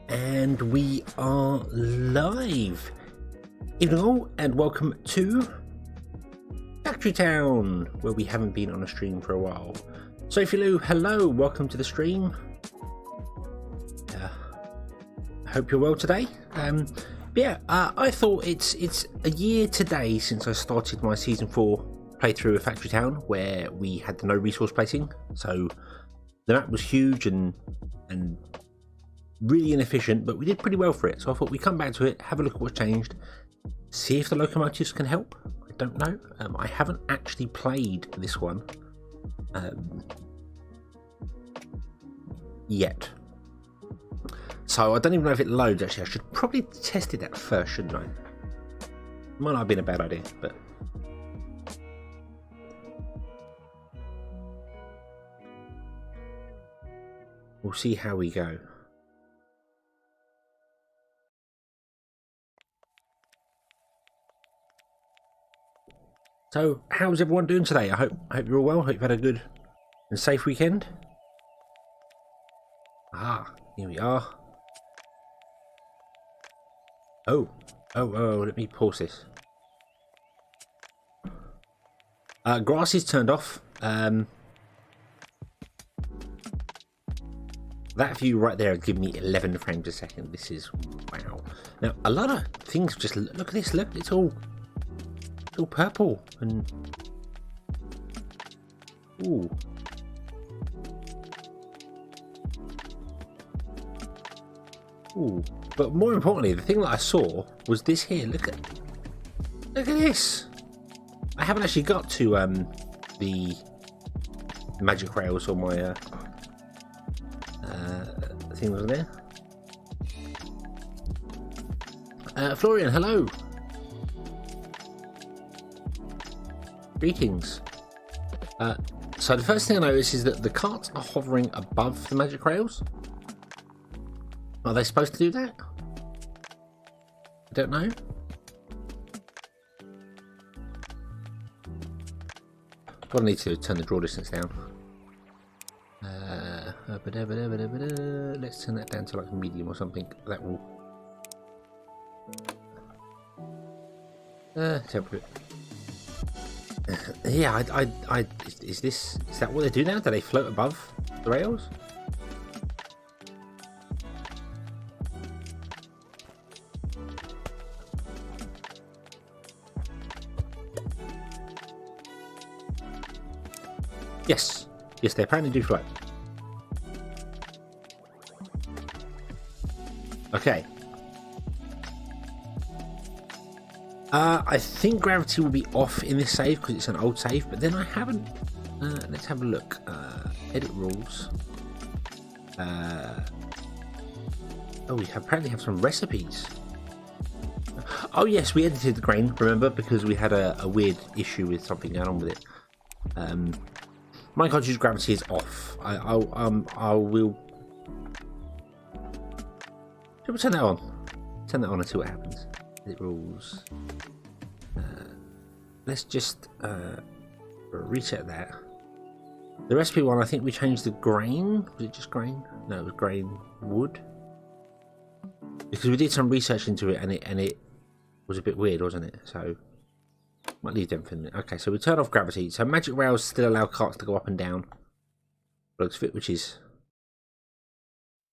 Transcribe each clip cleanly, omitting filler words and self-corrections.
And we are live. Evening all, and welcome to Factory Town, where we haven't been on a stream for a while. Sophie Lou, hello, welcome to the stream. I hope you're well today. I thought it's a year today since I started my season 4 playthrough of Factory Town, where we had the no resource placing. So the map was huge and really inefficient, but we did pretty well for it. So I thought we'd come back to it, have a look at what's changed, see if the locomotives can help. I don't know. I haven't actually played this one yet, so I don't even know if it loads. Actually, I should probably test it at first, shouldn't I? Might not have been a bad idea, but we'll see how we go. So, how's everyone doing today? I hope you're all well. I hope you've had a good and safe weekend. Here we are. Oh, let me pause this. Grass is turned off. That view right there will give me 11 frames a second. This is wow. Now, a lot of things just look at this. Look, it's all purple and ooh. But more importantly, the thing that I saw was this here. Look at this. I haven't actually got to the magic rails on my thing was there. Florian, hello. Greetings. So the first thing I notice is that the carts are hovering above the magic rails. Are they supposed to do that? I don't know. What I need to do is turn the draw distance down. Let's turn that down to like medium or something. That will temperate. Yeah, is that what they do now? Do they float above the rails? Yes, they apparently do float. Okay. I think gravity will be off in this save because it's an old save, but then I haven't. Let's have a look. Edit rules. We apparently have some recipes. Oh yes, we edited the grain. Remember, because we had a weird issue with something going on with it. My conscious gravity is off. I will. Should we turn that on? Turn that on and see what happens. Edit rules. Let's just reset that. The recipe one, I think we changed the grain. Was it just grain? No, it was grain wood. Because we did some research into it, and it was a bit weird, wasn't it? So might leave them for a minute. Okay, so we turn off gravity. So magic rails still allow carts to go up and down. Looks fit, which is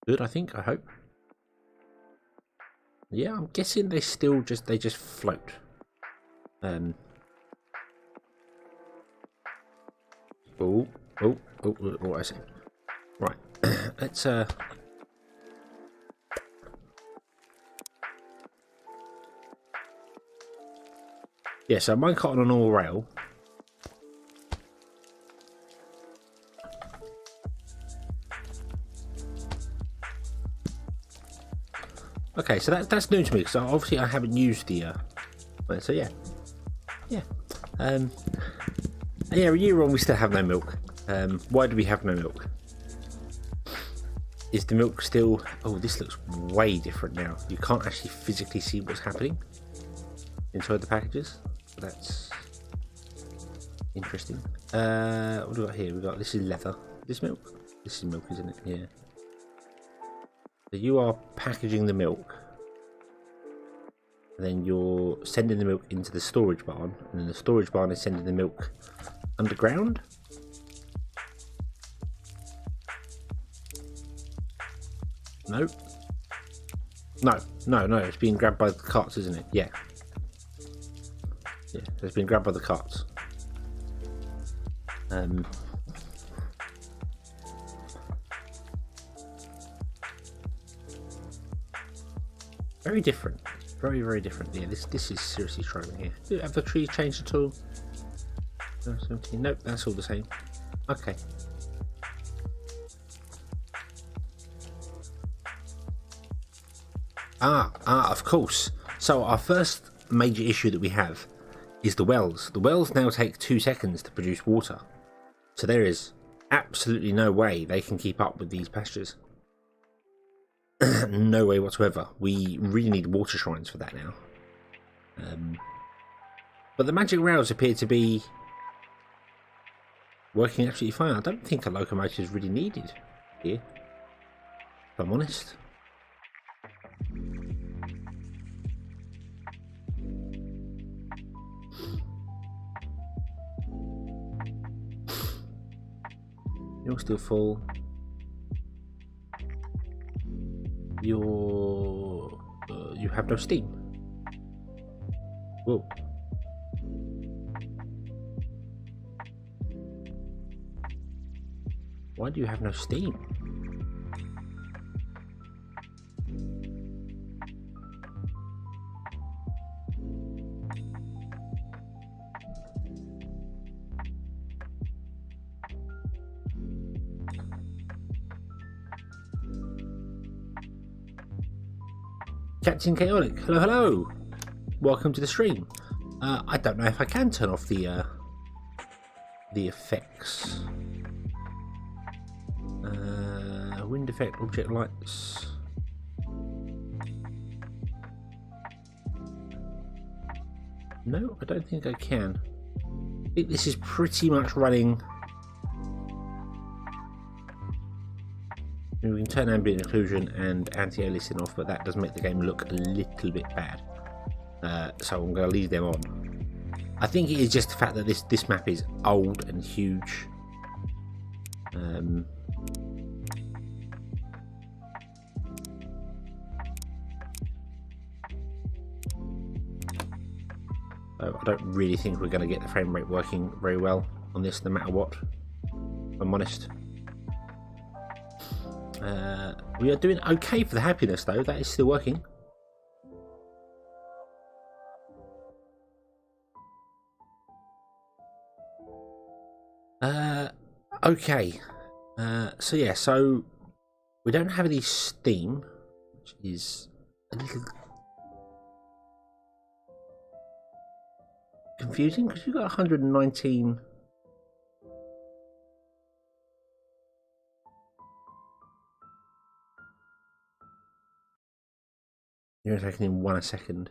good. I think. I hope. Yeah, I'm guessing they just float. Oh, what I say? Right, let's Yeah, so minecart on a normal rail. Okay, so that's new to me because obviously I haven't used the. So yeah. Yeah, a year on we still have no milk. Why do we have no milk? Is the milk still... Oh, this looks way different now. You can't actually physically see what's happening inside the packages. That's interesting. What do we got here? We got... This is leather. This milk? This is milk, isn't it? Yeah. So you are packaging the milk. And then you're sending the milk into the storage barn. And then the storage barn is sending the milk underground. No. No, it's being grabbed by the carts, isn't it? Yeah. Yeah, it's been grabbed by the carts. Very different. Very different. Yeah, this is seriously struggling here. Have the trees changed at all? No, 17. Nope, that's all the same. Okay. Of course. So our first major issue that we have is the wells. The wells now take 2 seconds to produce water. So there is absolutely no way they can keep up with these pastures. No way whatsoever. We really need water shrines for that now. But the magic rails appear to be working absolutely fine. I don't think a locomotive is really needed here, if I'm honest. You're still full. You have no steam. Whoa. Why do you have no steam? Captain Chaotic, hello. Welcome to the stream. I don't know if I can turn off the effects. Wind effect, object lights. No, I don't think I can. I think this is pretty much running. We can turn ambient occlusion and anti-aliasing off, but that does make the game look a little bit bad. So I'm going to leave them on. I think it is just the fact that this map is old and huge. So I don't really think we're going to get the frame rate working very well on this, no matter what, if I'm honest. We are doing okay for the happiness though, that is still working. Okay. So yeah, so we don't have any steam, which is a little confusing because you've got 119. You're taking in 1 a second.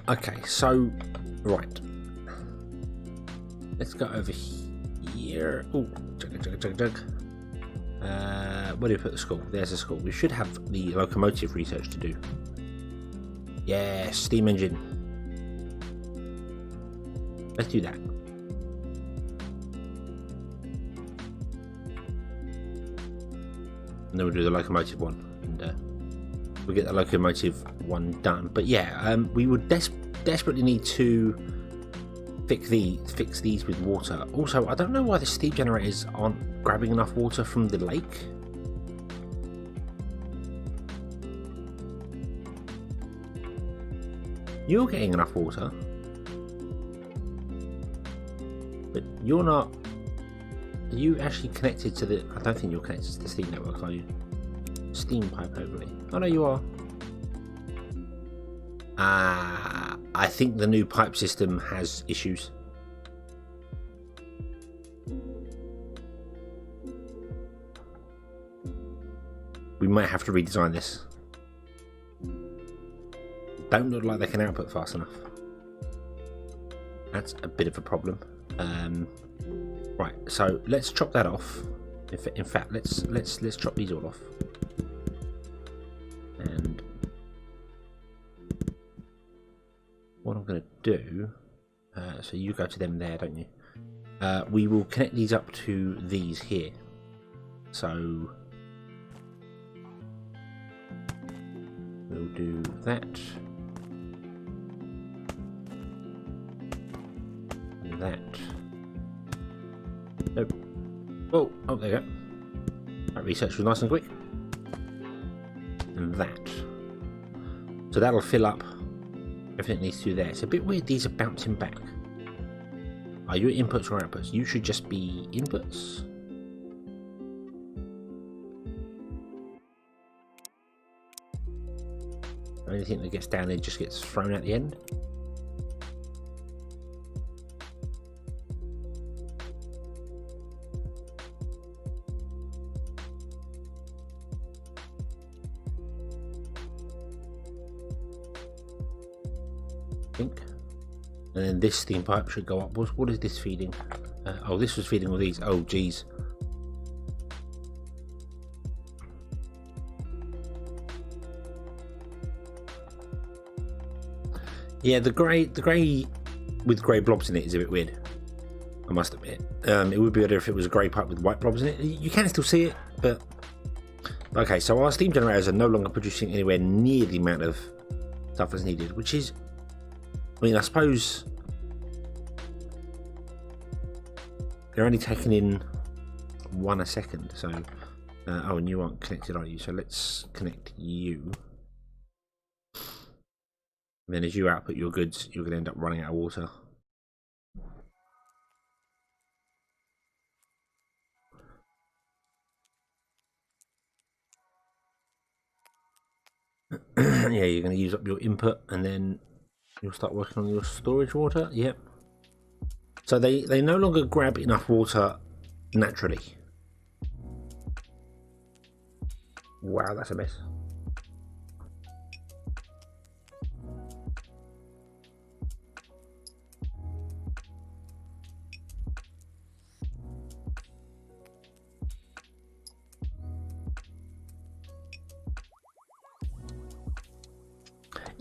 Okay, so right. Let's go over here. Oh, jug. Where do we put the school? There's the school. We should have the locomotive research to do. Yeah, steam engine. Let's do that. And then we'll do the locomotive one, and we'll get the locomotive one done. But yeah, we would desperately need to fix these with water. Also, I don't know why the steam generators aren't grabbing enough water from the lake. You're getting enough water, but you're not. Are you actually connected to the... I don't think you're connected to the steam network, are you? Steam pipe overlay. Oh no, you are. I think the new pipe system has issues. We might have to redesign this. Don't look like they can output fast enough. That's a bit of a problem. Right, so let's chop that off. In fact, let's chop these all off. And what I'm going to do, so you go to them there, don't you? We will connect these up to these here. So we'll do that. And that. Nope. Oh, there you go. That research was nice and quick. And that. So that'll fill up everything needs to do there. It's a bit weird these are bouncing back. Are you inputs or outputs? You should just be inputs. Anything that gets down there just gets thrown at the end. And then this steam pipe should go up. What is this feeding? Oh, this was feeding all these. Oh, geez. Yeah, the grey with grey blobs in it is a bit weird, I must admit. It would be better if it was a grey pipe with white blobs in it. You can still see it, but okay. So our steam generators are no longer producing anywhere near the amount of stuff that's needed, which is, I mean, I suppose they're only taking in 1 a second. So, oh, and you aren't connected, are you? So let's connect you. And then as you output your goods, you're going to end up running out of water. Yeah, you're going to use up your input and then you'll start working on your storage water. Yep. So they no longer grab enough water naturally. Wow, that's a mess.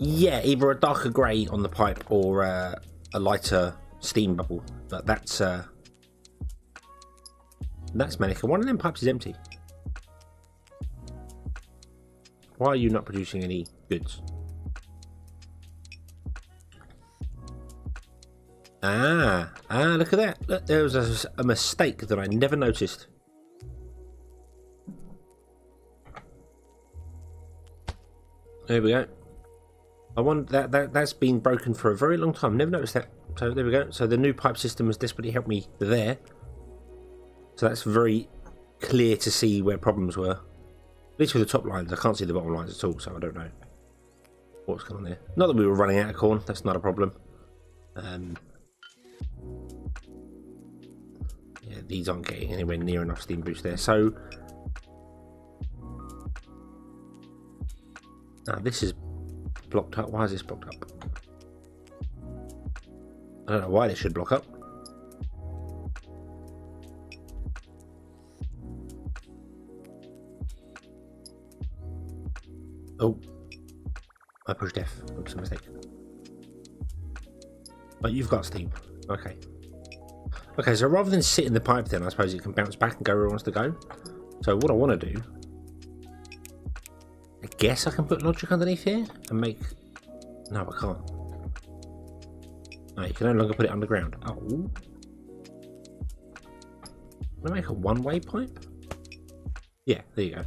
Yeah, either a darker grey on the pipe or a lighter steam bubble, but that's Manica. One of them pipes is empty. Why are you not producing any goods? Look at that. Look, there was a mistake that I never noticed. There we go. I wonder that's been broken for a very long time. Never noticed that. So there we go. So the new pipe system has desperately helped me there. So that's very clear to see where problems were. At least with the top lines. I can't see the bottom lines at all, so I don't know what's going on there. Not that we were running out of corn. That's not a problem. Yeah, these aren't getting anywhere near enough steam boost there. So now this is blocked up. Why is this blocked up? I don't know why this should block up. Oh, I pushed F. Oops, a mistake. But you've got steam. Okay. Okay, so rather than sit in the pipe then, I suppose it can bounce back and go where it wants to go. So what I want to do, I guess I can put logic underneath here and make... No, I can't. Oh, you can no longer put it underground. Oh. Can I make a one-way pipe? Yeah, there you go.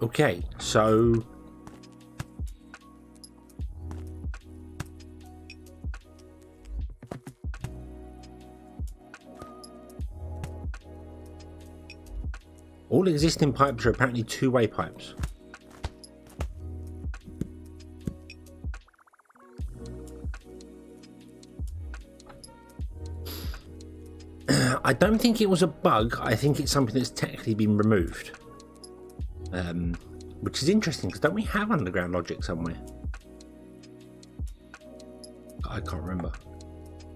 Okay, so all existing pipes are apparently two-way pipes. I don't think it was a bug. I think it's something that's technically been removed. Which is interesting, because don't we have underground logic somewhere? I can't remember.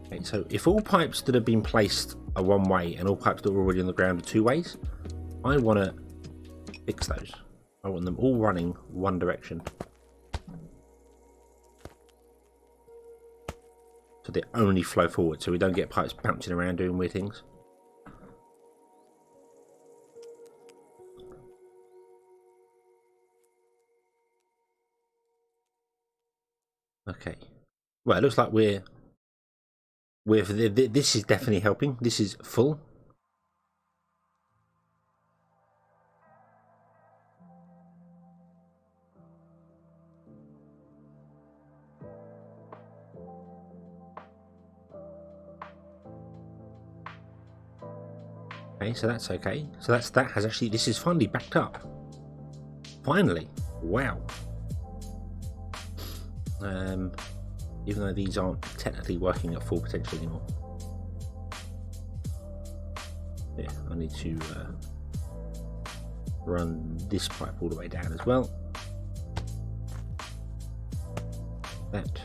Okay, so if all pipes that have been placed are one way and all pipes that are already on the ground are two ways, I want to fix those. I want them all running one direction. So they only flow forward, so we don't get pipes bouncing around doing weird things. Okay. Well, it looks like this is definitely helping. This is full. Okay, so that's okay. So that has actually, this is finally backed up. Finally. Wow. Even though these aren't technically working at full potential anymore. Yeah, I need to run this pipe all the way down as well. That.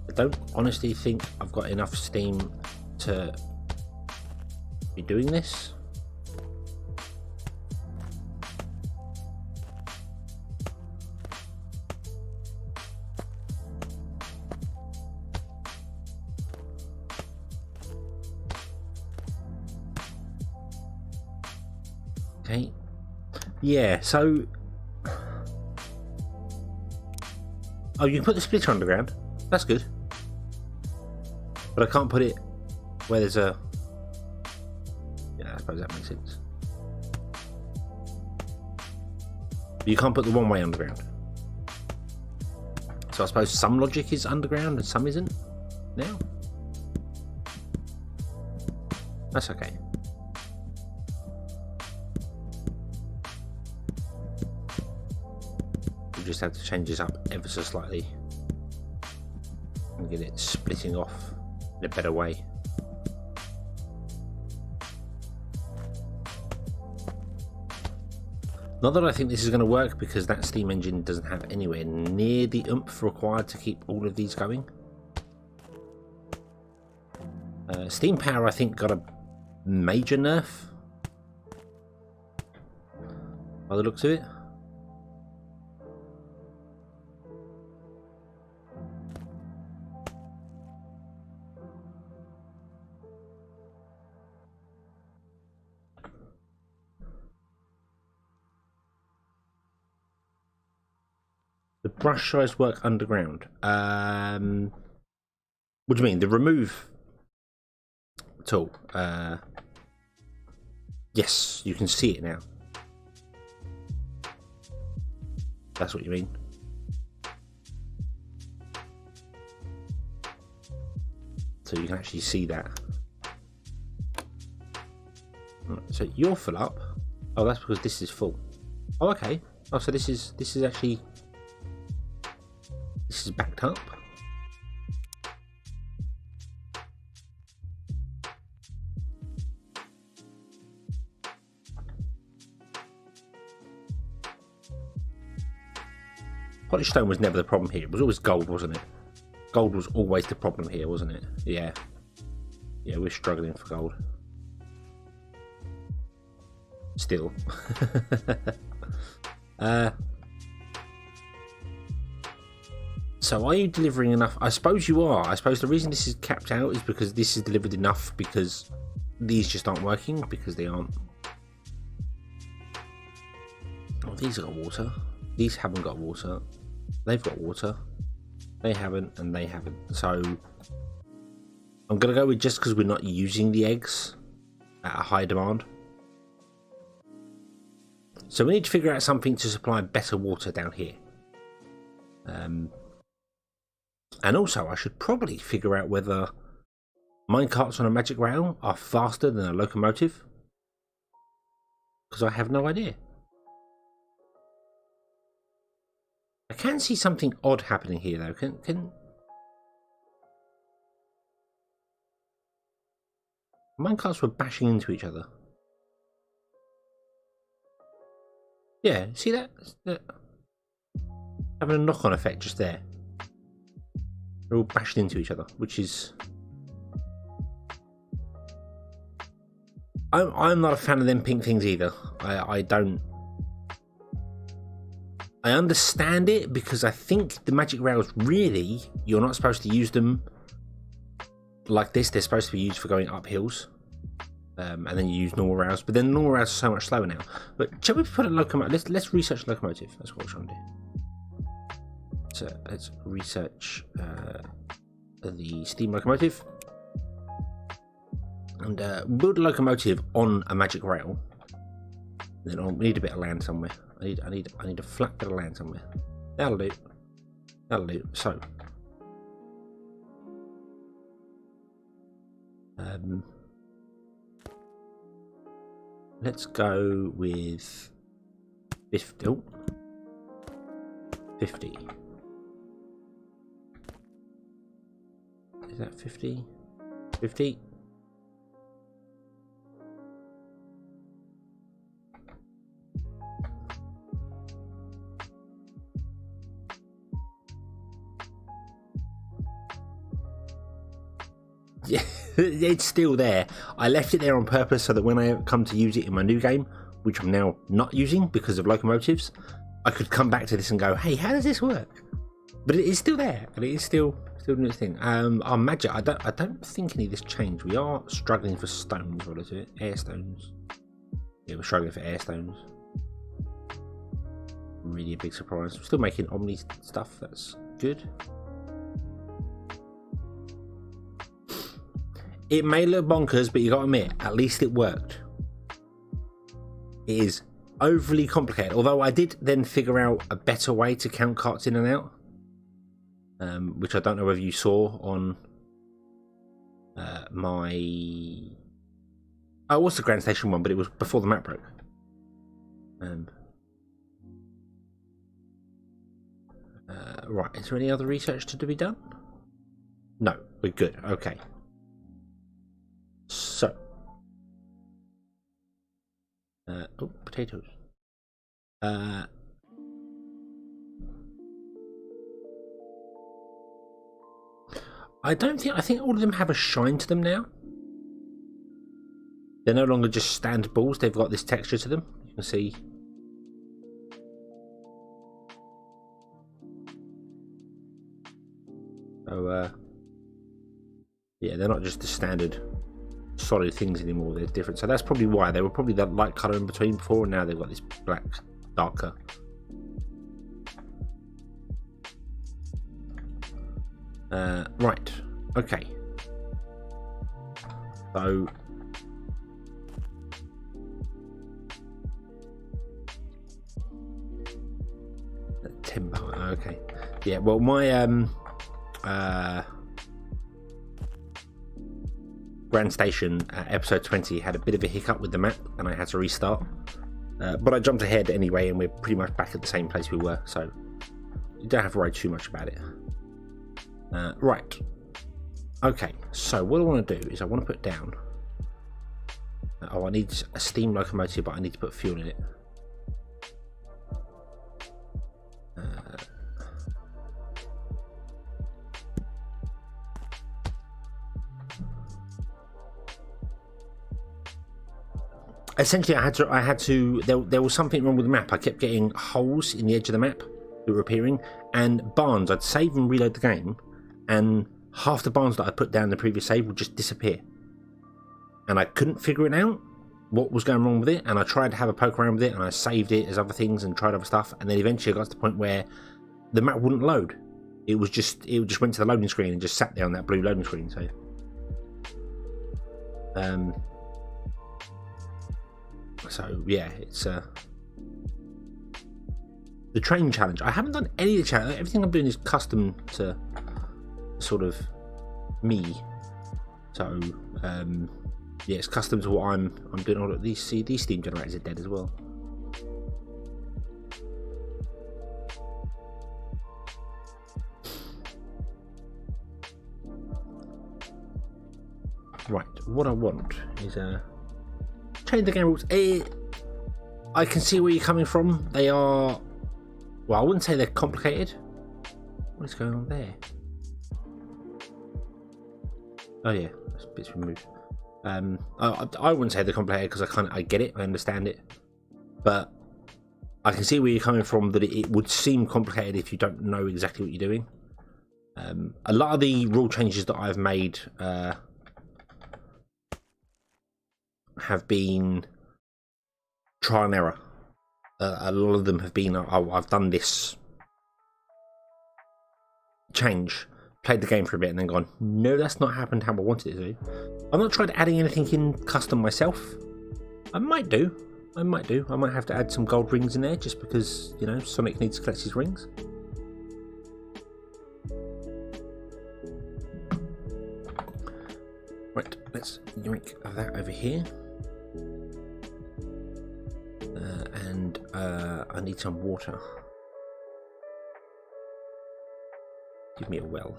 I don't honestly think I've got enough steam to be doing this. Okay, yeah, so oh, you can put the splitter underground. That's good, but I can't put it where there's a, yeah, I suppose that makes sense. But you can't put the one way underground, so I suppose some logic is underground and some isn't now. That's okay. Just have to change this up ever so slightly and get it splitting off in a better way. Not that I think this is going to work, because that steam engine doesn't have anywhere near the oomph required to keep all of these going. Steam power, I think, got a major nerf by the looks of it. The brush size work underground. What do you mean? The remove tool? Yes, you can see it now. That's what you mean. So you can actually see that. So you're full up. Oh, that's because this is full. Oh, okay. Oh, so this is actually. This is backed up. Polished stone was never the problem here. It was always gold, wasn't it? Gold was always the problem here, wasn't it? Yeah. Yeah, we're struggling for gold. Still. So are you delivering enough? I suppose you are. I suppose the reason this is capped out is because this is delivered enough, because these just aren't working, because they aren't. Oh, these have got water. These haven't got water. They've got water. They haven't, and they haven't. So I'm gonna go with just because we're not using the eggs at a high demand. So we need to figure out something to supply better water down here. And also, I should probably figure out whether minecarts on a magic rail are faster than a locomotive, because I have no idea. I can see something odd happening here, though. Can minecarts were bashing into each other? Yeah, see that? Having a knock-on effect just there. They're all bashed into each other, which is... I'm not a fan of them pink things either. I don't... I understand it because I think the magic rails, really, you're not supposed to use them like this. They're supposed to be used for going up hills. And then you use normal rails, but then normal rails are so much slower now. But shall we put a locomotive? Let's research locomotive. That's what we're trying to do. So let's research the steam locomotive and build a locomotive on a magic rail. And then we need a bit of land somewhere. I need a flat bit of land somewhere. That'll do. That'll do. So. Let's go with 50. Oh, 50. Is that 50? 50? Yeah, it's still there. I left it there on purpose so that when I come to use it in my new game, which I'm now not using because of locomotives, I could come back to this and go, hey, how does this work? But it is still there, and it is still doing its thing. Our magic, I don't think any of this changed. We are struggling for stones relative to it. Air stones. Yeah, we're struggling for air stones. Really a big surprise. We're still making Omni stuff. That's good. It may look bonkers, but you got to admit, at least it worked. It is overly complicated. Although I did then figure out a better way to count carts in and out, which I don't know whether you saw on my... Oh, it was the Grand Station one, but it was before the map broke. Right, is there any other research to be done? No, we're good. Okay. So, oh, potatoes. I think all of them have a shine to them now. They're no longer just stand balls, they've got this texture to them. You can see. So, yeah, they're not just the standard solid things anymore, they're different. So that's probably why they were probably that light colour in between before, and now they've got this black, darker. Right, okay. So timber, okay. Yeah, well my Grand Station episode 20 had a bit of a hiccup with the map and I had to restart, but I jumped ahead anyway and we're pretty much back at the same place we were, so you don't have to worry too much about it. Right, okay, so what I want to do is I want to put down I need a steam locomotive, but I need to put fuel in it. Essentially, I had to. There was something wrong with the map. I kept getting holes in the edge of the map that were appearing, and barns. I'd save and reload the game, and half the barns that I put down in the previous save would just disappear, and I couldn't figure it out. what was going wrong with it, and I tried to have a poke around with it, and I saved it as other things and tried other stuff, and then eventually I got to the point where the map wouldn't load. It just went to the loading screen and just sat there on that blue loading screen. So yeah, it's the train challenge. I haven't done any of the challenge. Everything I'm doing is custom to sort of me. So yeah, it's custom to what I'm doing. All of these steam generators are dead as well. Right, what I want is change the game rules. I can see where you're coming from. They are, well, I wouldn't say they're complicated. What is going on there? Oh yeah, that's bits removed. I wouldn't say they're complicated because I get it, I understand it, but I can see where you're coming from. That it would seem complicated if you don't know exactly what you're doing. A lot of the rule changes that I've made have been trial and error. A lot of them have been, oh, I've done this change, played the game for a bit, and then gone, no, that's not happened how I wanted it to. I'm not tried adding anything in custom myself. I might do. I might have to add some gold rings in there just because, you know, Sonic needs to collect his rings. Right, let's yoink that over here. And I need some water. Give me a well.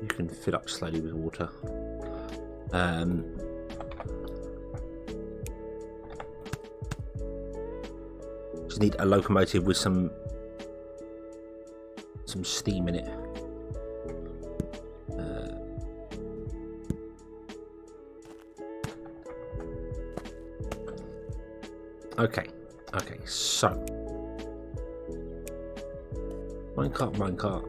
You can fill up slowly with water. Just need a locomotive with some steam in it. Okay, so minecart.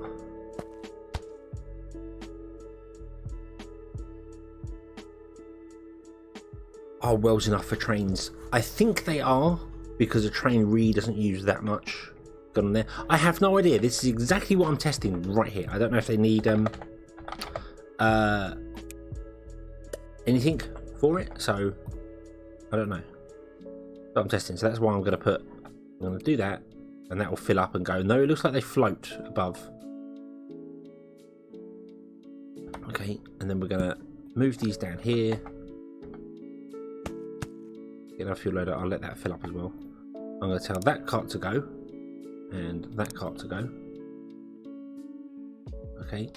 Are wells enough for trains? I think they are, because a train really doesn't use that much on there. I have no idea. This is exactly what I'm testing right here. I don't know if they need anything for it, so I don't know. But I'm testing, so that's why I'm going to do that, and that will fill up and go. No, it looks like they float above. Okay, and then we're going to move these down here. Get our fuel loader. I'll let that fill up as well. I'm going to tell that cart to go and that cart to go. Okay,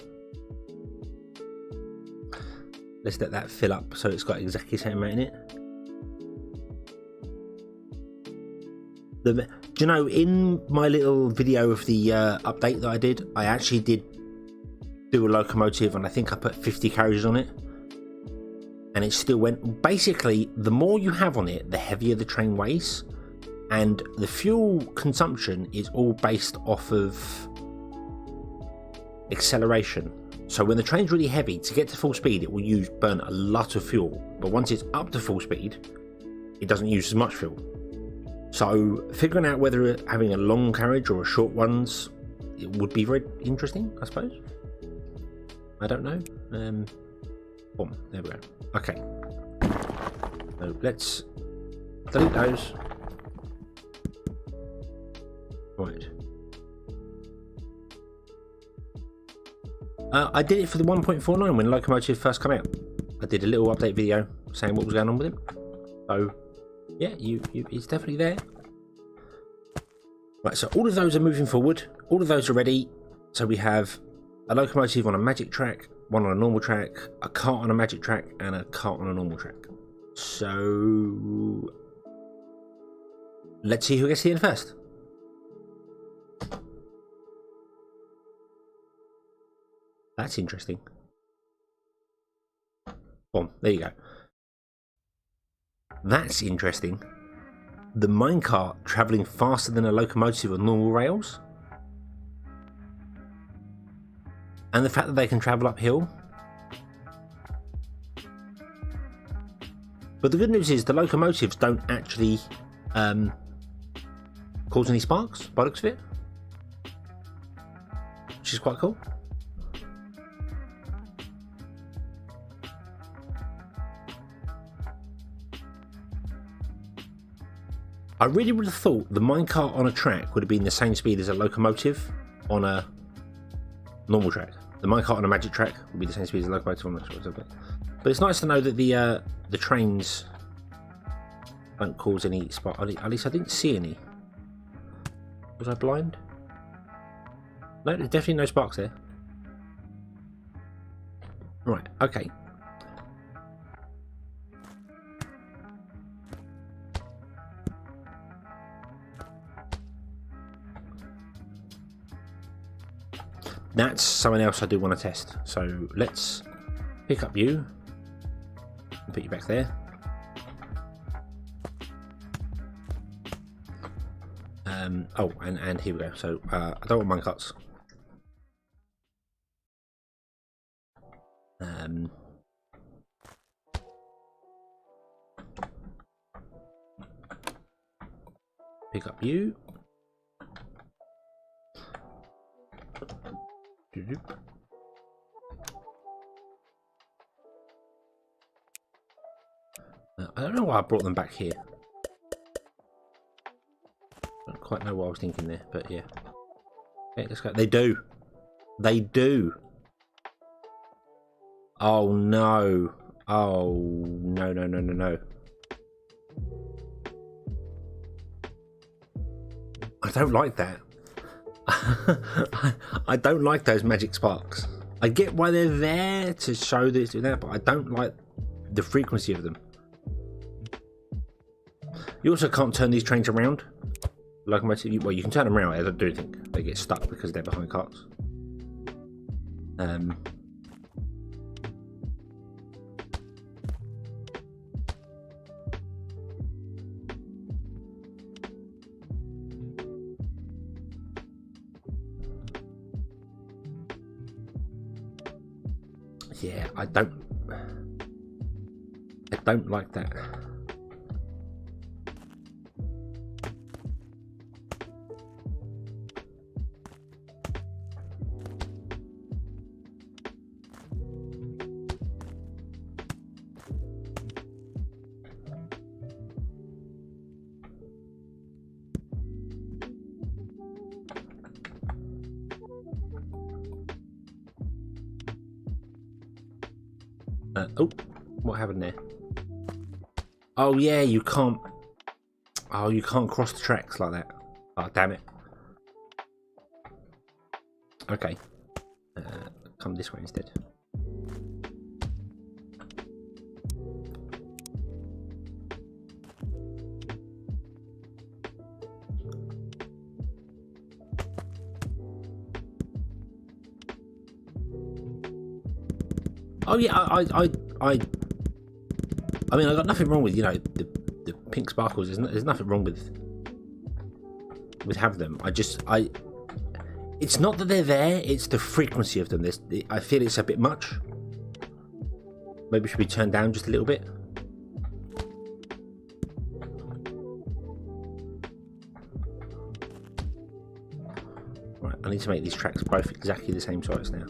let's let that fill up so it's got exactly the same amount in it. Do you know, in my little video of the update that I did, I actually did do a locomotive, and I think I put 50 carriages on it, and it still went. Basically, the more you have on it, the heavier the train weighs, and the fuel consumption is all based off of acceleration. So when the train's really heavy, to get to full speed, it will burn a lot of fuel, but once it's up to full speed, it doesn't use as much fuel. So figuring out whether having a long carriage or a short ones, it would be very interesting, I suppose. I don't know. Boom, there we go. Okay, so let's delete those. Right. I did it for the 1.49 when Locomotive first came out. I did a little update video saying what was going on with him. So yeah, it's definitely there. Right, so all of those are moving forward. All of those are ready. So we have a locomotive on a magic track, one on a normal track, a cart on a magic track, and a cart on a normal track. So let's see who gets here first. That's interesting. Boom, there you go. That's interesting. The minecart travelling faster than a locomotive on normal rails. and the fact that they can travel uphill. But the good news is the locomotives don't actually cause any sparks by the looks of it, which is quite cool. I really would have thought the minecart on a track would have been the same speed as a locomotive on a normal track. The minecart on a magic track would be the same speed as a locomotive on a track. But it's nice to know that the trains don't cause any spark. At least I didn't see any. Was I blind? No, there's definitely no sparks there. Right, okay. That's something else I do want to test. So let's pick up you and put you back there. Oh, and here we go. So I don't want minecarts. Pick up you. I don't know why I brought them back here. I don't quite know what I was thinking there, but yeah. Okay, let's go. They do. They do. Oh no. Oh no, no, no, no, no. I don't like that. I don't like those magic sparks. I get why they're there to show this and that, but I don't like the frequency of them. You also can't turn these trains around. Locomotive, well, you can turn them around. They don't do anything. They get stuck because they're behind carts. Yeah, I don't like that. Oh, what happened there? Oh yeah, you can't. Oh, you can't cross the tracks like that. Oh, damn it. Okay, come this way instead. Oh yeah, I mean, I got nothing wrong with, you know, the pink sparkles. There's nothing wrong with having them. It's not that they're there. It's the frequency of them. I feel it's a bit much. Maybe it should be turned down just a little bit. Right, I need to make these tracks both exactly the same size now.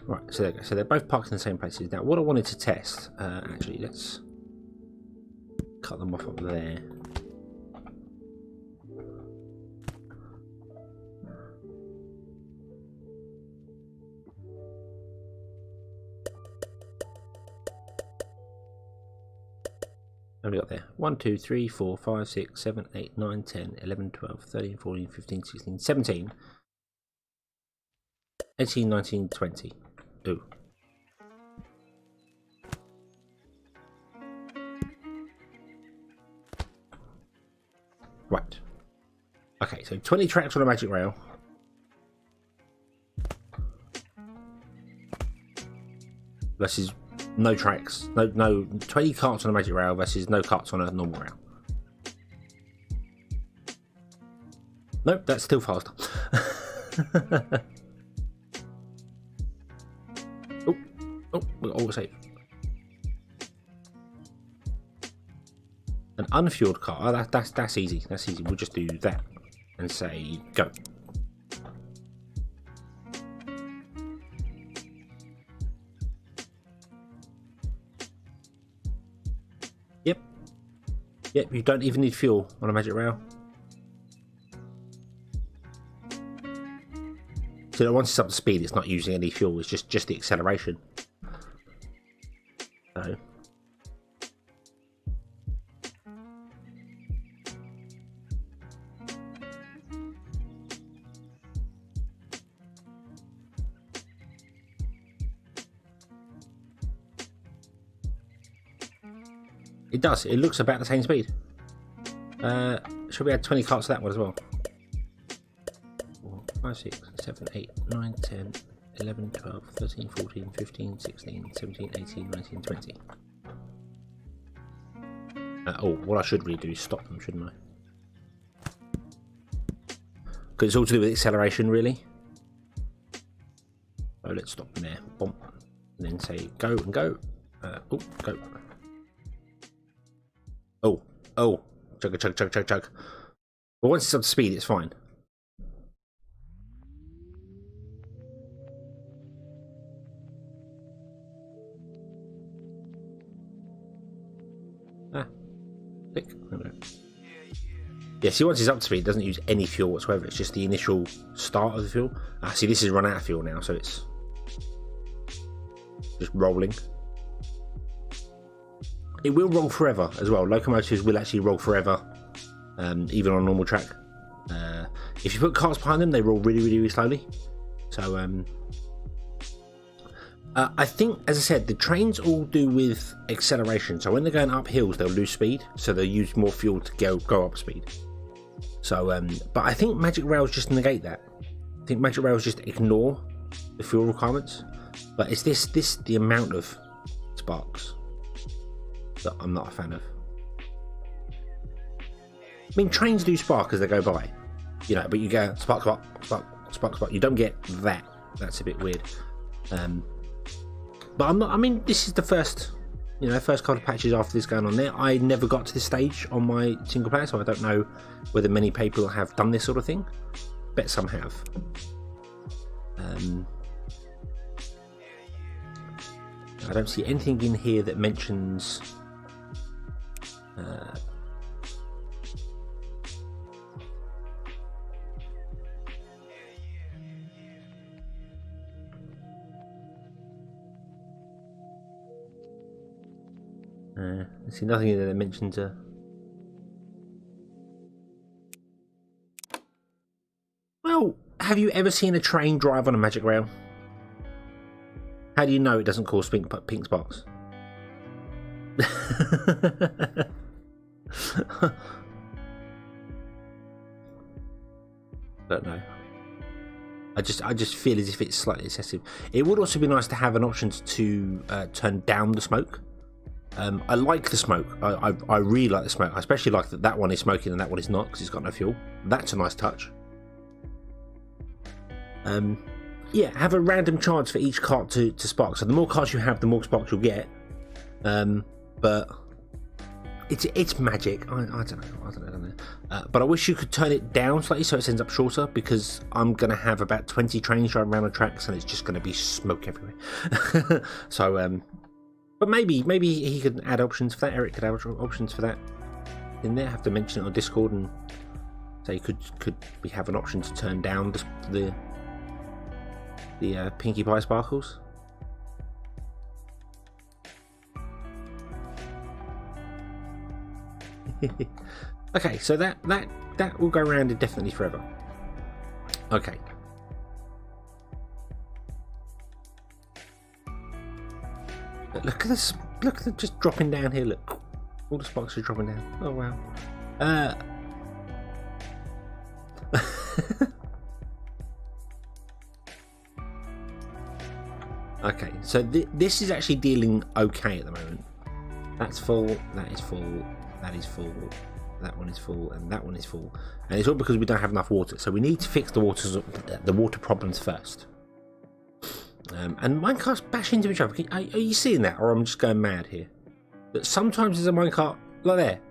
Right, so there you go. So they're both parked in the same places. Now, what I wanted to test, actually, let's cut them off up there. What have we got there? 1, 2, 3, 4, 5, 6, 7, 8, 9, 10, 11, 12, 13, 14, 15, 16, 17, 18, 19, 20. Ooh. Right. Okay, so 20 tracks on a magic rail. versus no tracks, no 20 carts on a magic rail versus no carts on a normal rail. Nope, that's still faster. Save. An unfueled car. Oh, that's easy. That's easy. We'll just do that and say go. Yep. Yep. You don't even need fuel on a magic rail. So that once it's up to speed, it's not using any fuel. It's just the acceleration. So. It does. It looks about the same speed. Should we add 20 carts to that one as well? 4, 5, 6, 7, 8, 9, 10, 11, 12, 13, 14, 15, 16, 17, 18, 19, 20. What I should really do is stop them, shouldn't I? Because it's all to do with acceleration, really. So let's stop them there. Boom. And then say go and go. Go. Oh. Chug. But once it's up to speed, it's fine. Click. Yeah, see, once it's up to speed, it doesn't use any fuel whatsoever. It's just the initial start of the fuel. See, this is run out of fuel now, so it's just rolling. It will roll forever as well. Locomotives will actually roll forever, even on a normal track. If you put carts behind them, they roll really slowly. So I think, as I said, the trains all do with acceleration. So when they're going up hills, they'll lose speed, so they'll use more fuel to go up speed. So, but I think magic rails just negate that. I think magic rails just ignore the fuel requirements. But it's the amount of sparks that I'm not a fan of. I mean, trains do spark as they go by, you know, but you go spark. You don't get that. That's a bit weird. But I'm not. I mean, this is the first couple of patches after this going on there. I never got to this stage on my single player, so I don't know whether many people have done this sort of thing. Bet some have. I don't see anything in here that mentions I see nothing in there that mentions Well, have you ever seen a train drive on a magic rail? How do you know it doesn't cause pink sparks? Don't know. I just feel as if it's slightly excessive. It would also be nice to have an option to turn down the smoke. I like the smoke. I really like the smoke. I especially like that one is smoking and that one is not because it's got no fuel. That's a nice touch. Yeah, have a random chance for each cart to spark. So the more carts you have, the more sparks you'll get. But it's magic. I don't know. But I wish you could turn it down slightly so it ends up shorter, because I'm gonna have about 20 trains driving around the tracks and it's just gonna be smoke everywhere. So but maybe he could add options for that. Eric could add options for that in there. Have to mention it on Discord and say could we have an option to turn down the Pinkie Pie sparkles. Okay, so that will go around indefinitely forever. Okay. Look at this! Look, they're just dropping down here. Look, all the sparks are dropping down. Oh wow. Okay, So this is actually dealing okay at the moment. That's full, that is full, that is full, that one is full, and that one is full. And it's all because we don't have enough water. So we need to fix the water problems first. And minecarts bash into each other. Are you seeing that, or I'm just going mad here? That sometimes there's a minecart like there,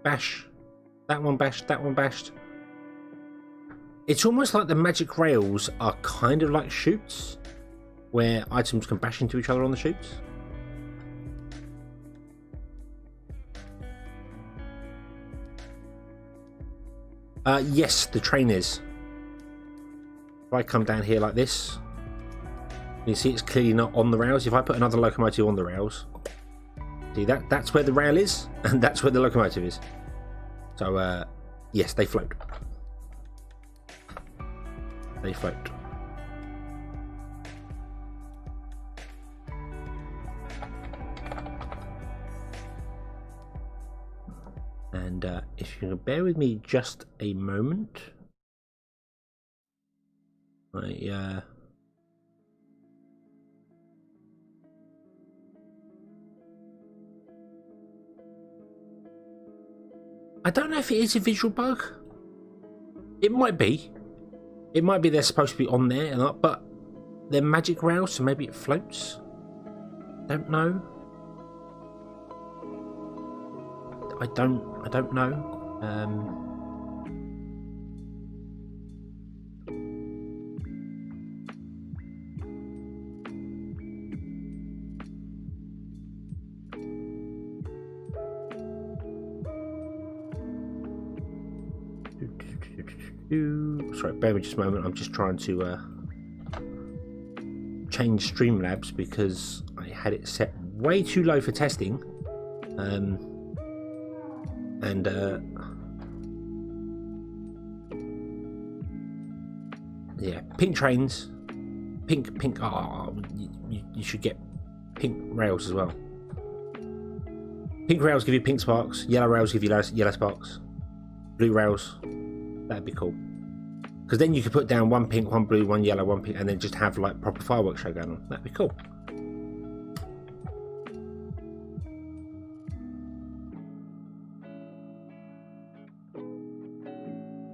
bash, that one bashed, that one bashed. It's almost like the magic rails are kind of like chutes, where items can bash into each other on the chutes. Yes, the train is. If I come down here like this, you see it's clearly not on the rails. If I put another locomotive on the rails, see that's where the rail is, and that's where the locomotive is. So, yes, they float. They float. And if you can bear with me just a moment, I don't know if it is a visual bug. It might be. It might be they're supposed to be on there and up, but they're magic rails, so maybe it floats. Don't know. I don't know. Sorry, bear with me just a moment. I'm just trying to change Streamlabs because I had it set way too low for testing. And yeah, pink trains, pink. Oh, you should get pink rails as well. Pink rails give you pink sparks. Yellow rails give you yellow sparks. Blue rails, that'd be cool. Because then you could put down one pink, one blue, one yellow, one pink, and then just have like proper fireworks show going on. That'd be cool.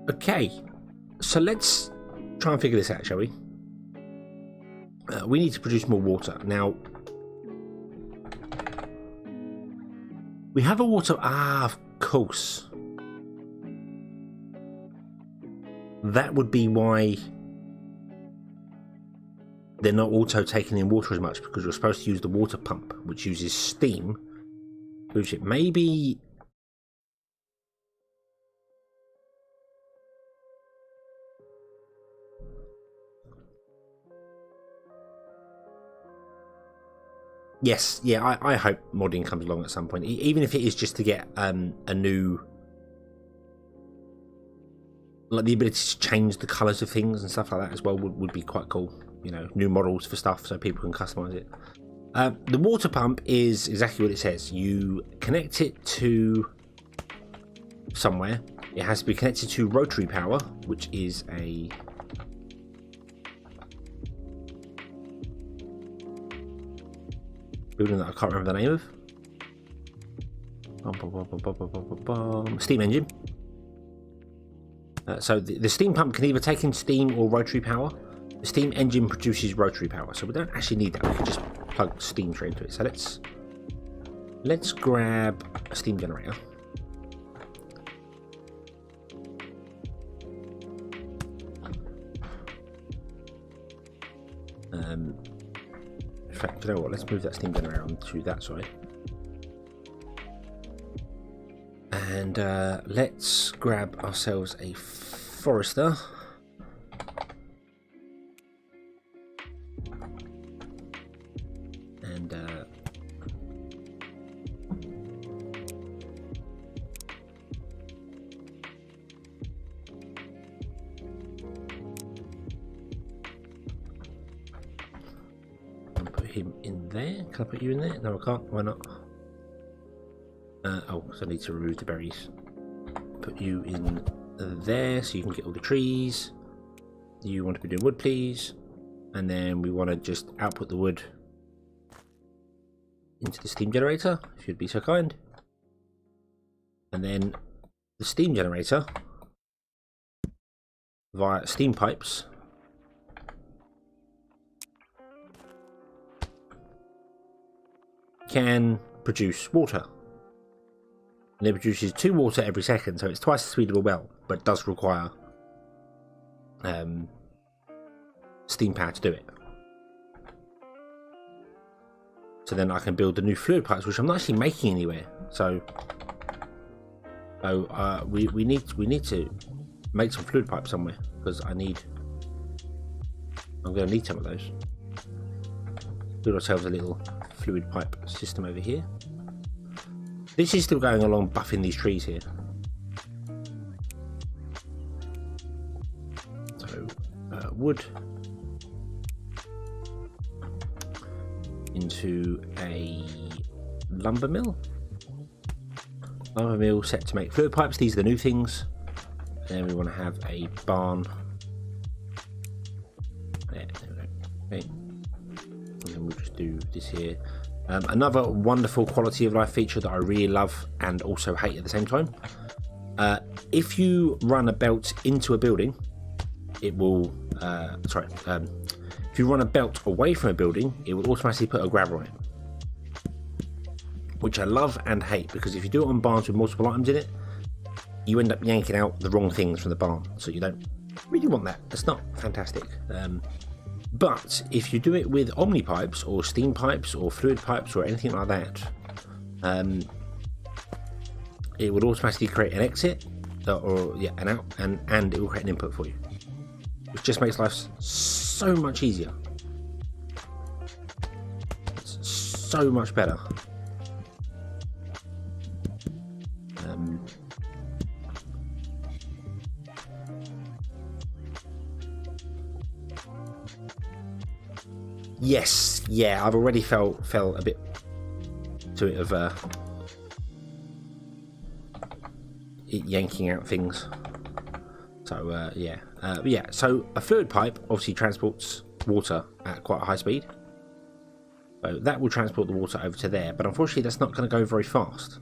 Okay, so let's try and figure this out, shall we? We need to produce more water. Now, we have a water... of course. That would be why they're not auto taking in water as much, because you're supposed to use the water pump, which uses steam. Which it may be... Yes, yeah, I hope modding comes along at some point, even if it is just to get a new, like the ability to change the colours of things and stuff like that as well would be quite cool. You know, new models for stuff so people can customise it. The water pump is exactly what it says. You connect it to somewhere. It has to be connected to rotary power, which is a... building that I can't remember the name of. Steam engine. So the steam pump can either take in steam or rotary power. The steam engine produces rotary power, so we don't actually need that. We can just plug steam straight into it. So let's grab a steam generator. In fact, you know what? Let's move that steam generator onto that side. And let's grab ourselves a forester. And put him in there. Can I put you in there? No, I can't. Why not? Oh, so I need to remove the berries. Put you in there so you can get all the trees. You want to be doing wood, please. And then we want to just output the wood into the steam generator, if you'd be so kind. And then the steam generator via steam pipes can produce water. And it produces 2 water every second, so it's twice the speed of a well, but does require steam power to do it. So then I can build the new fluid pipes, which I'm not actually making anywhere. So we need to make some fluid pipes somewhere, because I'm going to need some of those. Build ourselves a little fluid pipe system over here. This is still going along buffing these trees here. So wood into a lumber mill. Lumber mill set to make fluid pipes. These are the new things. And then we want to have a barn. There we go. Okay. And then we'll just do this here. Another wonderful quality of life feature that I really love and also hate at the same time. If you run a belt into a building, it will. If you run a belt away from a building, it will automatically put a grabber on it. Which I love and hate, because if you do it on barns with multiple items in it, you end up yanking out the wrong things from the barn. So you don't really want that. It's not fantastic. But if you do it with omni pipes or steam pipes or fluid pipes or anything like that, it would automatically create an exit an out, and it will create an input for you, which just makes life so much easier. It's so much better. Yes, yeah, I've already felt a bit to it of it yanking out things. So yeah, so a fluid pipe obviously transports water at quite a high speed. So that will transport the water over to there, but unfortunately that's not going to go very fast.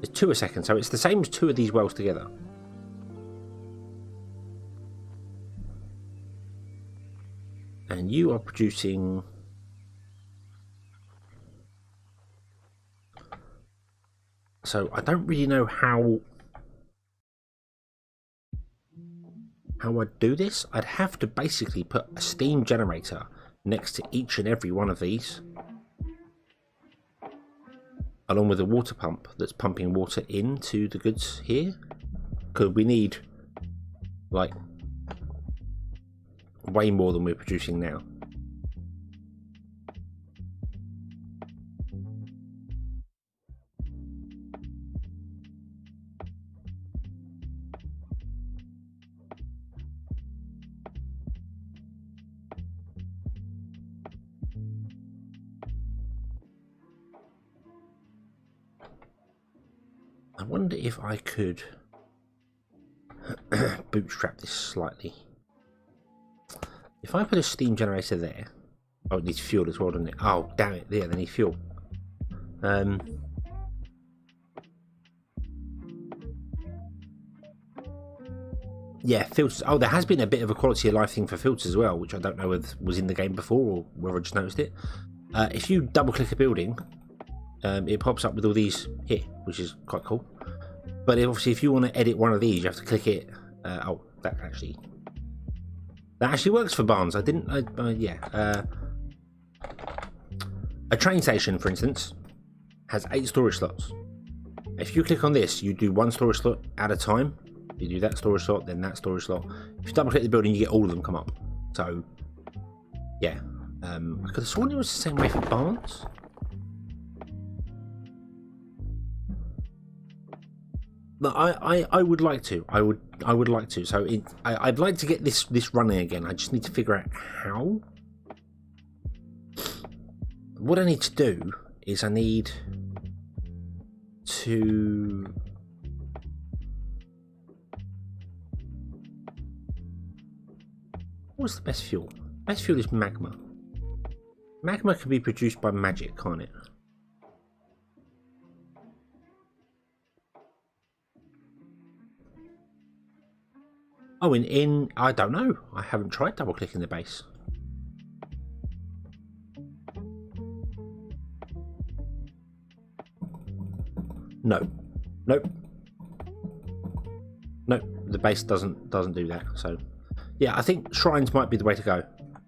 It's 2 a second, so it's the same as 2 of these wells together. And you are producing so I don't really know how I'd do this. I'd have to basically put a steam generator next to each and every one of these, along with a water pump that's pumping water into the goods here, because we need like way more than we're producing now. I wonder if I could bootstrap this slightly. If I put a steam generator there, oh, it needs fuel as well, doesn't it? Oh, damn it! Yeah, they need fuel. Yeah, filters. Oh, there has been a bit of a quality of life thing for filters as well, which I don't know whether was in the game before or whether I just noticed it. If you double click a building, it pops up with all these here, which is quite cool. But obviously, if you want to edit one of these, you have to click it. Oh, that actually works for barns. I didn't. Yeah. A train station, for instance, has 8 storage slots. If you click on this, you do 1 storage slot at a time. You do that storage slot, then that storage slot. If you double click the building, you get all of them come up. So, yeah. I could have sworn it was the same way for barns. But I would like to. I would like to. So I'd like to get this running again. I just need to figure out how. What I need to do is I need to what's the best fuel? Best fuel is magma. Magma can be produced by magic, can't it? Oh, in I don't know. I haven't tried double clicking the base. No. Nope. Nope. The base doesn't do that. So yeah, I think shrines might be the way to go,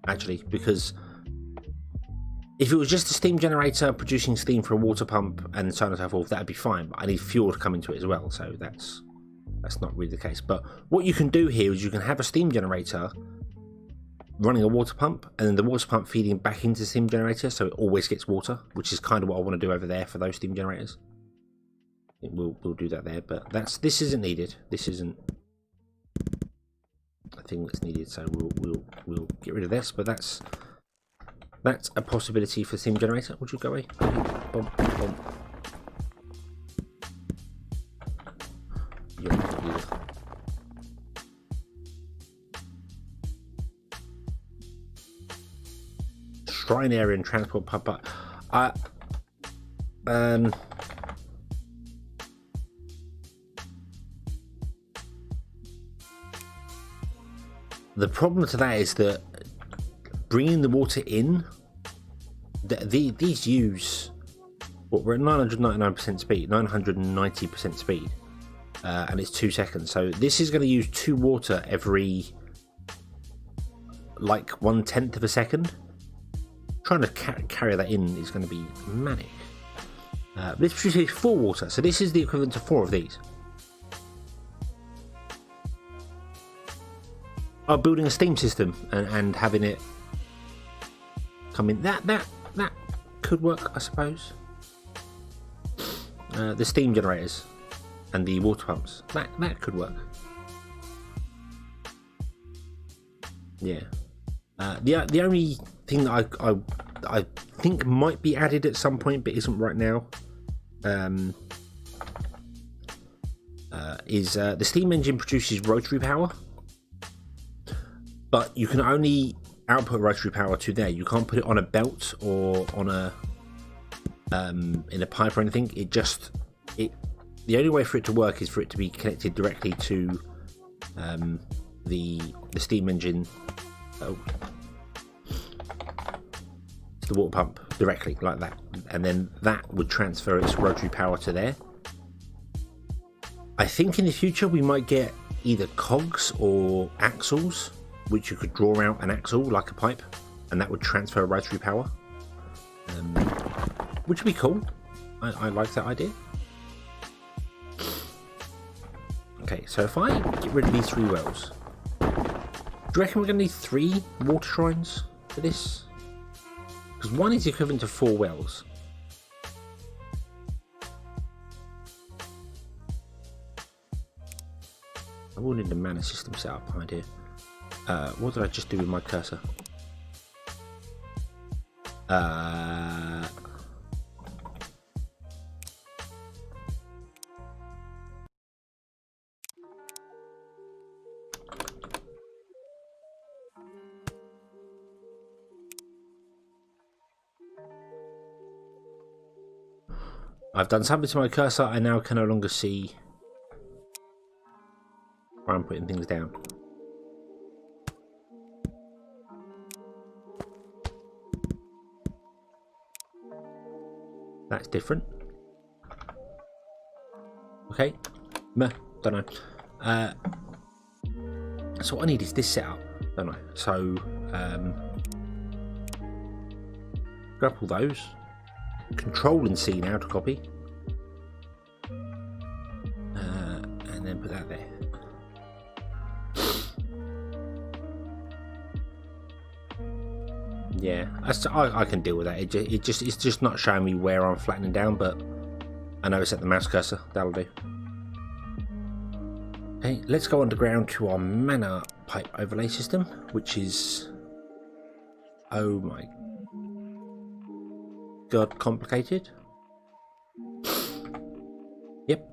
actually, because if it was just a steam generator producing steam for a water pump and so on and so forth, that'd be fine. But I need fuel to come into it as well, so that's not really the case. But what you can do here is you can have a steam generator running a water pump, and then the water pump feeding back into the steam generator, so it always gets water, which is kind of what I want to do over there for those steam generators. We'll do that there, but this isn't needed. This isn't a thing that's needed, so we'll get rid of this. But that's a possibility for steam generator. Would you go away? Boom, boom. Shrine area and transport pump. The problem to that is that bringing the water in, these use what, we're at 999% speed, 990% speed, and it's 2 seconds. So this is going to use 2 water every like 1/10 of a second. Trying to carry that in is going to be manic. But this produces 4 water, so this is the equivalent to 4 of these. Oh, building a steam system and having it come in. That could work, I suppose. The steam generators and the water pumps. That could work. Yeah. The only thing that I think might be added at some point, but isn't right now, is the steam engine produces rotary power, but you can only output rotary power to there. You can't put it on a belt or on a in a pipe or anything. The only way for it to work is for it to be connected directly to the steam engine. To the water pump directly, like that, and then that would transfer its rotary power to there. I think in the future we might get either cogs or axles, which you could draw out an axle like a pipe, and that would transfer rotary power, which would be cool. I like that idea. Okay, so if I get rid of these 3 wells, do you reckon we're going to need 3 water shrines for this? Because 1 is equivalent to 4 wells. I will need a mana system set up behind here. What did I just do with my cursor? I've done something to my cursor. I now can no longer see where I'm putting things down. That's different. Okay. Meh, don't know. So what I need is this setup, don't I? So grab all those. Control and C now to copy. And then put that there. Yeah, I can deal with that. It's just not showing me where I'm flattening down, but I know it's at the mouse cursor. That'll do. Okay, let's go underground to our mana pipe overlay system, which is, oh my god, complicated. Yep.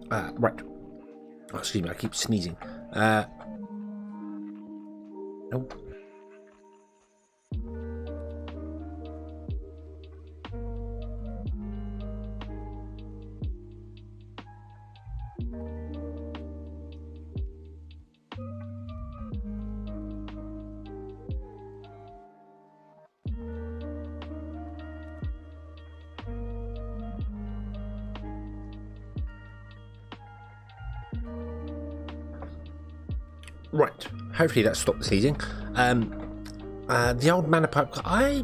Right. Oh, excuse me, I keep sneezing. Nope. Right, hopefully that stopped the sneezing. The old mana pipe, I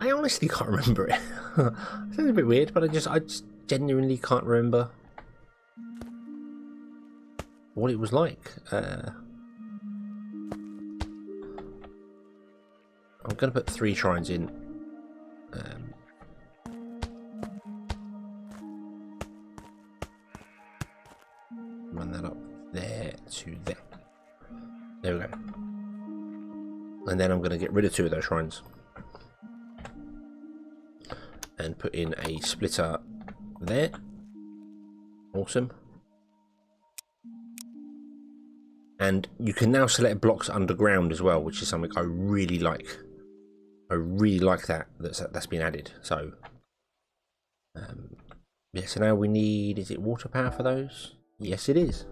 honestly can't remember it. Sounds a bit weird, but I just genuinely can't remember what it was like. I'm going to put 3 shrines in. Run that up there to there. There we go. And then I'm going to get rid of 2 of those shrines and put in a splitter there. Awesome. And you can now select blocks underground as well, which is something I really like. I really like that's been added. So yeah, so now we need, is it water power for those? Yes, it is.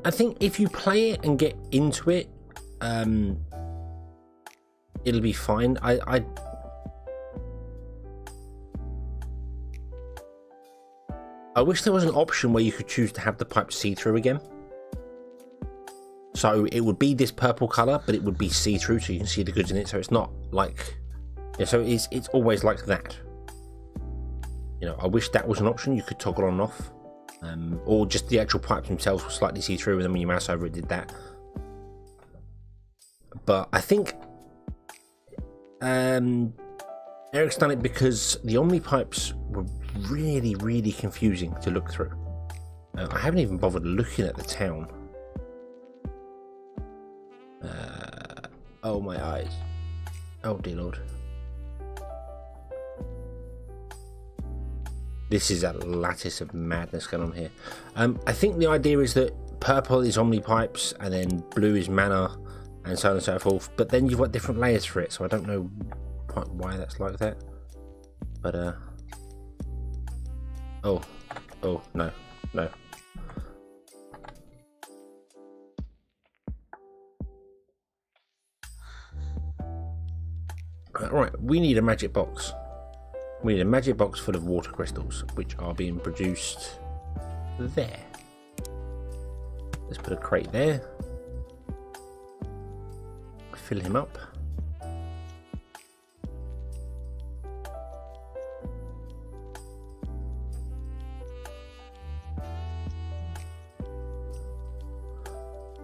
I think if you play it and get into it, it'll be fine. I wish there was an option where you could choose to have the pipe see-through again. So it would be this purple colour, but it would be see-through, so you can see the goods in it. So it's not like, yeah. So it's always like that. You know, I wish that was an option you could toggle on and off, or just the actual pipes themselves were slightly see-through, and then when you mouse over it, did that. But I think Eric's done it because the Omni pipes were really, really confusing to look through. I haven't even bothered looking at the town. Oh my eyes. Oh dear Lord. This is a lattice of madness going on here. I think the idea is that purple is Omni pipes and then blue is mana and so on and so forth, but then you've got different layers for it, so I don't know quite why that's like that. But oh no. Right, we need a magic box. We need a magic box full of water crystals, which are being produced there. Let's put a crate there. Fill him up.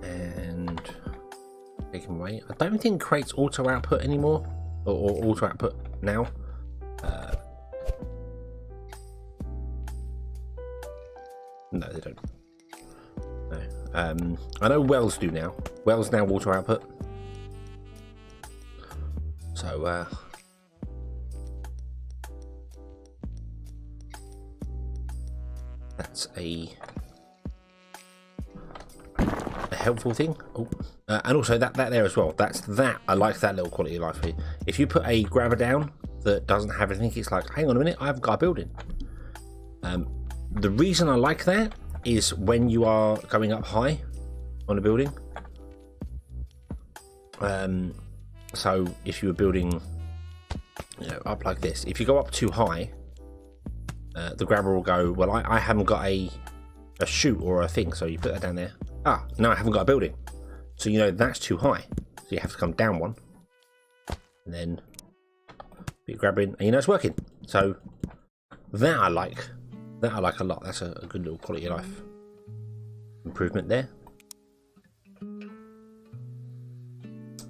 And take him away. I don't think crates auto output anymore. Or auto output now. No, they don't. No. I know wells do now. Wells now auto output. So that's a helpful thing. Oh, and also that there as well. I like that little quality of life here. If you put a grabber down that doesn't have anything, it's like, hang on a minute, I've got a building. The reason I like that is when you are going up high on a building. So if you were building, you know, up like this, if you go up too high, the grabber will go, well, I haven't got a chute or a thing, so you put that down there. Ah, no, I haven't got a building. So, you know, that's too high. So you have to come down one. And then put your grabber in, and you know it's working. So that I like. That I like a lot. That's a good little quality of life improvement there.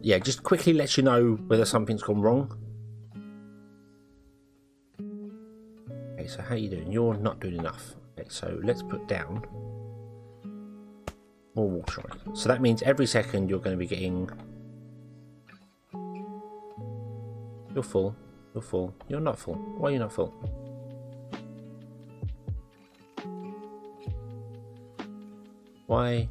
Yeah, just quickly lets you know whether something's gone wrong. Okay, so how you doing? You're not doing enough. Okay, so let's put down More water on. So that means every second you're going to be getting... You're full. You're full. You're not full. Why are you not full? Why?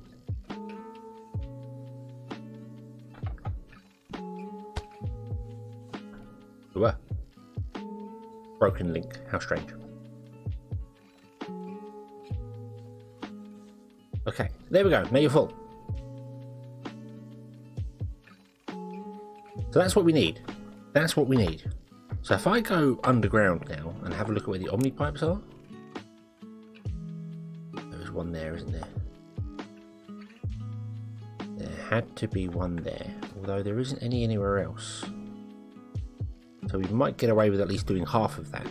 Ooh, broken link. How strange. Okay, there we go. Now you're full. So that's what we need. That's what we need. So if I go underground now and have a look at where the Omni pipes are. There's one there, isn't there? There had to be one there, although there isn't any anywhere else. So we might get away with at least doing half of that.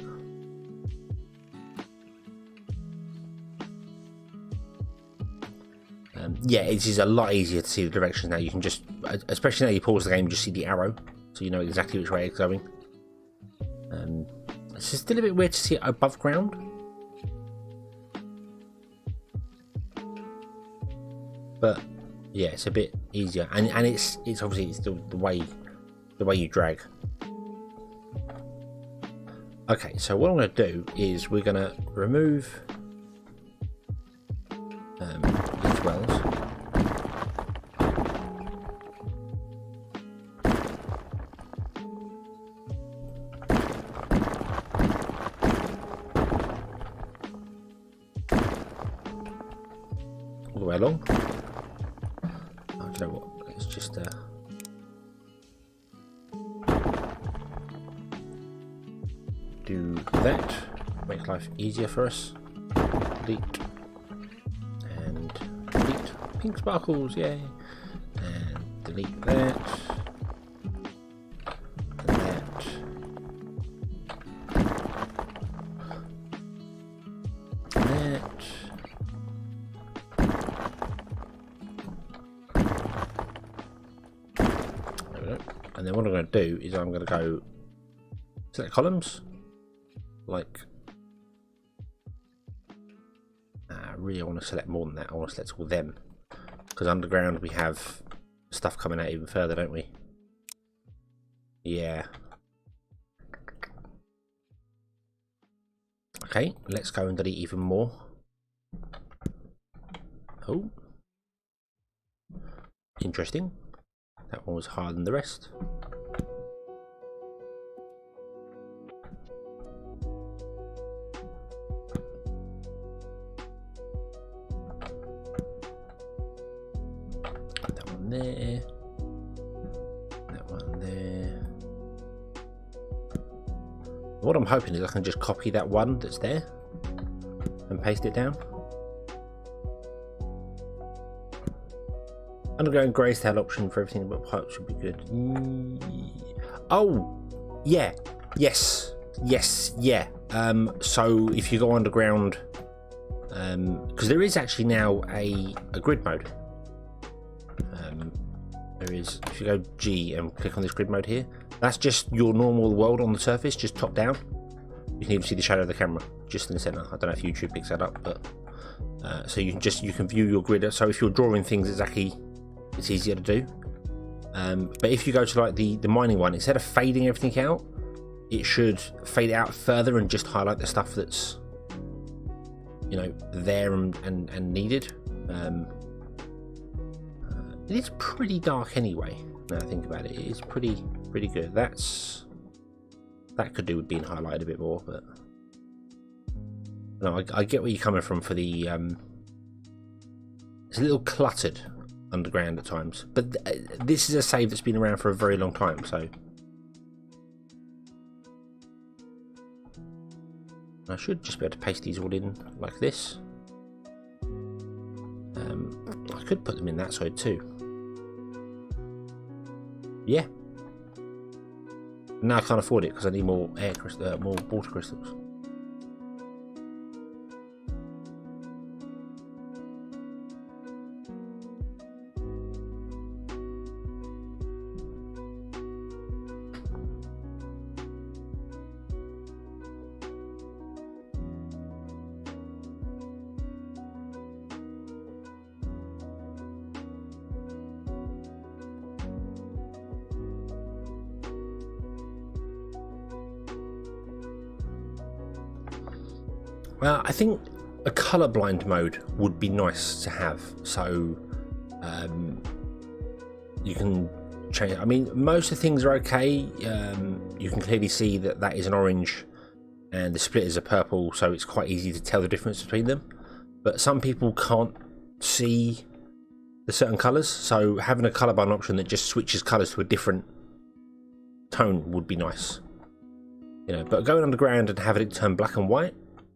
Yeah, it is a lot easier to see the directions now. You can just, especially now you pause the game, just see the arrow, so you know exactly which way it's going. It's still a bit weird to see it above ground. But yeah, it's a bit easier, and it's obviously it's the way you drag. Okay, so what I'm going to do is we're going to remove these wells. All the way along. I don't know what, it's just do that, make life easier for us. Delete and delete. Pink sparkles, yay! And delete that. And that. And that. There we go. And then what I'm going to do is I'm going to go select columns. Like, really I want to select more than that. I want to select all them, because underground we have stuff coming out even further, don't we? Yeah. Okay, let's go and delete even more. Oh, interesting. That one was harder than the rest. There, that one there. What I'm hoping is I can just copy that one that's there and paste it down. Underground grayscale option for everything but pipes would be good. Oh, yeah, yes, yeah. So if you go underground, because there is actually now a grid mode. There is, if you go G and click on this grid mode here, that's just your normal world on the surface, just top down. You can even see the shadow of the camera just in the center. I don't know if YouTube picks that up, but so you can view your grid. So if you're drawing things exactly, it's easier to do. But if you go to like the mining one, instead of fading everything out, it should fade out further and just highlight the stuff that's, you know, there and needed. It is pretty dark anyway. Now I think about it, it is pretty good. That could do with being highlighted a bit more, but no, I get where you're coming from for the. It's a little cluttered underground at times, but this is a save that's been around for a very long time, so I should just be able to paste these all in like this. I could put them in that side too. Yeah. Now I can't afford it because I need more more water crystals. Well, I think a colorblind mode would be nice to have. So you can change. I mean, most of the things are okay. You can clearly see that that is an orange and the splitters are purple, so it's quite easy to tell the difference between them. But some people can't see the certain colors, so having a colorblind option that just switches colors to a different tone would be nice. You know, but going underground and having it turn black and white,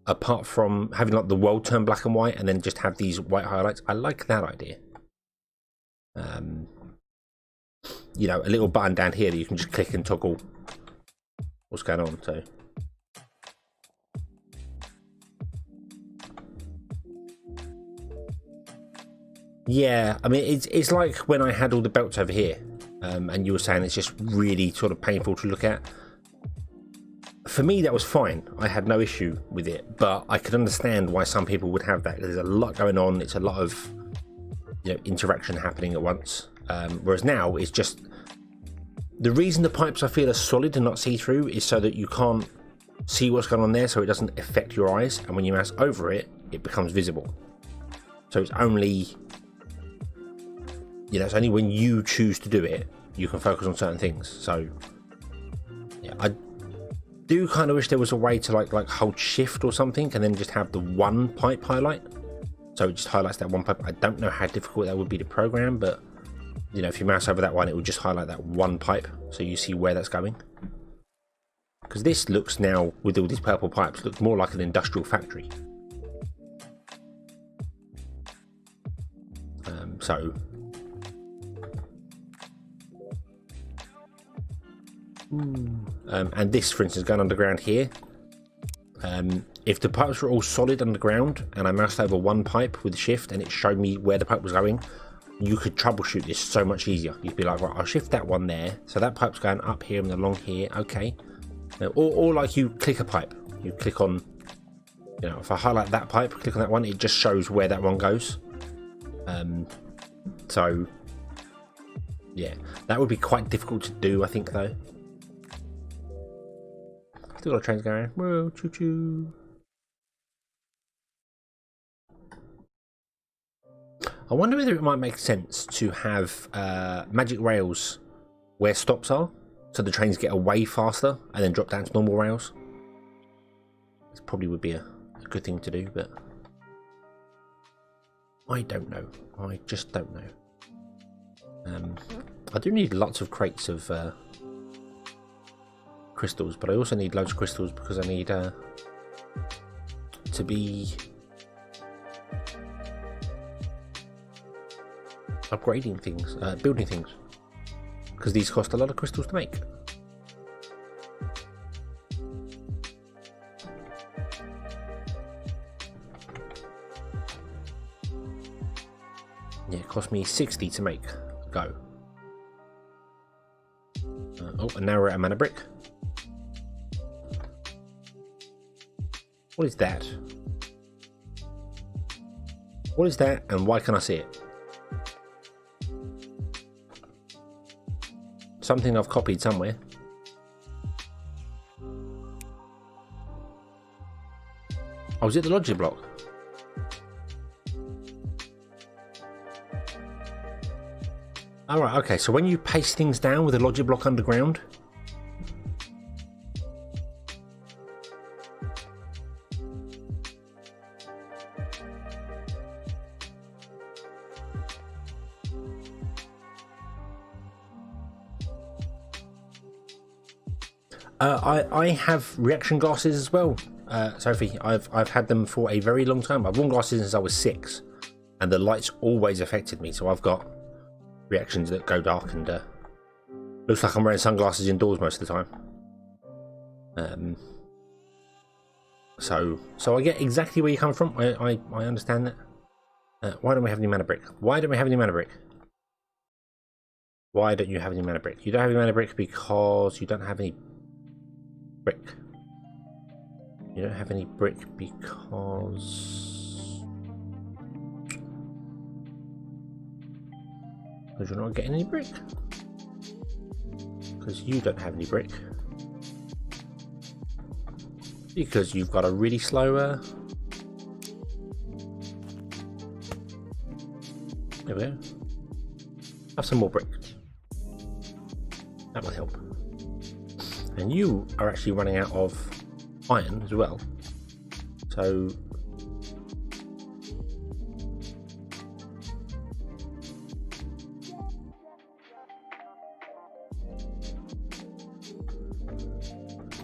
apart from having like the world turn black and white and then just have these white highlights, I like that idea. You know, a little button down here that you can just click and toggle what's going on. So yeah, I mean, it's like when I had all the belts over here, and you were saying it's just really sort of painful to look at. For me, that was fine. I had no issue with it, but I could understand why some people would have that. There's a lot going on. It's a lot of, you know, interaction happening at once. Whereas now it's just, the reason the pipes I feel are solid and not see-through is so that you can't see what's going on there, so it doesn't affect your eyes. And when you mouse over it, it becomes visible. So it's only, you know, it's only when you choose to do it you can focus on certain things. So yeah, I do kind of wish there was a way to like hold shift or something and then just have the one pipe highlight, so it just highlights that one pipe. I don't know how difficult that would be to program, but you know, if you mouse over that one, it will just highlight that one pipe so you see where that's going. Because this looks now, with all these purple pipes, looks more like an industrial factory. And this, for instance, going underground here, if the pipes were all solid underground and I moused over one pipe with shift and it showed me where the pipe was going, you could troubleshoot this so much easier. You'd be like, right, I'll shift that one there, so that pipe's going up here and along here, okay. Or like you click a pipe, you click on, you know, if I highlight that pipe, click on that one, it just shows where that one goes. So yeah, that would be quite difficult to do, I think, though. Still got trains going. Whoa, choo choo. I wonder whether it might make sense to have magic rails where stops are, so the trains get away faster and then drop down to normal rails. This probably would be a good thing to do, but I don't know. I just don't know. I do need lots of crates of crystals, but I also need loads of crystals because I need to be upgrading things, building things, because these cost a lot of crystals to make. Yeah, it cost me 60 to make. Go. Oh, and now we're at a mana brick. What is that? What is that, and why can I see it? Something I've copied somewhere. Oh, is it the logic block? Alright, okay, so when you paste things down with a logic block underground, I have reaction glasses as well, Sophie. I've had them for a very long time. I've worn glasses since I was 6, and the lights always affected me. So I've got reactions that go dark, and looks like I'm wearing sunglasses indoors most of the time. So I get exactly where you come from. I understand that. Why don't we have any mana brick? Why don't we have any mana brick? Why don't you have any mana brick? You don't have any mana brick because you don't have any brick. You don't have any brick because you're not getting any brick. Because you don't have any brick. Because you've got a really slow There we go. Have some more bricks. That will help. And you are actually running out of iron as well. So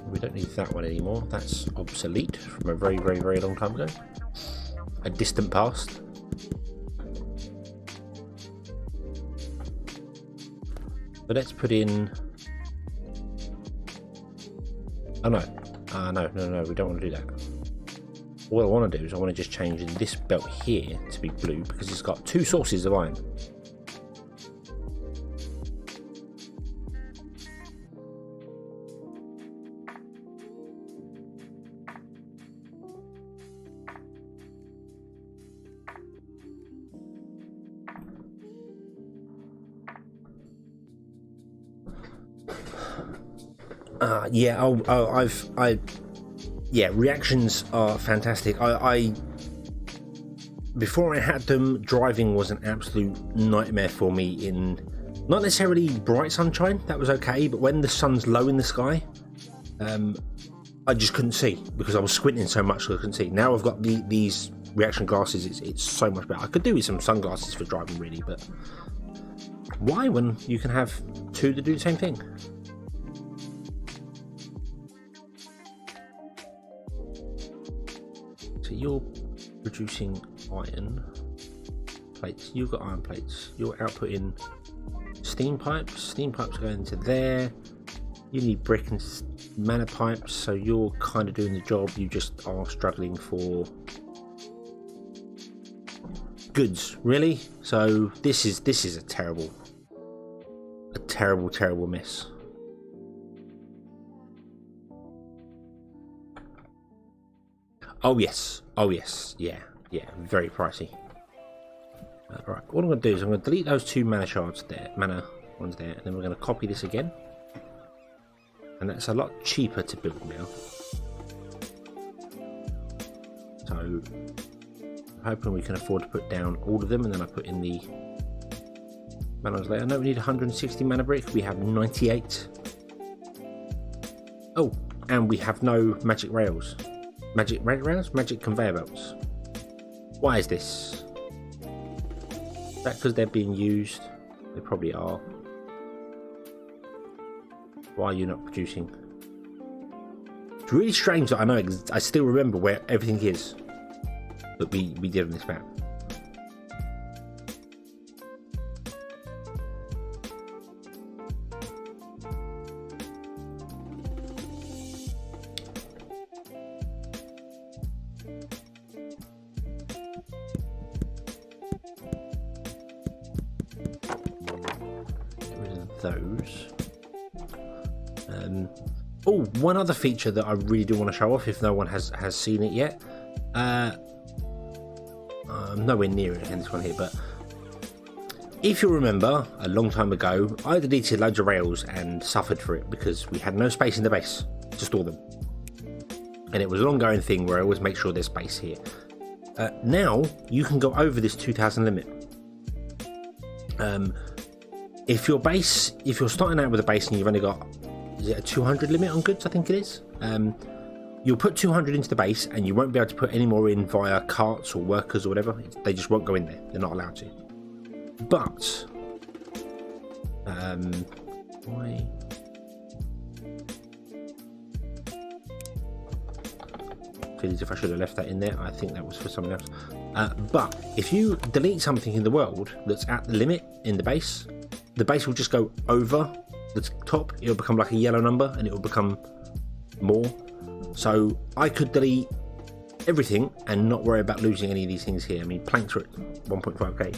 we don't need that one anymore. That's obsolete from a very, very, very long time ago. A distant past. But let's put in... Oh no. No, we don't want to do that. What I want to do is I want to just change this belt here to be blue because it's got 2 sources of iron. Yeah, reactions are fantastic. Before I had them, driving was an absolute nightmare for me in not necessarily bright sunshine, that was okay, but when the sun's low in the sky, I just couldn't see because I was squinting so much that I couldn't see. Now I've got these reaction glasses, it's so much better. I could do with some sunglasses for driving really, but why when you can have 2 that do the same thing? So you're producing iron plates, you've got iron plates, you're outputting steam pipes are going into there, you need brick and mana pipes, so you're kind of doing the job, you just are struggling for goods, really. So this is a terrible mess. Oh yes, yeah, very pricey. Right, what I'm going to do is I'm going to delete those 2 mana ones there, and then we're going to copy this again. And that's a lot cheaper to build now. So I'm hoping we can afford to put down all of them, and then I put in the mana later. I know we need 160 mana brick, we have 98. Oh, and we have no magic rails. Magic rails? Magic conveyor belts. Why is this? Is that because they're being used? They probably are. Why are you not producing? It's really strange that I still remember where everything is that we did on this map. Those. Oh, one other feature that I really do want to show off if no one has seen it yet. I'm nowhere near it in this one here, but if you remember a long time ago, I deleted loads of rails and suffered for it because we had no space in the base to store them, and it was an ongoing thing where I always make sure there's space here. Now you can go over this 2000 limit. If you're starting out with a base and you've only got, is it a 200 limit on goods? I think it is. You'll put 200 into the base and you won't be able to put any more in via carts or workers or whatever. They just won't go in there. They're not allowed to. But why? I feel as if I should have left that in there. I think that was for someone else. But if you delete something in the world that's at the limit in the base will just go over the top. It'll become like a yellow number and it will become more. So I could delete everything and not worry about losing any of these things here. I mean, planks are at 1.5k.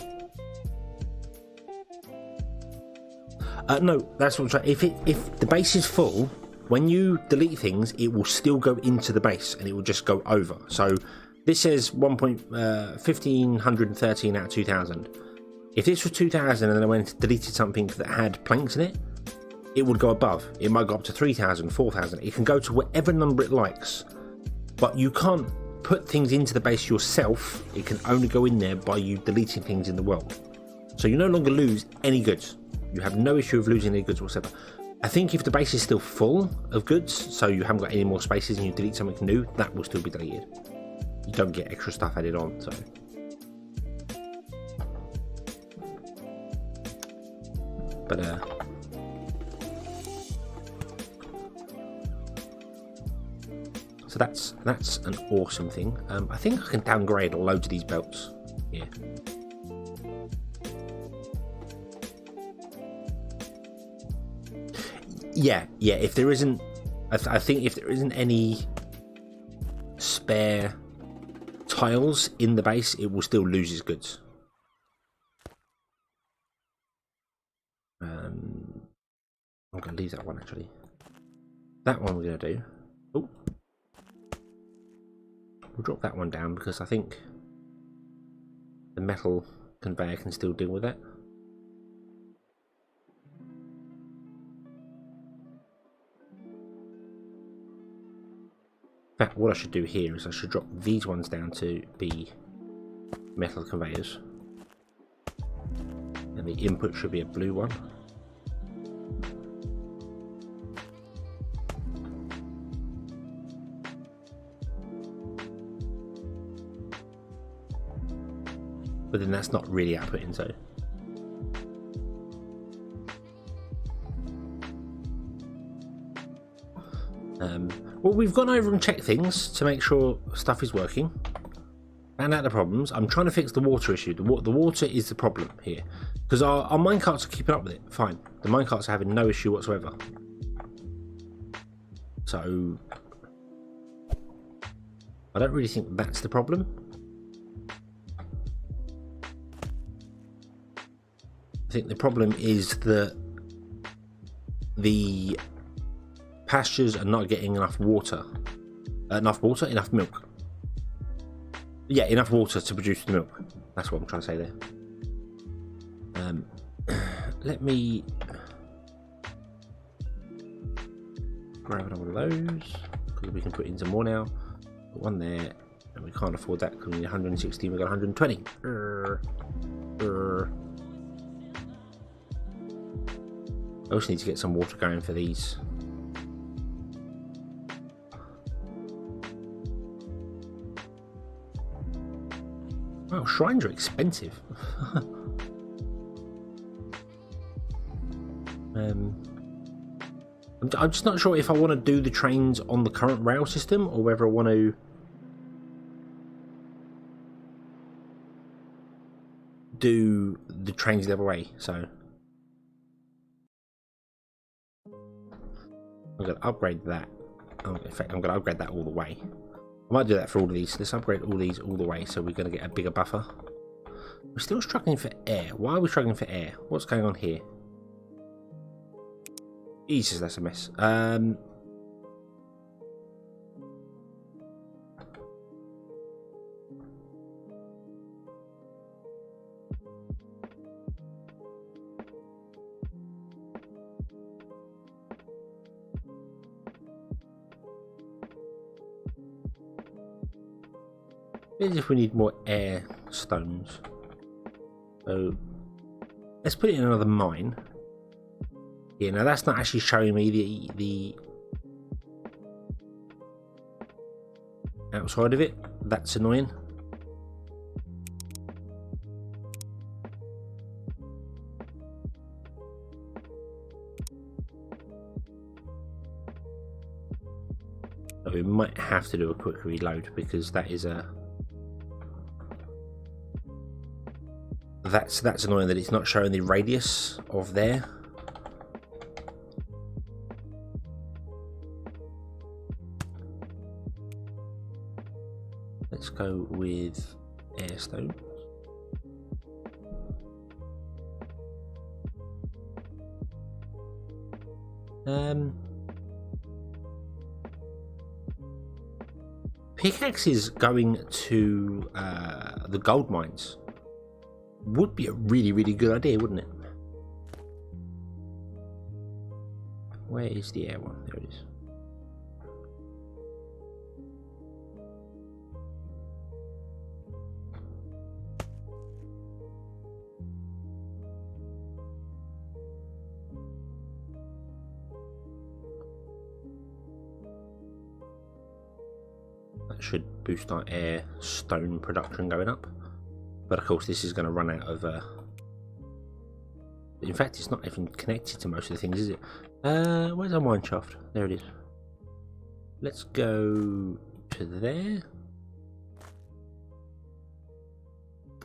No, that's what I'm saying. If the base is full, when you delete things, it will still go into the base and it will just go over. So this says 1513 out of 2000. If this was 2000 and then I went and deleted something that had planks in it, it would go above. It might go up to 3000, 4000. It can go to whatever number it likes, but you can't put things into the base yourself. It can only go in there by you deleting things in the world. So you no longer lose any goods. You have no issue of losing any goods whatsoever. I think if the base is still full of goods, so you haven't got any more spaces and you delete something new, that will still be deleted. You don't get extra stuff added on, so. But so that's an awesome thing. I think I can downgrade loads of these belts here. Yeah. If there isn't, I think if there isn't any spare tiles in the base, it will still lose its goods. I'm going to leave that one actually. That one we're going to do. Oh, we'll drop that one down because I think the metal conveyor can still deal with that. In fact, what I should do here is I should drop these ones down to be metal conveyors, and the input should be a blue one. But then that's not really outputting, so. Well, we've gone over and checked things to make sure stuff is working. Found out the problems. I'm trying to fix the water issue. The water is the problem here. Because our minecarts are keeping up with it. Fine. The minecarts are having no issue whatsoever. So, I don't really think that's the problem. I think the problem is that the pastures are not getting enough water. Enough milk. Yeah, enough water to produce the milk. That's what I'm trying to say there. Let me grab another one of those because we can put in some more now. Put one there, and we can't afford that because we need 160. We got 120. I also need to get some water going for these. Wow, shrines are expensive. I'm just not sure if I want to do the trains on the current rail system or whether I want to do the trains the other way. So I'm going to upgrade that. In fact, I'm going to upgrade that all the way. I might do that for all of these. Let's upgrade all these all the way so we're going to get a bigger buffer. We're still struggling for air. Why are we struggling for air? What's going on here? Jesus, that's a mess. As if we need more air stones. So let's put it in another mine. Yeah, now that's not actually showing me the outside of it. That's annoying. So we might have to do a quick reload because that is a that's annoying that it's not showing the radius of there. Let's go with airstone. Pickaxes going to the gold mines would be a really, really good idea, wouldn't it? Where is the air one? There it is. That should boost our air stone production going up. But of course this is going to run out of... in fact, it's not even connected to most of the things, is it? Where's our mine shaft? There it is. Let's go to there.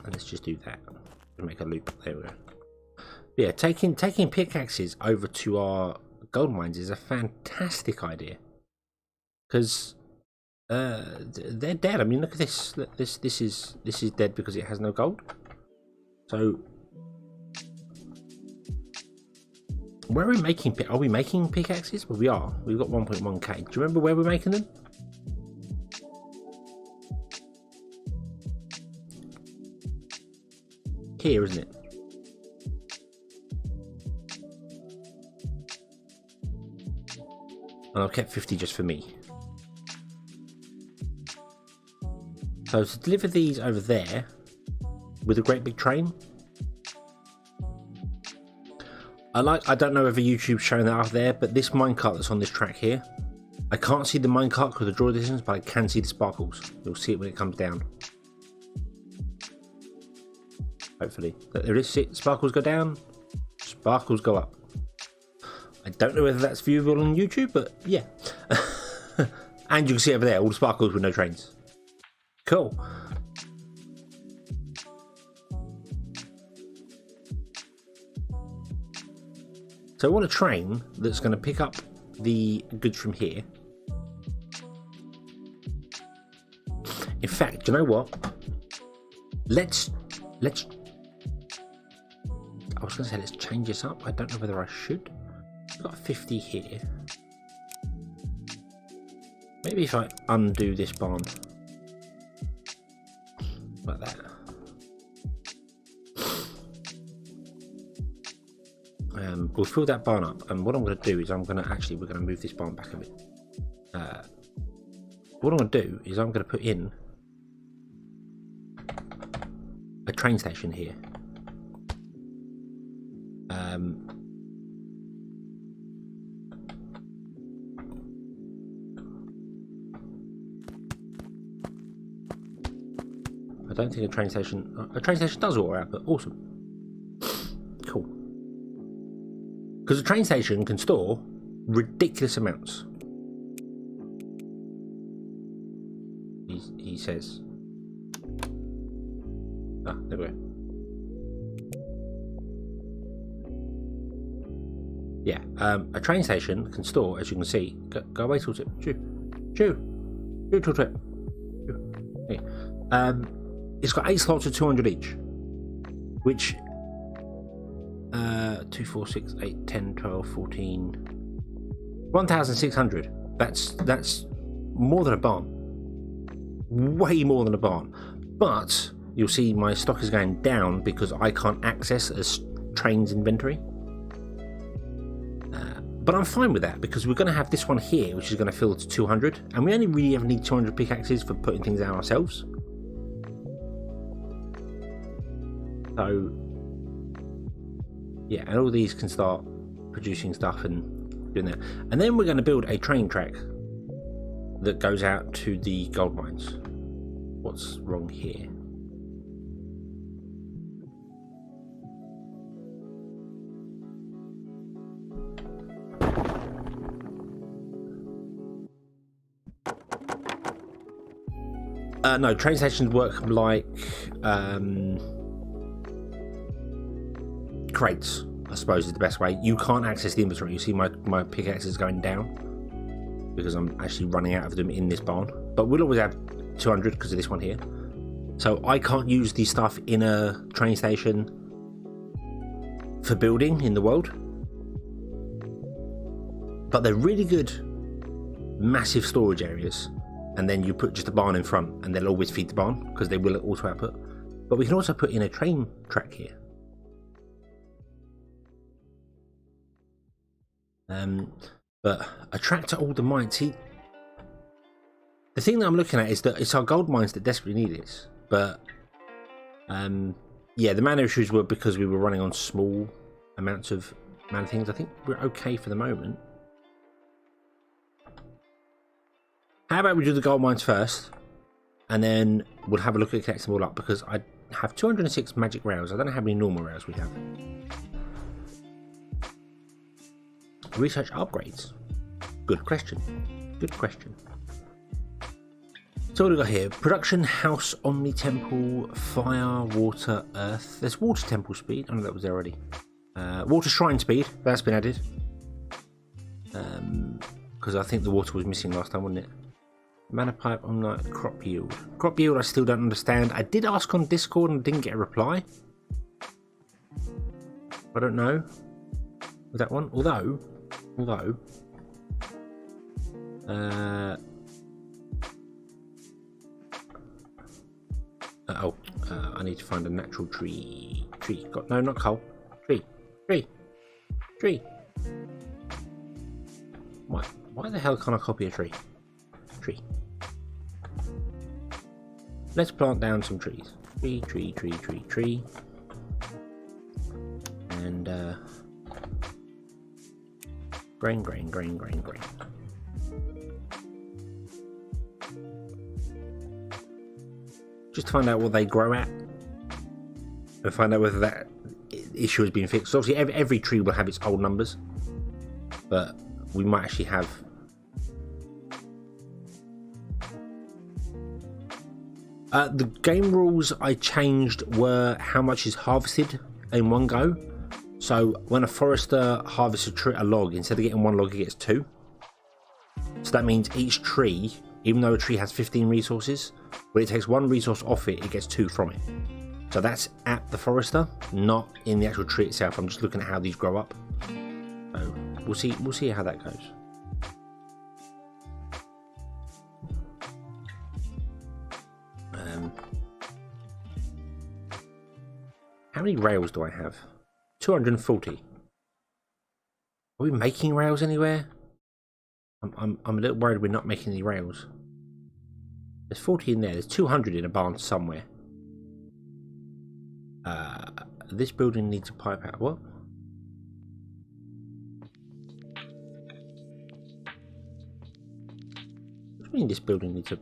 And let's just do that. Make a loop. There we go. Yeah, taking pickaxes over to our gold mines is a fantastic idea. Because they're dead. I mean, look at this. This is dead because it has no gold. So where are we making? Are we making pickaxes? Well, we are. We've got 1.1k. Do you remember where we're making them? Here, isn't it? And I've kept 50 just for me. So to deliver these over there with a great big train. I don't know if YouTube's showing that up there, but this minecart that's on this track here, I can't see the minecart because of the draw distance, but I can see the sparkles. You'll see it when it comes down. Hopefully. There it is. See, sparkles go down, sparkles go up. I don't know whether that's viewable on YouTube, but yeah. And you can see over there all the sparkles with no trains. Cool. So I want a train that's going to pick up the goods from here. In fact, do you know what? Let's I was going to say let's change this up. I don't know whether I should. I've got 50 here. Maybe if I undo this barn like that. We'll fill that barn up, and what I'm going to do is we're going to move this barn back a bit. What I'm going to do is I'm going to put in a train station here. I don't think a train station does water output. Awesome. Cool. Because a train station can store ridiculous amounts. He says. Ah, there we go. Yeah, a train station can store, as you can see. Go away, tooltip. Chew, tooltip. Okay. It's got 8 slots of 200 each, which 2, 4, 6, 8, 10, 12, 14, 1,600. That's more than a barn. Way more than a barn. But you'll see my stock is going down because I can't access a train's inventory. But I'm fine with that because we're going to have this one here, which is going to fill to 200, and we only really ever need 200 pickaxes for putting things out ourselves. So yeah, and all these can start producing stuff and doing that. And then we're going to build a train track that goes out to the gold mines. What's wrong here? No, train stations work like crates, I suppose is the best way. You can't access the inventory. You see my pickaxe is going down because I'm actually running out of them in this barn. But we'll always have 200 because of this one here. So I can't use the stuff in a train station for building in the world. But they're really good massive storage areas. And then you put just a barn in front and they'll always feed the barn because they will auto output. But we can also put in a train track here. But a track to all the mines. See, the thing that I'm looking at is that it's our gold mines that desperately need this. But yeah, the mana issues were because we were running on small amounts of mana things. I think we're okay for the moment. How about we do the gold mines first, and then we'll have a look at collecting them all up, because I have 206 magic rails. I don't know how many normal rails we have. Research upgrades. Good question. Good question. So what do we got here? Production, house, omni temple, fire, water, earth. There's water temple speed. Oh no, that was there already. Water shrine speed. That's been added. Because I think the water was missing last time, wasn't it? Mana pipe, I'm like crop yield. Crop yield I still don't understand. I did ask on Discord and didn't get a reply. I don't know. Was that one? Although I need to find a natural tree. Got no, not coal. Tree. Why the hell can't I copy a tree? Let's plant down some trees. Tree. And grain. Just to find out what they grow at, and find out whether that issue has been fixed. Obviously, every tree will have its old numbers, but we might actually have. The game rules I changed were how much is harvested in one go. So when a forester harvests a log, instead of getting one log, he gets two. So that means each tree, even though a tree has 15 resources, when it takes one resource off it, it gets two from it. So that's at the forester, not in the actual tree itself. I'm just looking at how these grow up. So we'll see how that goes. How many rails do I have? 240. Are we making rails anywhere? I'm a little worried we're not making any rails. There's 40 in there. There's 200 in a barn somewhere. This building needs a pipe out. What? What do you mean this building needs a...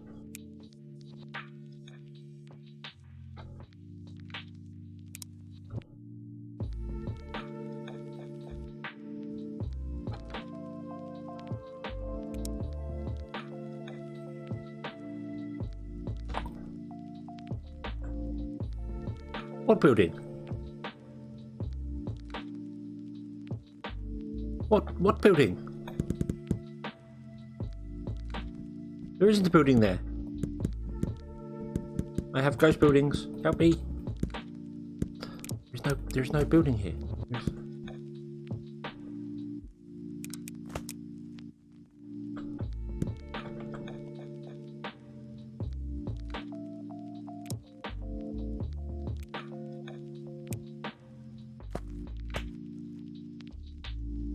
What building? What building? There isn't a building there. I have ghost buildings. Help me. There's no building here.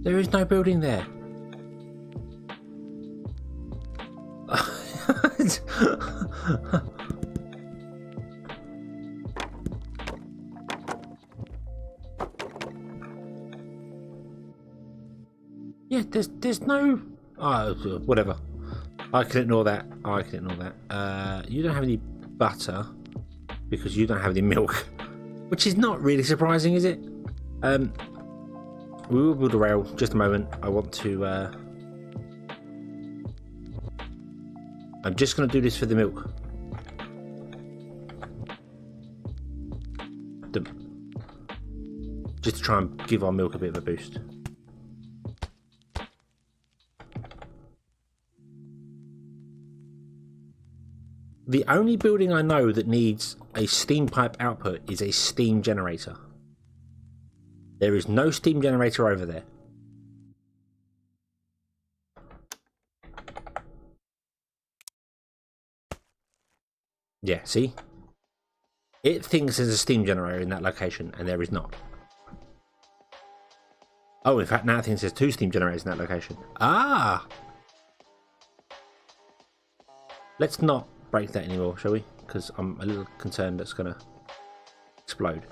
There is no building there. Yeah, there's no... Oh, whatever. I can ignore that. You don't have any butter because you don't have any milk, which is not really surprising, is it? We will build a rail. Just a moment. I want to... I'm just going to do this for the milk. Just to try and give our milk a bit of a boost. The only building I know that needs a steam pipe output is a steam generator. There is no steam generator over there. Yeah, see? It thinks there's a steam generator in that location, and there is not. Oh, in fact, now it thinks there's two steam generators in that location. Ah! Let's not break that anymore, shall we? Because I'm a little concerned that's going to explode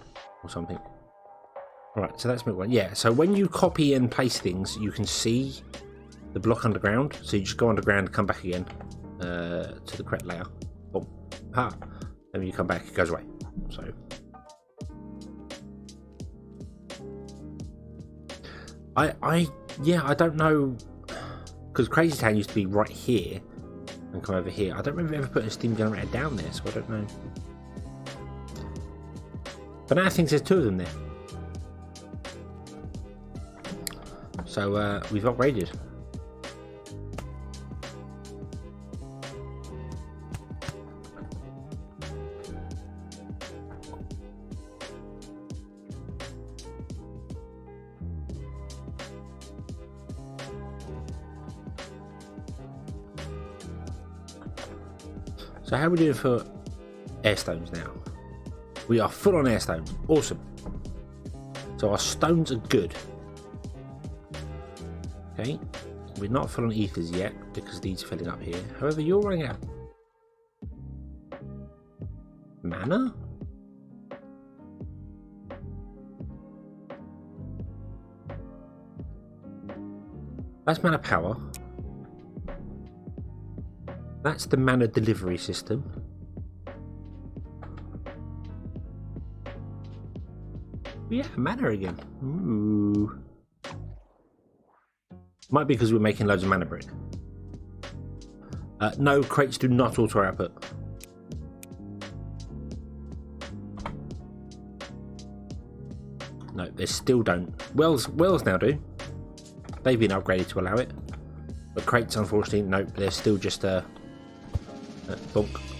or something. Right, so that's milk one. Yeah, so when you copy and paste things, you can see the block underground. So you just go underground, come back again. to the correct layer. Boom. Ha. And when you come back, it goes away. So. Yeah, I don't know, because Crazy Town used to be right here and come over here. I don't remember ever putting a steam generator down there, so I don't know. But now I think there's two of them there. So we've upgraded. So how are we doing for air stones now? We are full on air stones. Awesome. So our stones are good. Okay. We're not full on ethers yet because these are filling up here. However, you're running out. Mana? That's mana power. That's the mana delivery system. Yeah, mana again. Ooh. Might be because we're making loads of mana brick. No, crates do not auto output. No, they still don't. Wells now do. They've been upgraded to allow it. But crates, unfortunately, nope, they're still just bonk.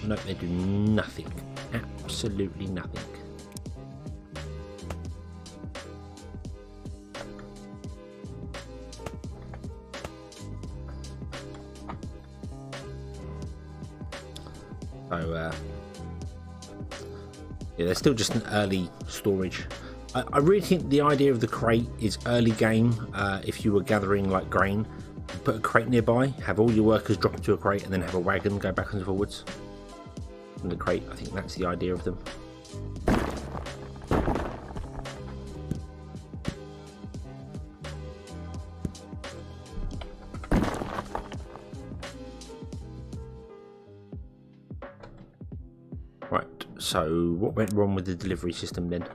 Nope, they do nothing. Absolutely nothing. So, yeah, they're still just an early storage. I really think the idea of the crate is early game. If you were gathering like grain, put a crate nearby, have all your workers drop into a crate, and then have a wagon go backwards and forwards from the crate. I think that's the idea of them. Right, so what went wrong with the delivery system then?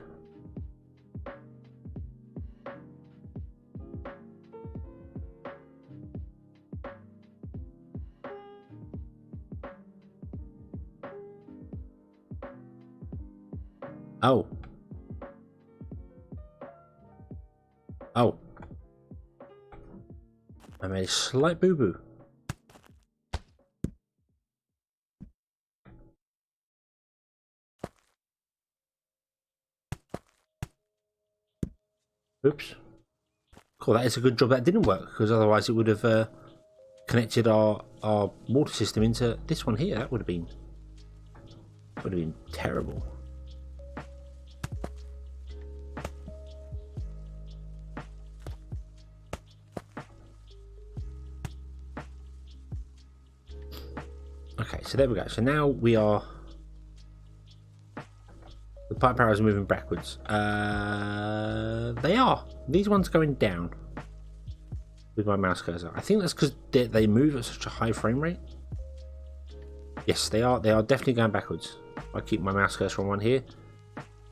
Oh. Oh. I made a slight boo-boo. Oops. Cool, that is a good job that didn't work, because otherwise it would have connected our water system into this one here. That would have been terrible. Okay, so there we go. So now we are. The pipe arrows are moving backwards. They are. These ones going down with my mouse cursor. I think that's because they move at such a high frame rate. Yes, they are. They are definitely going backwards. I keep my mouse cursor on one here.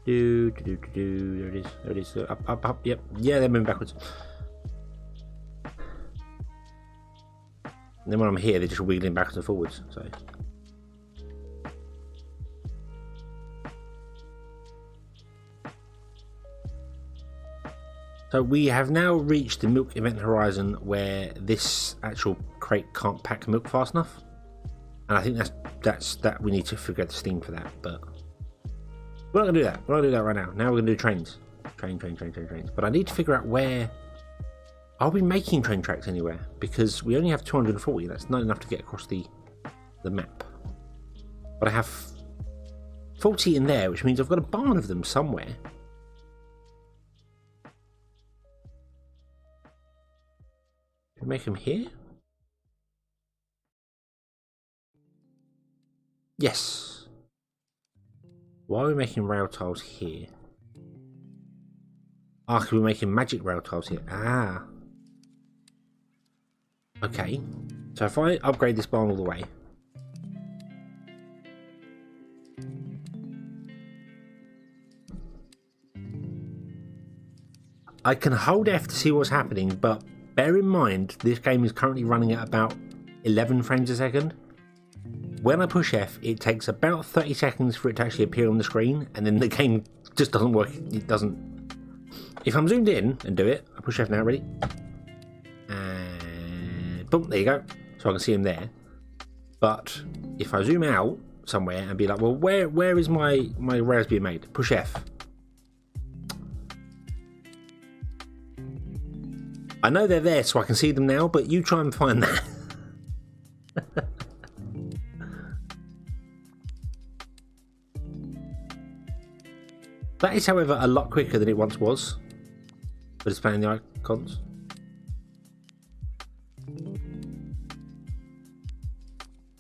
There it is. There it is. Up. Yep. Yeah, they're moving backwards. And then when I'm here, they're just wiggling backwards and forwards. So we have now reached the milk event horizon where this actual crate can't pack milk fast enough, and I think that we need to figure out the steam for that. But we're not gonna do that. We're not gonna do that right now. Now we're gonna do trains. Trains. But I need to figure out where. Are we making train tracks anywhere? Because we only have 240. That's not enough to get across the map. But I have 40 in there, which means I've got a barn of them somewhere. Can we make them here? Yes. Why are we making rail tiles here? Ah, because we're making magic rail tiles here. Ah. Okay, so if I upgrade this barn all the way, I can hold F to see what's happening, but bear in mind this game is currently running at about 11 frames a second. When I push F, it takes about 30 seconds for it to actually appear on the screen, and then the game just doesn't work. It doesn't. If I'm zoomed in and do it, I push F now, ready? And boom, there you go. So I can see him there. But if I zoom out somewhere and be like, well, where is my rails being made? Push F. I know they're there, so I can see them now, but you try and find that. That is, however, a lot quicker than it once was for displaying the icons.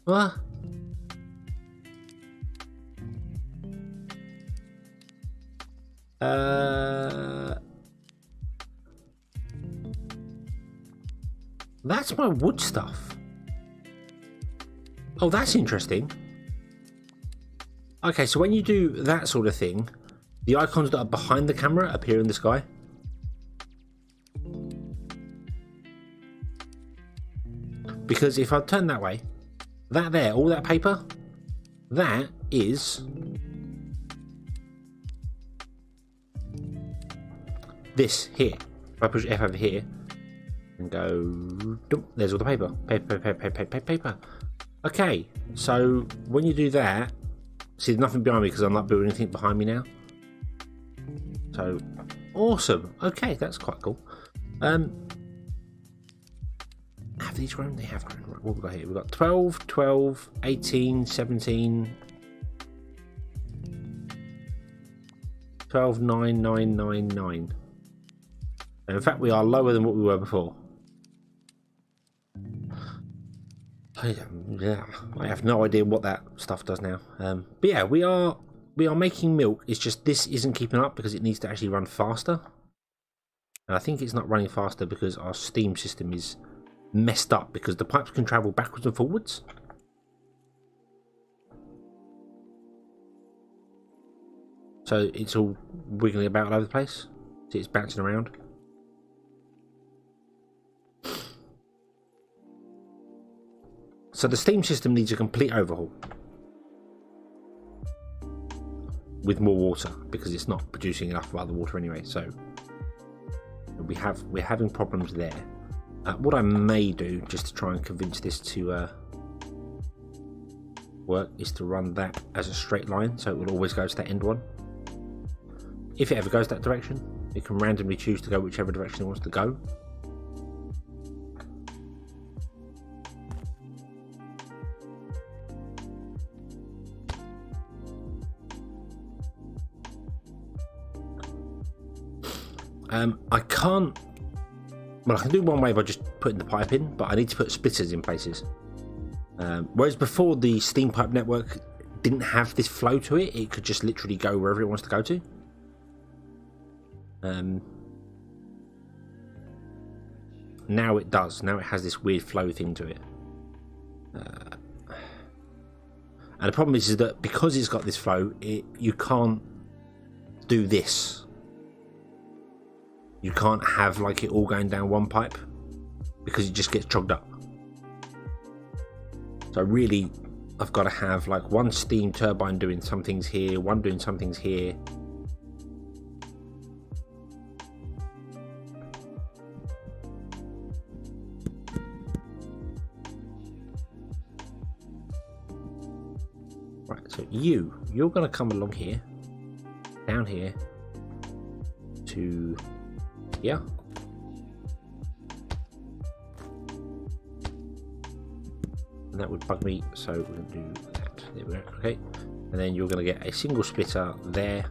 What? That's my wood stuff. Oh, that's interesting. Okay, so when you do that sort of thing, the icons that are behind the camera appear in the sky. Because if I turn that way, that there, all that paper, that is this here. If I push F over here and go, there's all the paper. Paper. Okay, so when you do that, see, there's nothing behind me because I'm not building anything behind me now. So awesome. Okay, that's quite cool. Have these grown? They have grown. Right, what have we got here? We've got 12, 12, 18, 17, 12, 9, 9, 9, 9. And in fact, we are lower than what we were before. I have no idea what that stuff does now. But yeah, we are making milk. It's just this isn't keeping up because it needs to actually run faster. And I think it's not running faster because our steam system is messed up because the pipes can travel backwards and forwards. So it's all wiggling about all over the place. See, it's bouncing around. So the steam system needs a complete overhaul with more water because it's not producing enough other water anyway. So we're having problems there. What I may do just to try and convince this to work is to run that as a straight line, so it will always go to that end one. If it ever goes that direction, it can randomly choose to go whichever direction it wants to go. I can't. Well, I can do one way by just putting the pipe in, but I need to put splitters in places. Whereas before, the steam pipe network didn't have this flow to it; it could just literally go wherever it wants to go to. Now it does. Now it has this weird flow thing to it. And the problem is that because it's got this flow, you can't do this. You can't have like it all going down one pipe because it just gets chogged up. So really, I've got to have like one steam turbine doing some things here, one doing some things here. Right, so you're going to come along here, down here to here. And that would bug me, so we're going to do that. There we go. Okay, and then you're going to get a single splitter there.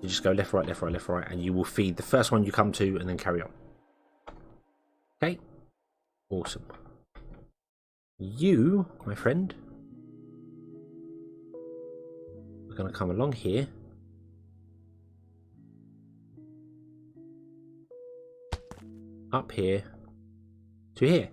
You just go left, right, left, right, left, right, and you will feed the first one you come to, and then carry on. Okay, awesome. You, my friend, we're going to come along here. Up here to here.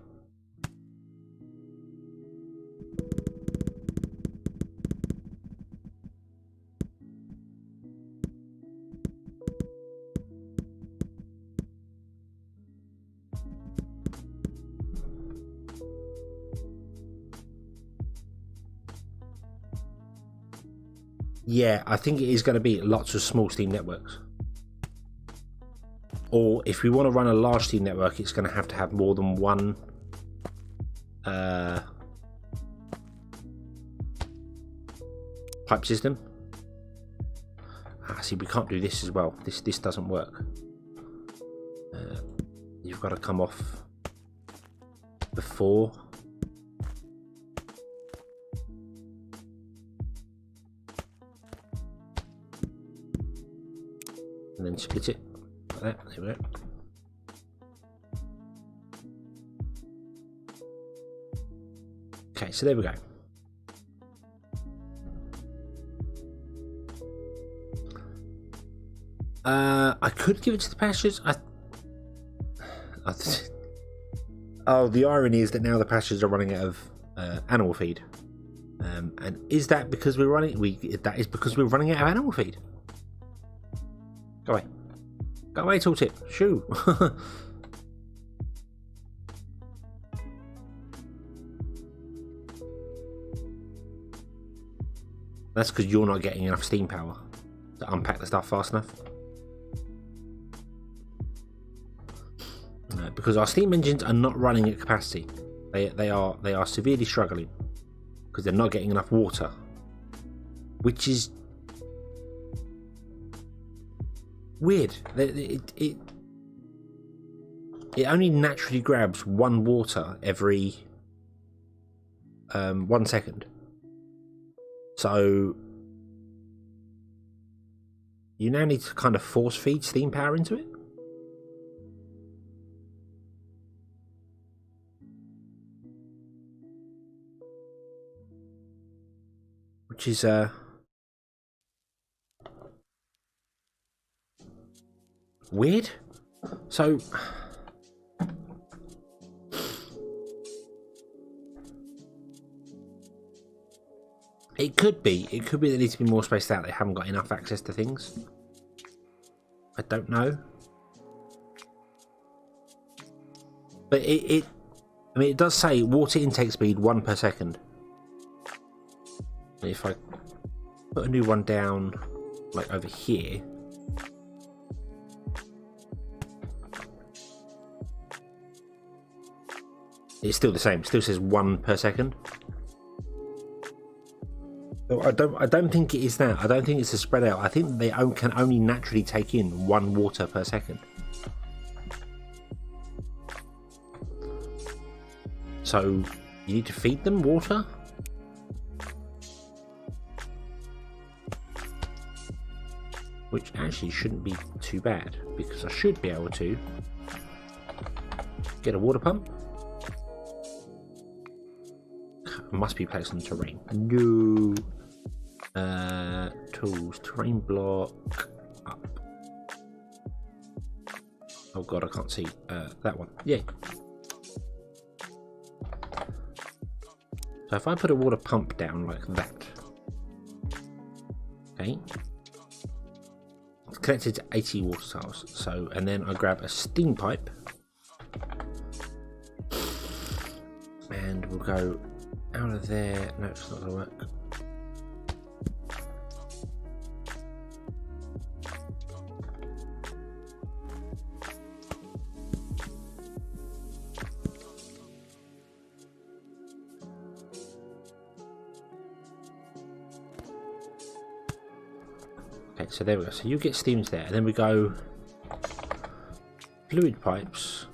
Yeah, I think it is going to be lots of small steam networks. Or if we want to run a large steam network, it's going to have more than one pipe system. See, we can't do this as well. This doesn't work. You've got to come off before. And then split it like that. There we go. Okay, so there we go. I could give it to the pastures. Oh, the irony is that now the pastures are running out of animal feed. And is that because we're running? That is because we're running out of animal feed. Go away. Go away, tooltip. Shoo. That's because you're not getting enough steam power to unpack the stuff fast enough. Because our steam engines are not running at capacity. They are severely struggling because they're not getting enough water, which is weird. It only naturally grabs one water every 1 second. So you now need to kind of force feed steam power into it. Which is weird. So it could be that it needs to be more spaced out. They haven't got enough access to things. I don't know. But I mean, it does say water intake speed 1 per second. If I put a new one down, like over here, it's still the same. It still says 1 per second. So I don't think it is that. I don't think it's a spread out. I think they can only naturally take in 1 water per second. So you need to feed them water. Which actually shouldn't be too bad, because I should be able to get a water pump. Must be placed on terrain. No. Tools, terrain block, up. Oh god, I can't see that one. Yeah. So if I put a water pump down like that, okay. Connected to 80 water tiles. So, and then I grab a steam pipe and we'll go out of there. No, it's not going to work. Okay, so there we go. So you get steams there, and then we go fluid pipes.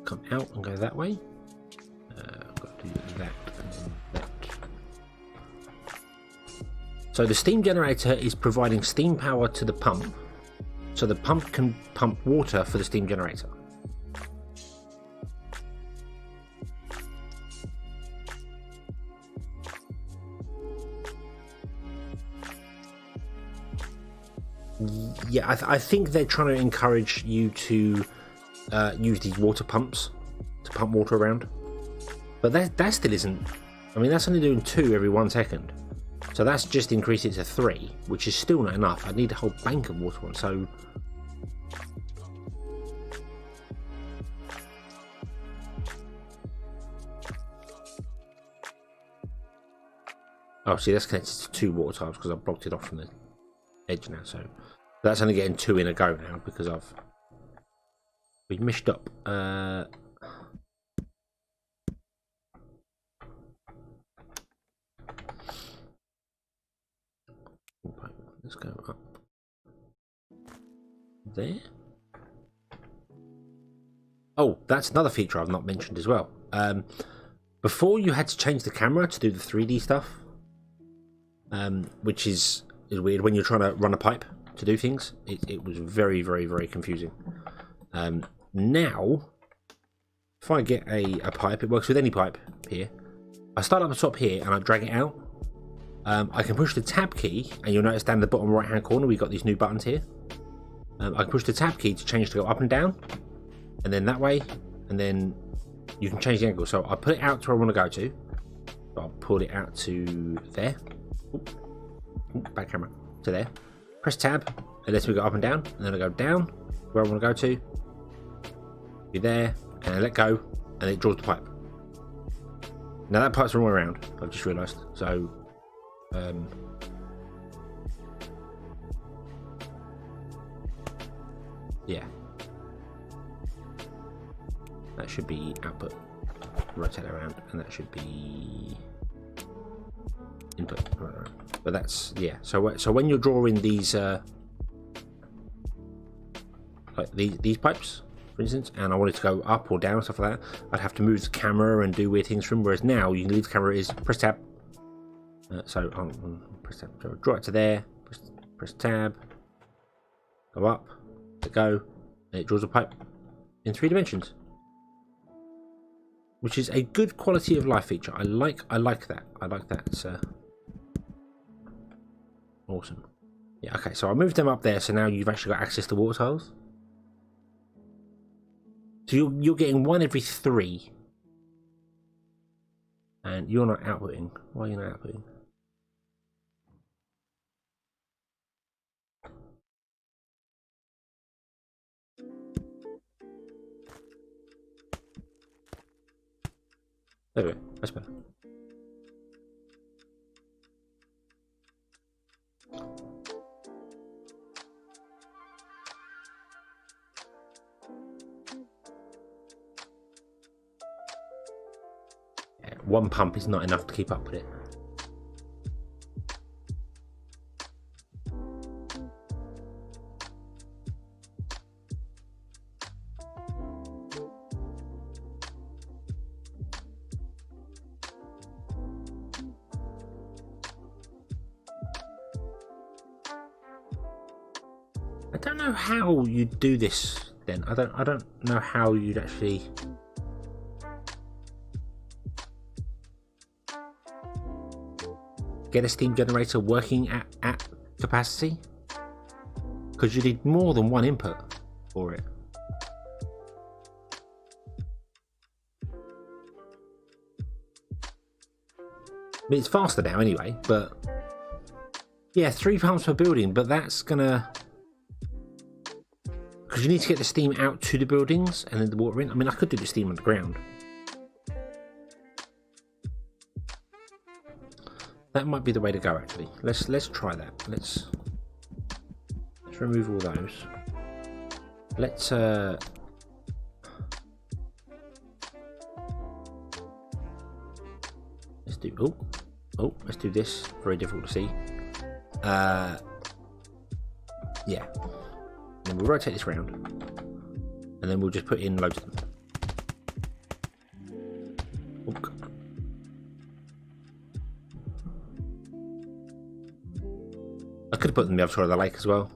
Come out and go that way. I've got to do that and then that. So the steam generator is providing steam power to the pump, so the pump can pump water for the steam generator. Yeah, I think they're trying to encourage you to use these water pumps to pump water around, but that still isn't. I mean, that's only doing 2 every 1 second, so that's just increased it to 3, which is still not enough. I need a whole bank of water ones. So Oh, see, that's connected to 2 water tiles because I've blocked it off from the edge now. So that's only getting 2 in a go now because we've mished up. Let's go up there. Oh, that's another feature I've not mentioned as well. Before you had to change the camera to do the 3D stuff, which is weird when you're trying to run a pipe to do things. It was very, very, very confusing. Now, if I get a pipe, it works with any pipe here. I start up the top here and I drag it out. I can push the tab key, and you'll notice down the bottom right hand corner we've got these new buttons here. I can push the tab key to change to go up and down, and then that way, and then you can change the angle. So I put it out to where I want to go to. I'll pull it out to there. Back camera to there. Press tab, it lets me go up and down, and then I go down where I want to go to. Be there, and I let go, and it draws the pipe. Now that pipe's the wrong way around. I've just realised. So. Yeah, that should be output. Rotate around, and that should be input. Right. But that's So when you're drawing these, like these pipes, for instance, and I wanted to go up or down, stuff like that, I'd have to move the camera and do weird things from. Whereas now you can leave the camera as press tab. So I'll press tab, draw it to there, press tab, go up, let go, and it draws a pipe in 3 dimensions, which is a good quality of life feature. I like that. It's awesome. Yeah. Okay. So I moved them up there, so now you've actually got access to water tiles. So you're getting 1 every 3, and you're not outputting. Why are you not outputting? There we go, that's better. Yeah, 1 pump is not enough to keep up with it. I don't know how you do this then. I don't know how you'd actually get a steam generator working at capacity, because you need more than 1 input for it. I mean, it's faster now anyway, but yeah, 3 pumps per building, but that's gonna, because you need to get the steam out to the buildings and then the water in. I mean, I could do the steam underground. That might be the way to go, actually. Let's try that. Let's remove all those. Let's do let's do this. Very difficult to see. Yeah. And then we'll rotate this round, and then we'll just put in loads of them. Okay. I could have put them the other side of the lake as well,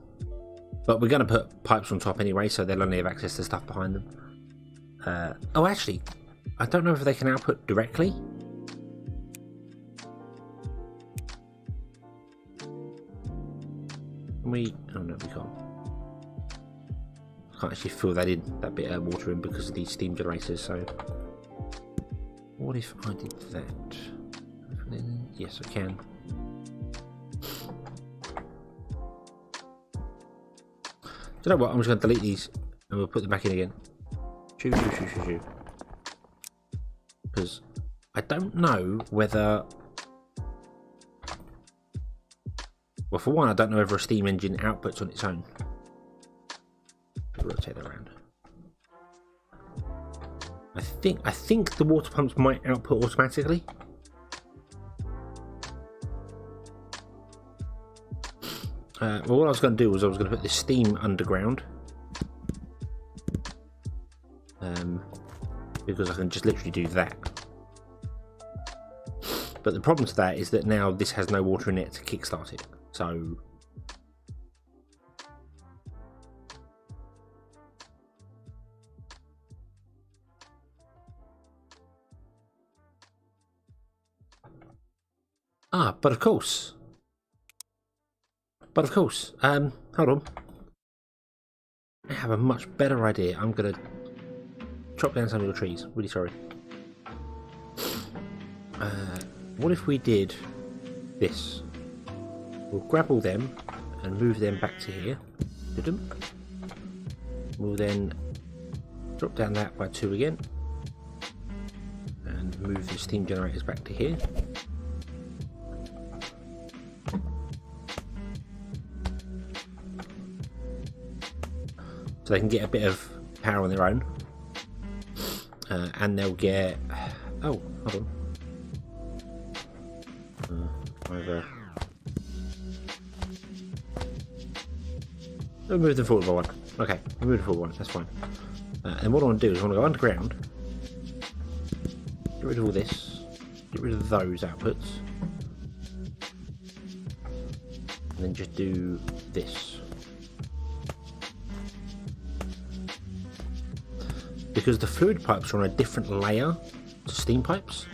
but we're going to put pipes on top anyway, so they'll only have access to stuff behind them. Oh, actually, I don't know if they can output directly. Can we? Oh no, we can't. I can't actually fill that bit of water in because of these steam generators. So, what if I did that? Yes, I can. Do you know what? I'm just going to delete these and we'll put them back in again. Shoo. Because I don't know whether Well, for one, I don't know whether a steam engine outputs on its own. Rotate it around. I think the water pumps might output automatically. Well, what I was going to do was I was going to put the steam underground. Because I can just literally do that. But the problem to that is that now this has no water in it to kickstart it. So but of course, hold on. I have a much better idea. I'm gonna chop down some of your trees. Really sorry. What if we did this? We'll grab all them and move them back to here. We'll then drop down that by 2 again and move the steam generators back to here. So they can get a bit of power on their own. And they'll get... Oh, hold on. We'll move them forward by 1. Okay, we'll move them forward 1, that's fine. And what I want to do is I want to go underground, get rid of all this, get rid of those outputs, and then just do this. Because the fluid pipes are on a different layer to steam pipes.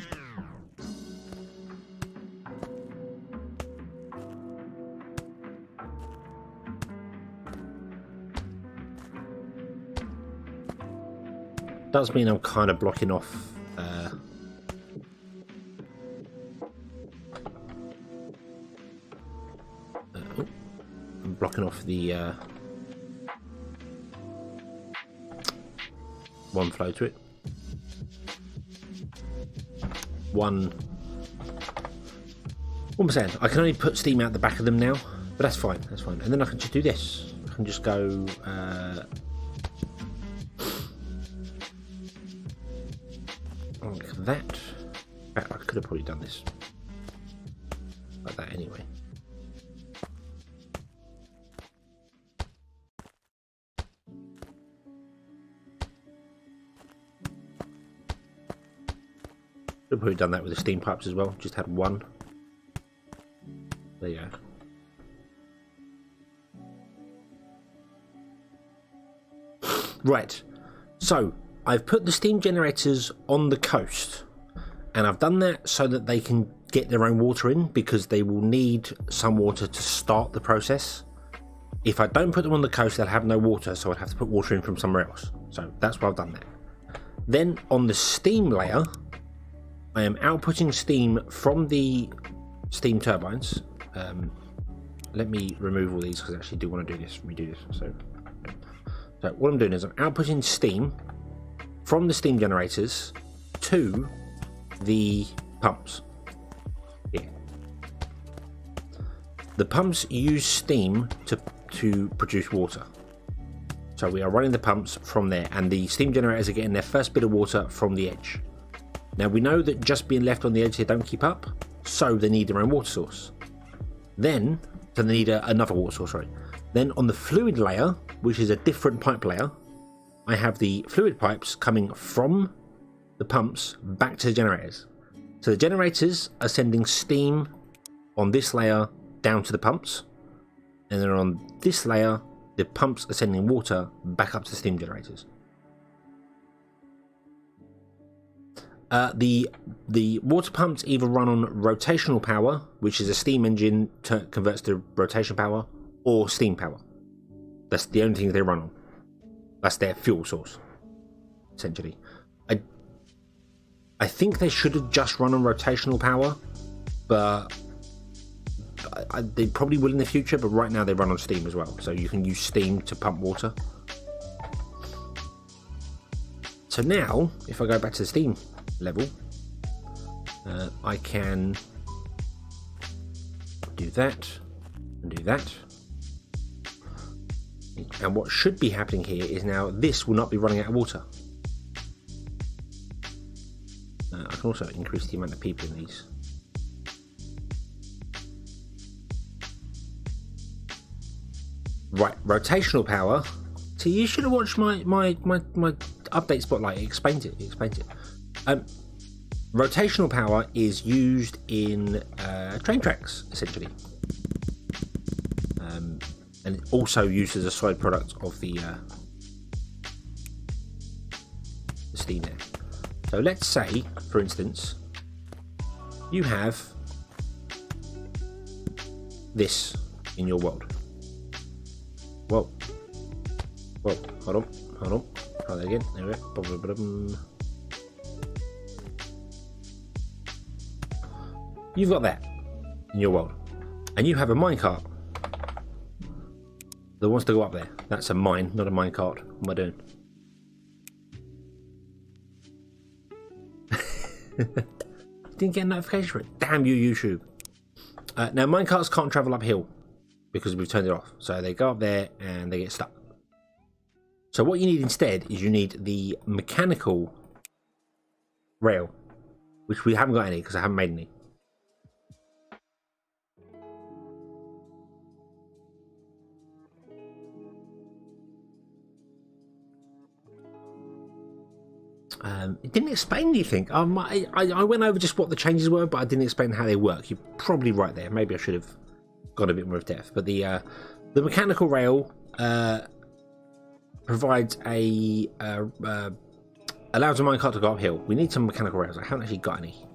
Does mean I'm kind of blocking off I'm blocking off the one flow to it. One percent. I can only put steam out the back of them now, but that's fine. That's fine. And then I can just do this. I can just go. Like that. I could have probably done this like that anyway. Could have probably done that with the steam pipes as well. Just had one. There you go. Right. So I've put the steam generators on the coast, and I've done that so that they can get their own water in, because they will need some water to start the process. If I don't put them on the coast, they'll have no water, so I'd have to put water in from somewhere else. So that's why I've done that. Then on the steam layer, I am outputting steam from the steam turbines. Let me remove all these because I actually do want to redo this. So what I'm doing is I'm outputting steam from the steam generators to the pumps here. The pumps use steam to produce water. So we are running the pumps from there, and the steam generators are getting their first bit of water from the edge. Now we know that just being left on the edge they don't keep up, so they need their own water source. Then they need another water source, right? Then on the fluid layer, which is a different pipe layer, I have the fluid pipes coming from the pumps back to the generators. So the generators are sending steam on this layer down to the pumps, and then on this layer, the pumps are sending water back up to the steam generators. The water pumps either run on rotational power, which is a steam engine converts to rotation power, or steam power. That's the only thing they run on. That's their fuel source, essentially. I think they should have just run on rotational power, but they probably will in the future, but right now they run on steam as well, so you can use steam to pump water. So now, if I go back to the steam level, I can do that And do that. And what should be happening here is now this will not be running out of water. I can also increase the amount of people in these. Right, rotational power. So you should have watched my update spotlight. It explains it. Rotational power is used in train tracks, essentially. And also used as a side product of the steam there. So let's say, for instance, you have this in your world. Whoa, hold on. Try that again. There we go. You've got that in your world, and you have a minecart that wants to go up there. That's a mine, not a minecart. What am I doing? Didn't get a notification for it. Damn you, YouTube. Now, minecarts can't travel uphill because we've turned it off. So they go up there and they get stuck. So what you need instead is you need the mechanical rail, which we haven't got any because I haven't made any. It didn't explain anything. I went over just what the changes were, but I didn't explain how they work. You're probably right there. Maybe I should have gone a bit more of depth. But the mechanical rail provides allows a minecart to go uphill. We need some mechanical rails. I haven't actually got any.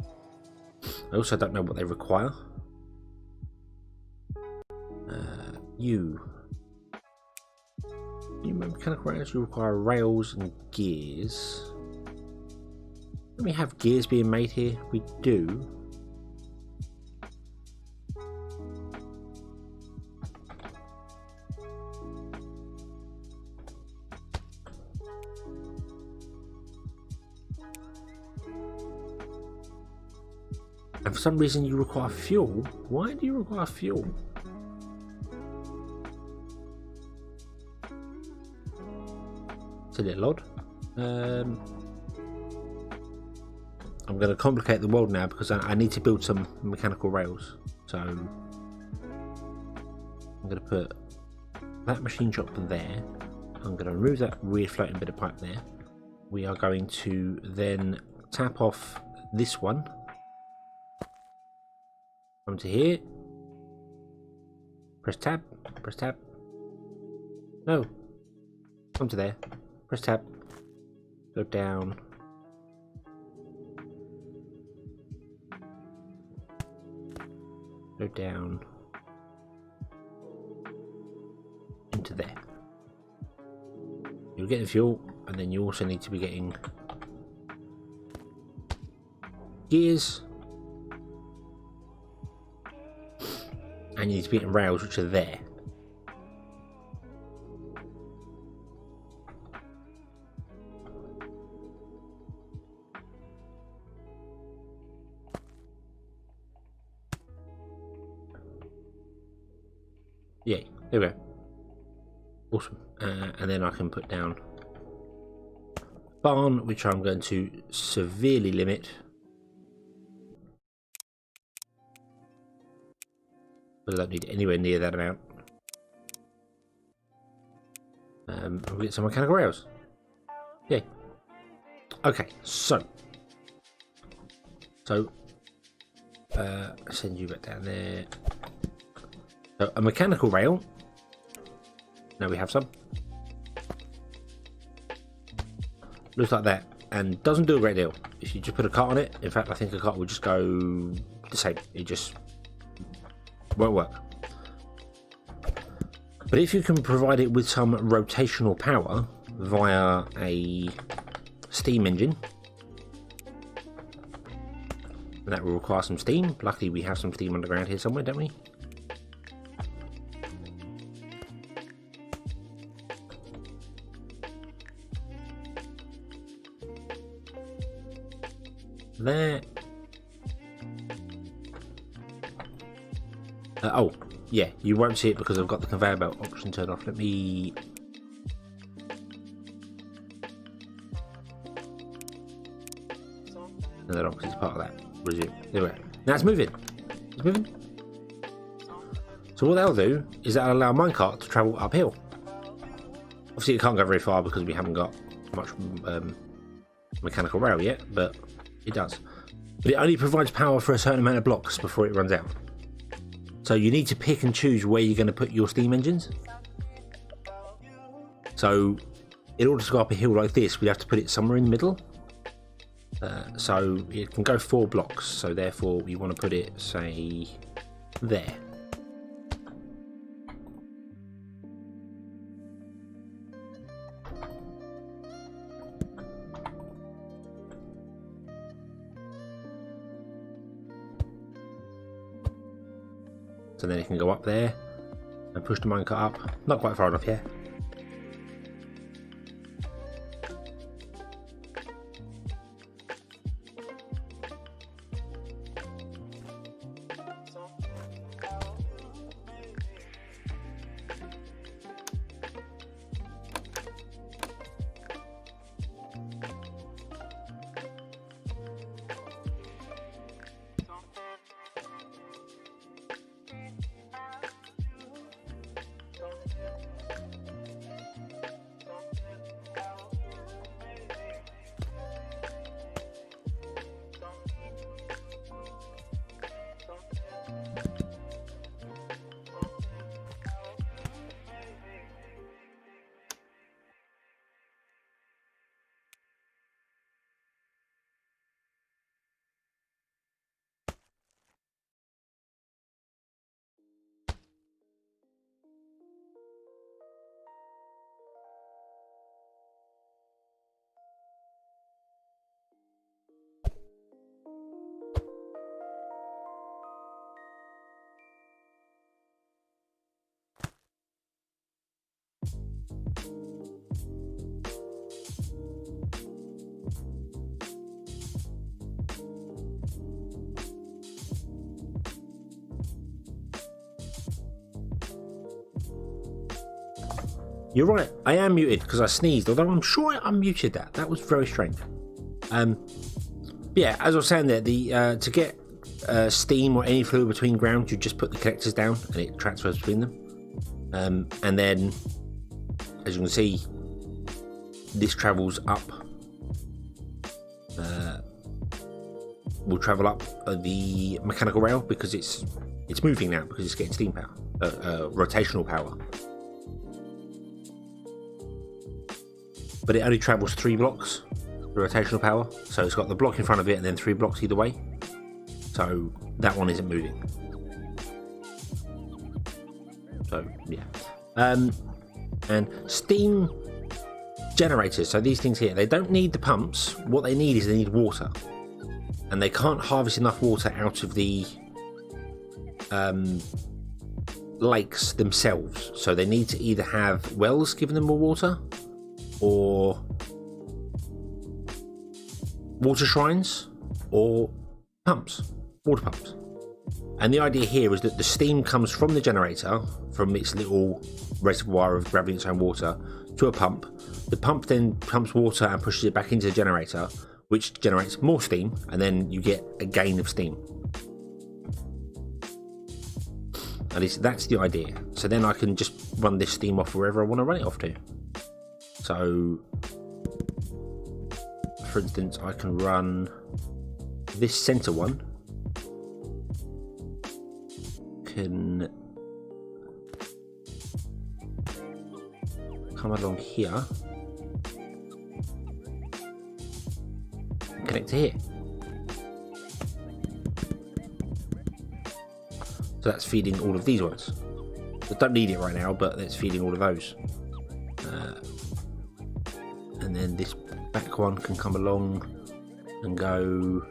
I also don't know what they require. You mechanical rails. You require rails and gears. Don't we have gears being made here? We do. And for some reason you require fuel. Why do you require fuel? It's a little odd. I'm going to complicate the world now because I need to build some mechanical rails. So I'm going to put that machine shop there. I'm going to remove that weird floating bit of pipe there. We are going to then tap off this one. Come to here. Press tab. Press tab. No. Come to there. Press tab. Go down. Go down into there. You're getting fuel, and then you also need to be getting gears, and you need to be getting rails, which are there. Yeah, there we go. Awesome. And then I can put down barn, which I'm going to severely limit. But I don't need anywhere near that amount. We'll get some mechanical rails. Yay. Okay, so send you back down there. So a mechanical rail. Now we have some. Looks like that, and doesn't do a great deal. If you just put a cart on it, in fact, I think a cart will just go the same. It just won't work. But if you can provide it with some rotational power via a steam engine, and that will require some steam. Luckily, we have some steam underground here somewhere, don't we? There. Oh, yeah, you won't see it because I've got the conveyor belt option turned off. Let me... No, they're not, because it's part of that. Resume. There we go. Now it's moving. It's moving. So what that'll do is that'll allow minecart to travel uphill. Obviously it can't go very far because we haven't got much mechanical rail yet, but it does. But it only provides power for a certain amount of blocks before it runs out. So you need to pick and choose where you're going to put your steam engines. So in order to go up a hill like this, we'd have to put it somewhere in the middle. So it can go 4 blocks, so therefore we want to put it, say, there. So then it can go up there and push the minecart up. Not quite far enough, yeah. You're right, I am muted because I sneezed, although I'm sure I unmuted that. That was very strange. Yeah, as I was saying there, the to get steam or any fluid between ground, you just put the connectors down and it transfers between them. And then, as you can see, this travels up. Will travel up the mechanical rail because it's moving now because it's getting steam power, rotational power. But it only travels 3 blocks, the rotational power. So it's got the block in front of it and then 3 blocks either way. So that one isn't moving. So yeah. And steam generators, so these things here, they don't need the pumps. What they need is they need water. And they can't harvest enough water out of the lakes themselves. So they need to either have wells giving them more water, or water shrines, or pumps, water pumps. And the idea here is that the steam comes from the generator, from its little reservoir of grabbing its own water, to a pump. The pump then pumps water and pushes it back into the generator, which generates more steam, and then you get a gain of steam. And that's the idea. So then I can just run this steam off wherever I want to run it off to. So, for instance, I can run this center one. Can come along here, and connect to here. So that's feeding all of these ones. I don't need it right now, but it's feeding all of those. And then this back one can come along and go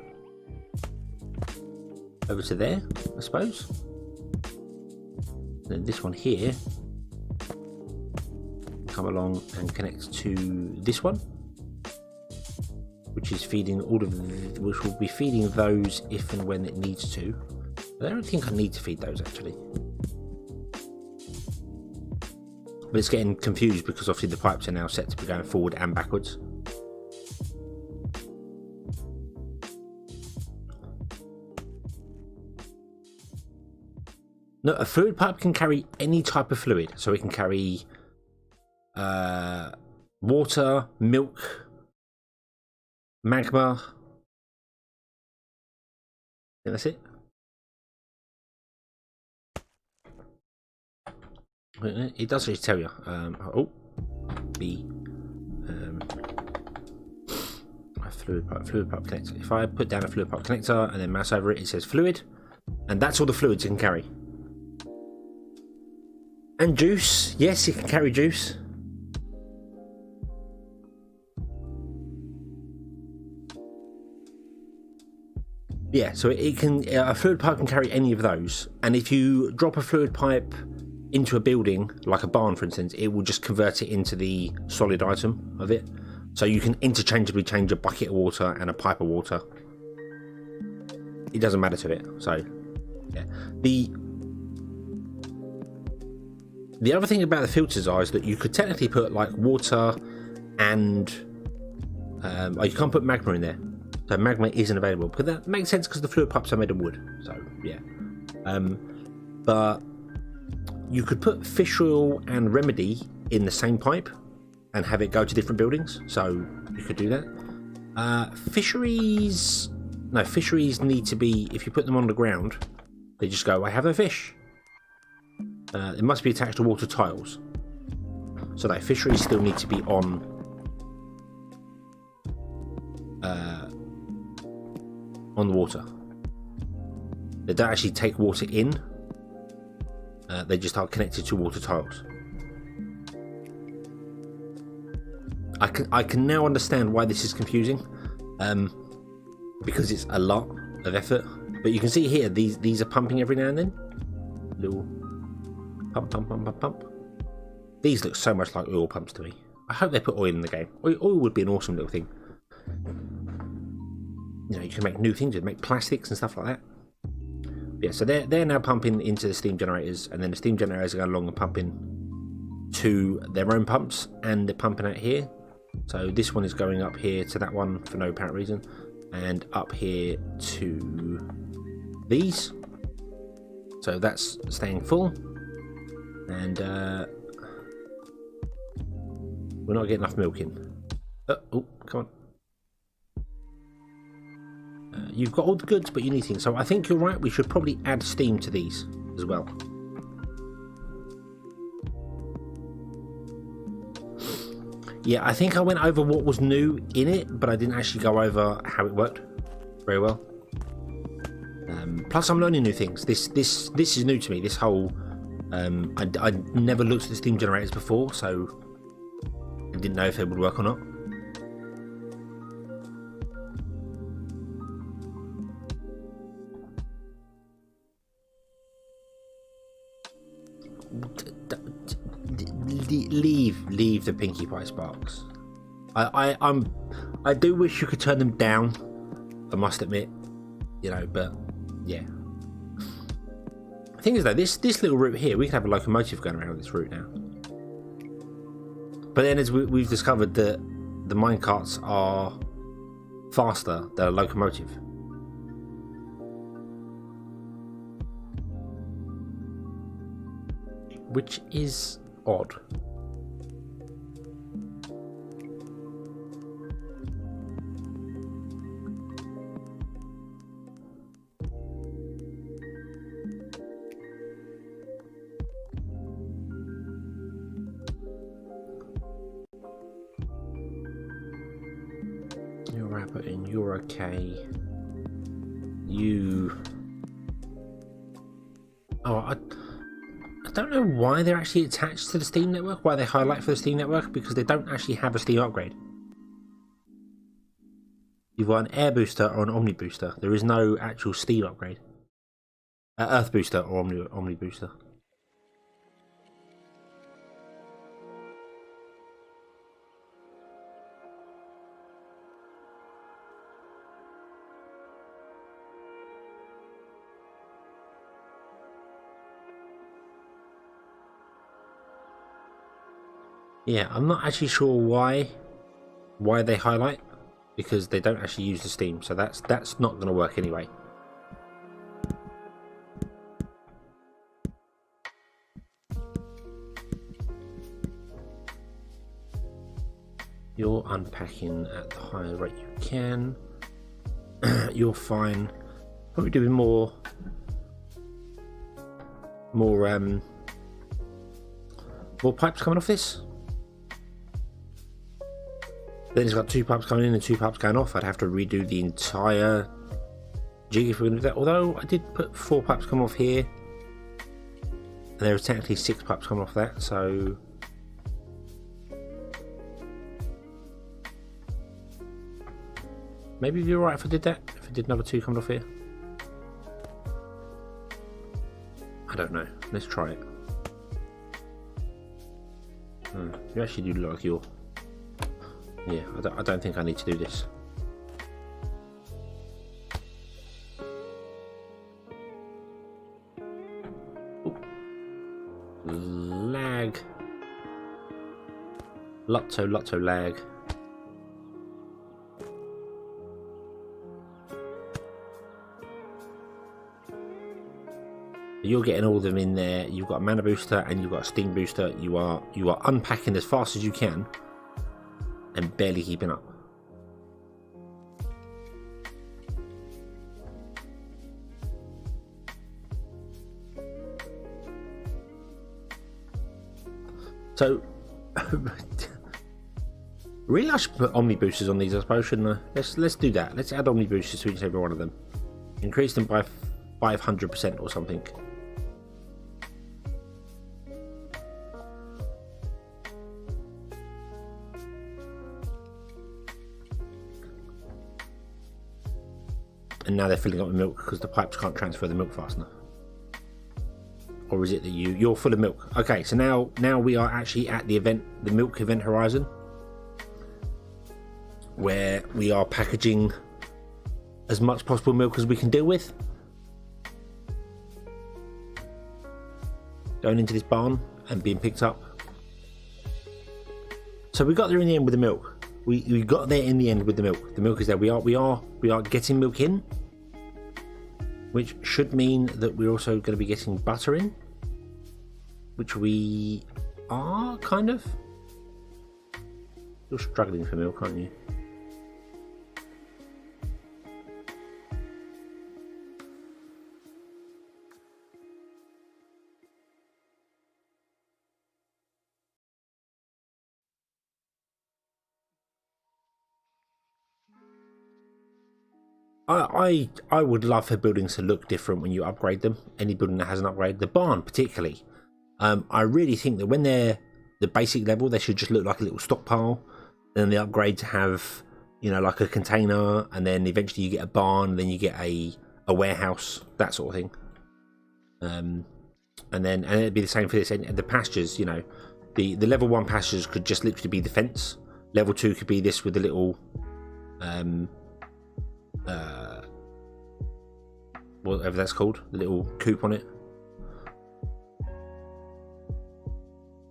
over to there, I suppose. Then this one here come along and connect to this one, which is feeding all of which will be feeding those if and when it needs to. But I don't think I need to feed those actually. But it's getting confused because obviously the pipes are now set to be going forward and backwards. No, a fluid pipe can carry any type of fluid. So it can carry water, milk, magma. I think that's it. It does actually tell you. A fluid pipe connector. If I put down a fluid pipe connector and then mouse over it, it says fluid, and that's all the fluids it can carry. And juice, yes, it can carry juice. Yeah, so it can. A fluid pipe can carry any of those, and if you drop a fluid pipe into a building, like a barn for instance, it will just convert it into the solid item of it. So you can interchangeably change a bucket of water and a pipe of water. It doesn't matter to it. So yeah. The other thing about the filters is that you could technically put like water and you can't put magma in there. So magma isn't available, but that makes sense because the fluid pipes are made of wood. So yeah. But you could put fish oil and remedy in the same pipe and have it go to different buildings. So you could do that. Fisheries need to be, if you put them on the ground, they just go, I have a fish. It must be attached to water tiles. So that fisheries still need to be on the water. They don't actually take water in. They just are connected to water tiles. I can now understand why this is confusing, because it's a lot of effort. But you can see here these are pumping every now and then. Little pump, pump, pump, pump, pump. These look so much like oil pumps to me. I hope they put oil in the game. Oil would be an awesome little thing. You know, you can make new things, you can make plastics and stuff like that. Yeah, so they're now pumping into the steam generators, and then the steam generators are going along and pumping to their own pumps, and they're pumping out here. So this one is going up here to that one for no apparent reason, and up here to these. So that's staying full, and we're not getting enough milk in. Oh, come on. You've got all the goods, but you need things. So I think you're right. We should probably add steam to these as well. Yeah, I think I went over what was new in it, but I didn't actually go over how it worked very well. Plus, I'm learning new things. This is new to me. This whole I never looked at the steam generators before, so I didn't know if it would work or not. Leave the Pinkie Pie sparks. I do wish you could turn them down, I must admit, you know, but yeah. The thing is though, this little route here, we can have a locomotive going around this route now. But then as we've discovered that the minecarts are faster than a locomotive. Which is odd. You're Rabbit and you're okay. You... Oh, I don't know why they're actually attached to the Steam network, why they highlight for the Steam network, because they don't actually have a Steam upgrade. You've got an Air Booster or an Omni Booster. There is no actual Steam upgrade. Earth Booster or Omni Booster. Yeah, I'm not actually sure why they highlight, because they don't actually use the steam, so that's not going to work anyway. You're unpacking at the higher rate you can. You're fine. Probably doing more pipes coming off this. Then it's got 2 pipes coming in and 2 pipes going off. I'd have to redo the entire jig if we're going to do that. Although I did put 4 pipes come off here, and there are technically 6 pipes coming off that. So maybe it'd be alright if I did that. If I did another 2 coming off here. I don't know. Let's try it. You actually do look like you're... Yeah, I don't think I need to do this. Ooh. Lag. Lotto lag. You're getting all of them in there. You've got a mana booster and you've got a steam booster. You are unpacking as fast as you can and barely keeping up. So really, I should put Omni boosters on these, I suppose, shouldn't I? Let's do that. Let's add Omni boosters to each and every one of them. Increase them by 500% or something. And now they're filling up with milk because the pipes can't transfer the milk fast enough. Or is it that you're full of milk? Okay, so now we are actually at the event, the milk event horizon, where we are packaging as much possible milk as we can deal with. Going into this barn and being picked up. So we got there in the end with the milk. We got there in the end with the milk. The milk is there. We are getting milk in, which should mean that we're also going to be getting butter in, which we are kind of. You're struggling for milk, aren't you? I would love for buildings to look different when you upgrade them. Any building that has an upgrade, the barn particularly. I really think that when they're the basic level, they should just look like a little stockpile. And then the upgrades have, you know, like a container, and then eventually you get a barn, and then you get a warehouse, that sort of thing. And it'd be the same for this. And the pastures, you know, the level 1 pastures could just literally be the fence. Level 2 could be this with the little whatever that's called, the little coop on it.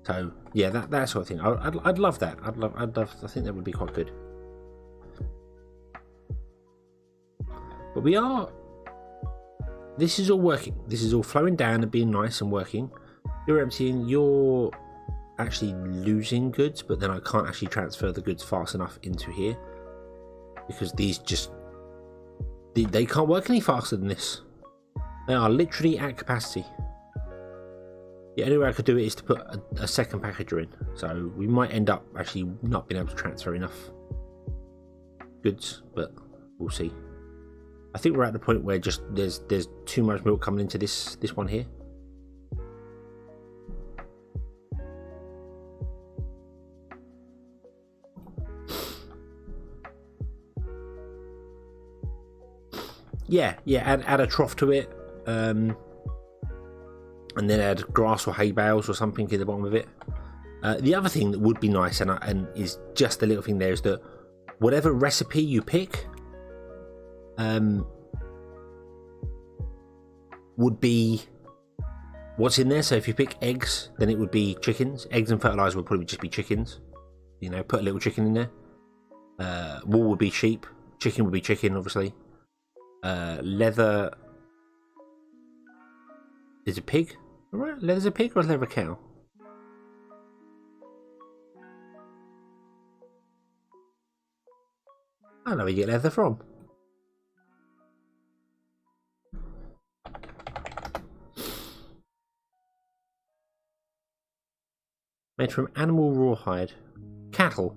So yeah, that sort of thing. I'd love that. I'd love. I think that would be quite good. But we are. This is all working. This is all flowing down and being nice and working. You're emptying. You're actually losing goods, but then I can't actually transfer the goods fast enough into here because these just. They can't work any faster than this. They are literally at capacity. The only way I could do it is to put a second packager in. So we might end up actually not being able to transfer enough goods, but we'll see. I think we're at the point where just there's too much milk coming into this one here. Yeah, add a trough to it, and then add grass or hay bales or something in the bottom of it. The other thing that would be nice, and is just a little thing there, is that whatever recipe you pick would be what's in there. So if you pick eggs, then it would be chickens. Eggs and fertilizer would probably just be chickens. You know, put a little chicken in there. Wool would be sheep. Chicken would be chicken, obviously. Leather is a pig. Alright, leather's a pig or is leather a cow? I don't know where you get leather from. Made from animal rawhide. Cattle.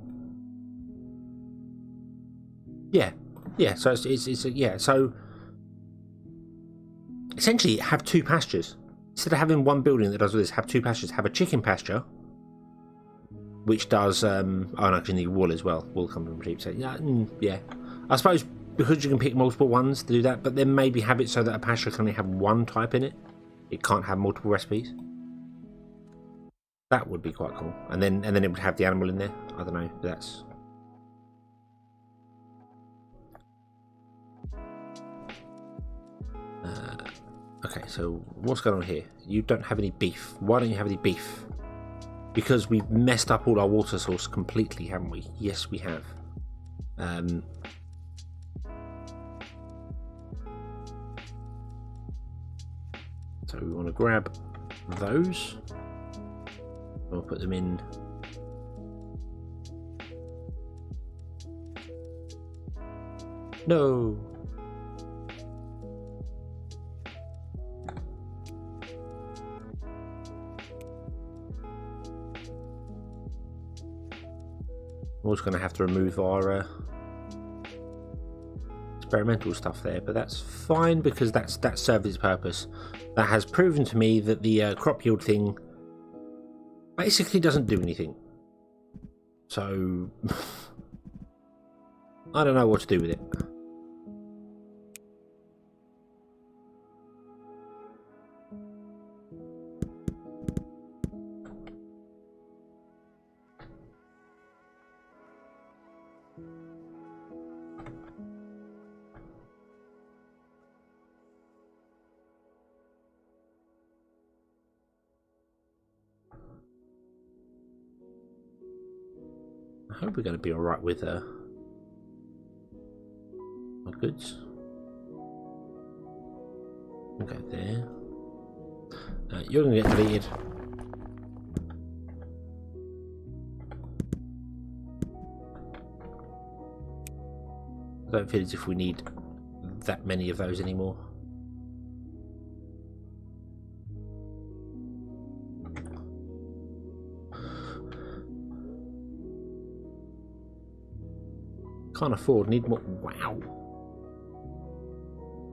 Yeah. Yeah, so yeah, so essentially have two pastures. Instead of having one building that does all this, have two pastures. Have a chicken pasture, which does oh no, because you need wool as well. Wool comes from sheep. So yeah, yeah. I suppose because you can pick multiple ones to do that, but then maybe have it so that a pasture can only have one type in it. It can't have multiple recipes. That would be quite cool. And then it would have the animal in there. I don't know, but that's okay, so what's going on here? You don't have any beef. Why don't you have any beef? Because we've messed up all our water source completely, haven't we? Yes, we have. So we want to grab those. We'll put them in. No. We're just going to have to remove our experimental stuff there, but that's fine because that served its purpose. That has proven to me that the crop yield thing basically doesn't do anything. So I don't know what to do with it. I hope we're going to be alright with our goods. We'll go there. You're going to get deleted. I don't feel as if we need that many of those anymore. Can't afford, need more. Wow.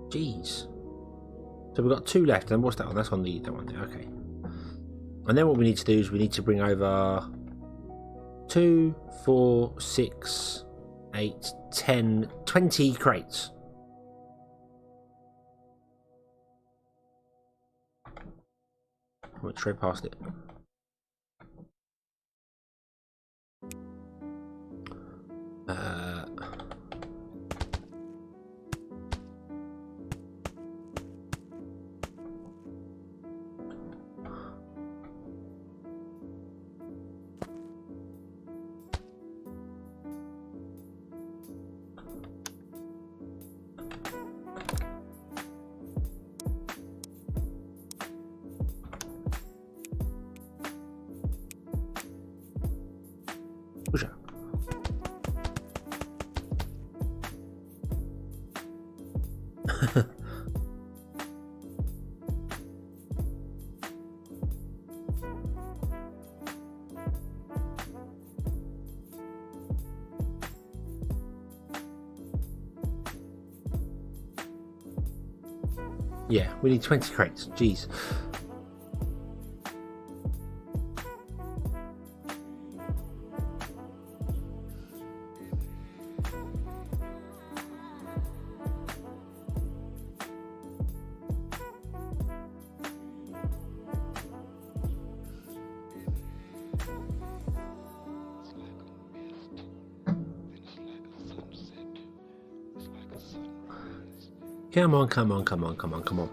Jeez. So we've got 2 left, and what's that one? That's on that one there, okay. And then what we need to do is we need to bring over 2, 4, 6, 8, 10, 20 crates. I went straight past it. Yeah, we need 20 crates. Jeez. Come on, come on, come on, come on, come on.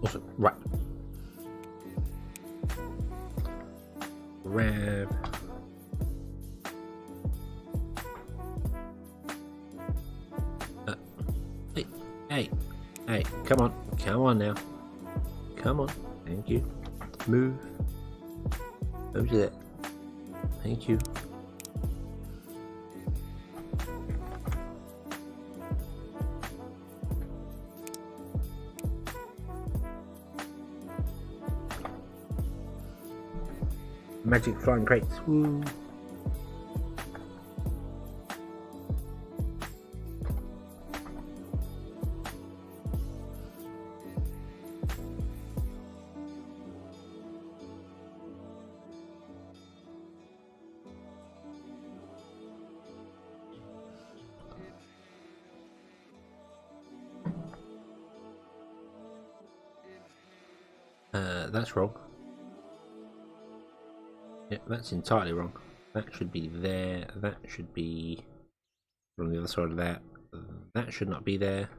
Awesome. Right. Grab. Hey, come on now. Come on. Thank you. Move. Over to that. Thank you. Magic flying crates. Woo. That's wrong. Yeah, that's entirely wrong. That should be there. That should be on the other side of that. That should not be there.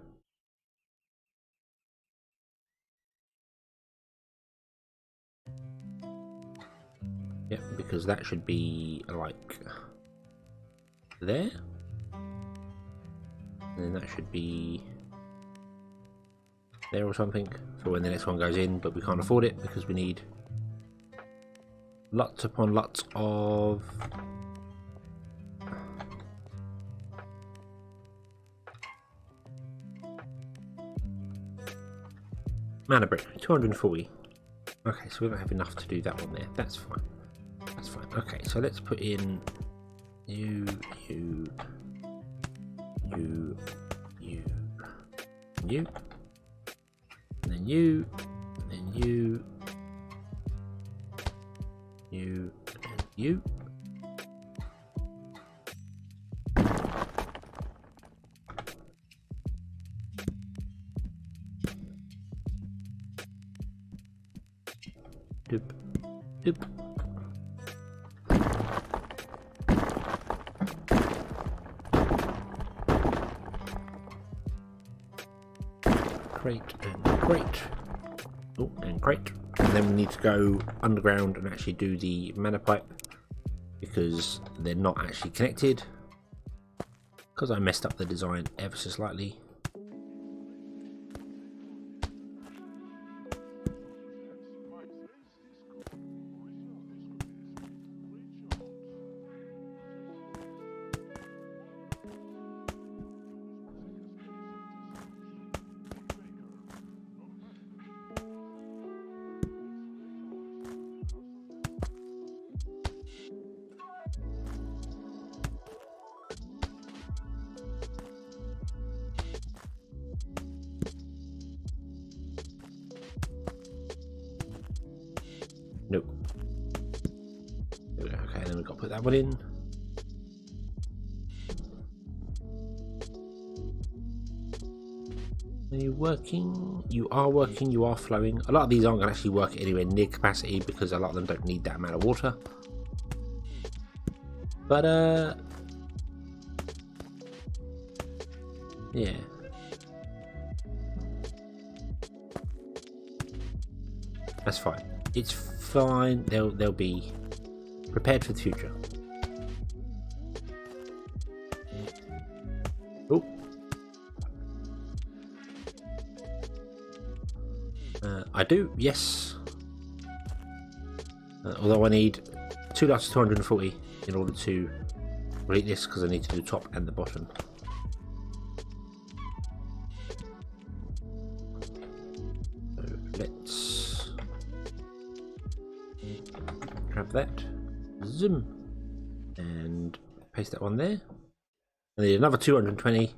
Yeah, because that should be like there. And then that should be there or something for when the next one goes in, but we can't afford it because we need lots upon lots of mana brick. 240. Okay, so we don't have enough to do that one there. That's fine. That's fine. Okay, so let's put in you, and then you, and then you, and you. Doop, doop. Crate and crate. Oh, and crate. And then we need to go underground and actually do the mana pipe because they're not actually connected. Because I messed up the design ever so slightly. Nope. Okay, then we've got to put that one in. Are you working? You are working, you are flowing. A lot of these aren't going to actually work anywhere near capacity because a lot of them don't need that amount of water. But, yeah. That's fine. It's fine. They'll be prepared for the future. Oh. I do, yes. Although I need 2 lots of 240 in order to complete this because I need to do the top and the bottom. So let's grab that, zoom, and paste that one there. I need another 220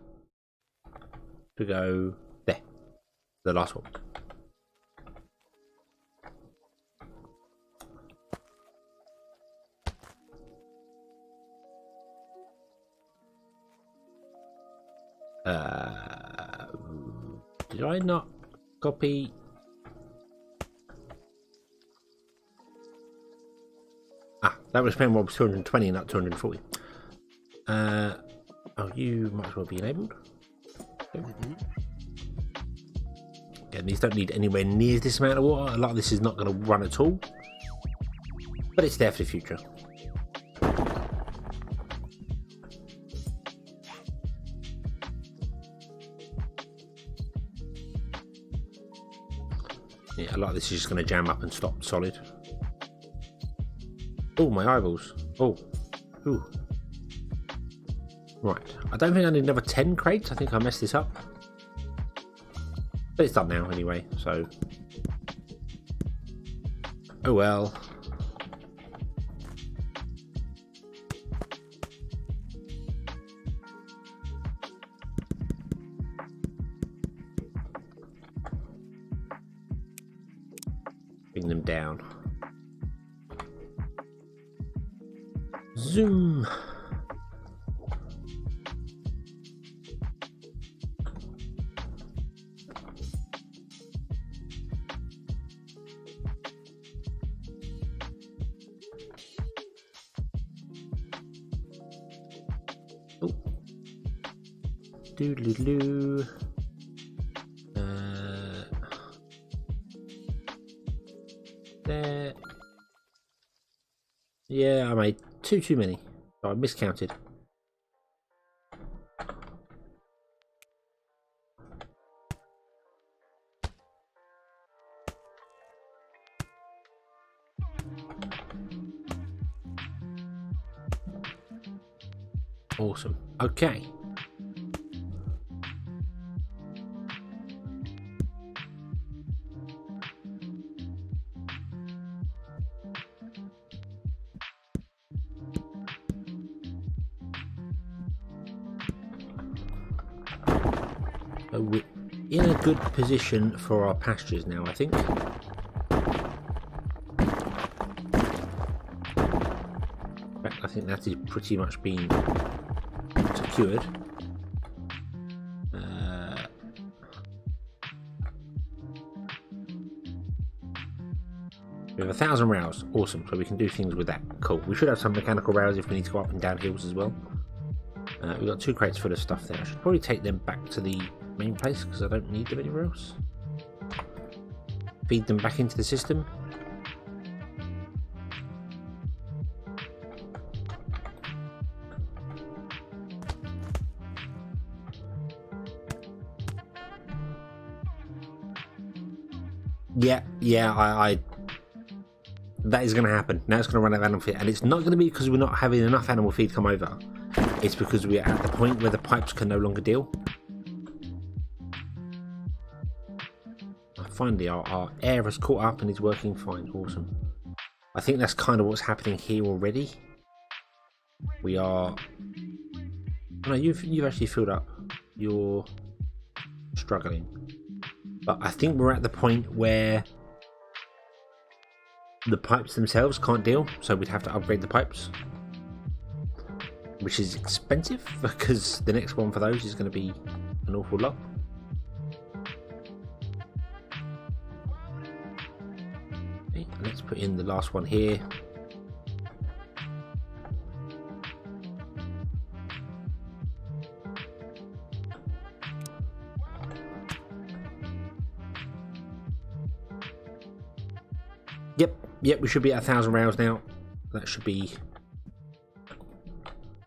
to go there, the last one. Did I not copy? That was spend was 220, not 240. Oh, you might as well be enabled. And these don't need anywhere near this amount of water. A lot of this is not going to run at all, but it's there for the future. Yeah, a lot of this is just going to jam up and stop solid. Oh, my eyeballs. Oh. Ooh. Right. I don't think I need another 10 crates. I think I messed this up. But it's done now anyway, so... Oh well. Bring them down. Zoom. Oh. Doodly-doo. There. Yeah, I made too many. So I miscounted. Awesome. Okay. So we're in a good position for our pastures now, I think. I think that is pretty much been secured. We have 1,000 rails. Awesome. So we can do things with that. Cool. We should have some mechanical rails if we need to go up and down hills as well. We've got 2 crates full of stuff there. I should probably take them back to the main place because I don't need them anywhere else. Feed them back into the system. Yeah, I that is going to happen. Now it's going to run out of animal feed, and it's not going to be because we're not having enough animal feed come over. It's because we're at the point where the pipes can no longer deal. Finally, our air has caught up and is working fine. Awesome. I think that's kind of what's happening here already. We are... Oh, no, you've actually filled up. You're struggling. But I think we're at the point where the pipes themselves can't deal, so we'd have to upgrade the pipes, which is expensive because the next one for those is going to be an awful lot. Okay, let's put in the last one here. Yep, we should be at 1,000 rails now. That should be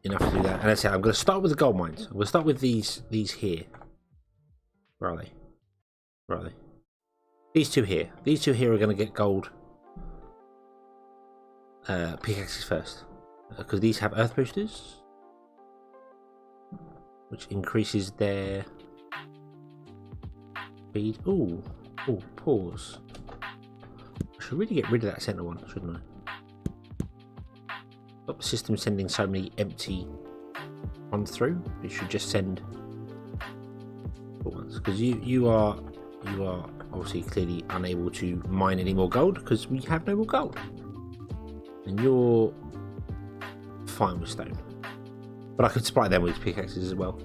enough to do that. And that's it. I'm going to start with the gold mines. We'll start with these here. Where are they? Where are they? These two here. These two here are going to get gold pickaxes first, because these have earth boosters, which increases their speed. Ooh, pause. I should really get rid of that center one, shouldn't I? Stop the system sending so many empty ones through. It should just send full ones, because you are obviously clearly unable to mine any more gold because we have no more gold, and you're fine with stone. But I could supply them with pickaxes as well.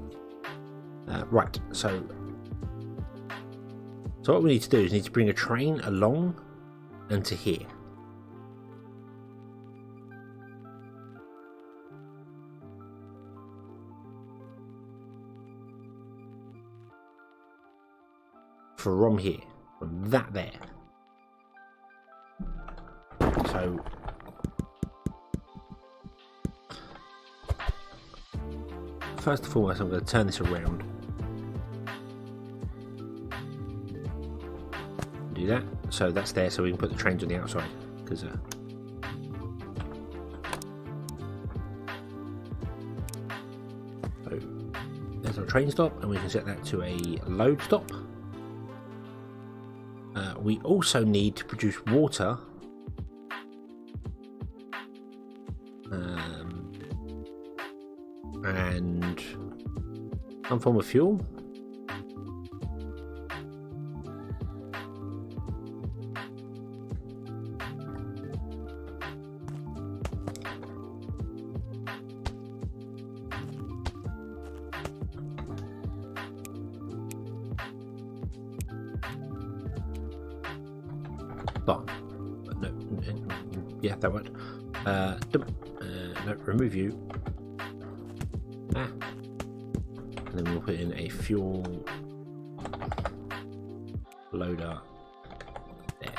Right, so what we need to do is bring a train along and to here. From here. from that there. So first and foremost, I'm going to turn this around. Do that. So that's there, so we can put the trains on the outside. Because so there's our train stop, and we can set that to a load stop. We also need to produce water. And some form of fuel. But no, yeah, that worked. No, remove you. And then we'll put in a fuel loader there.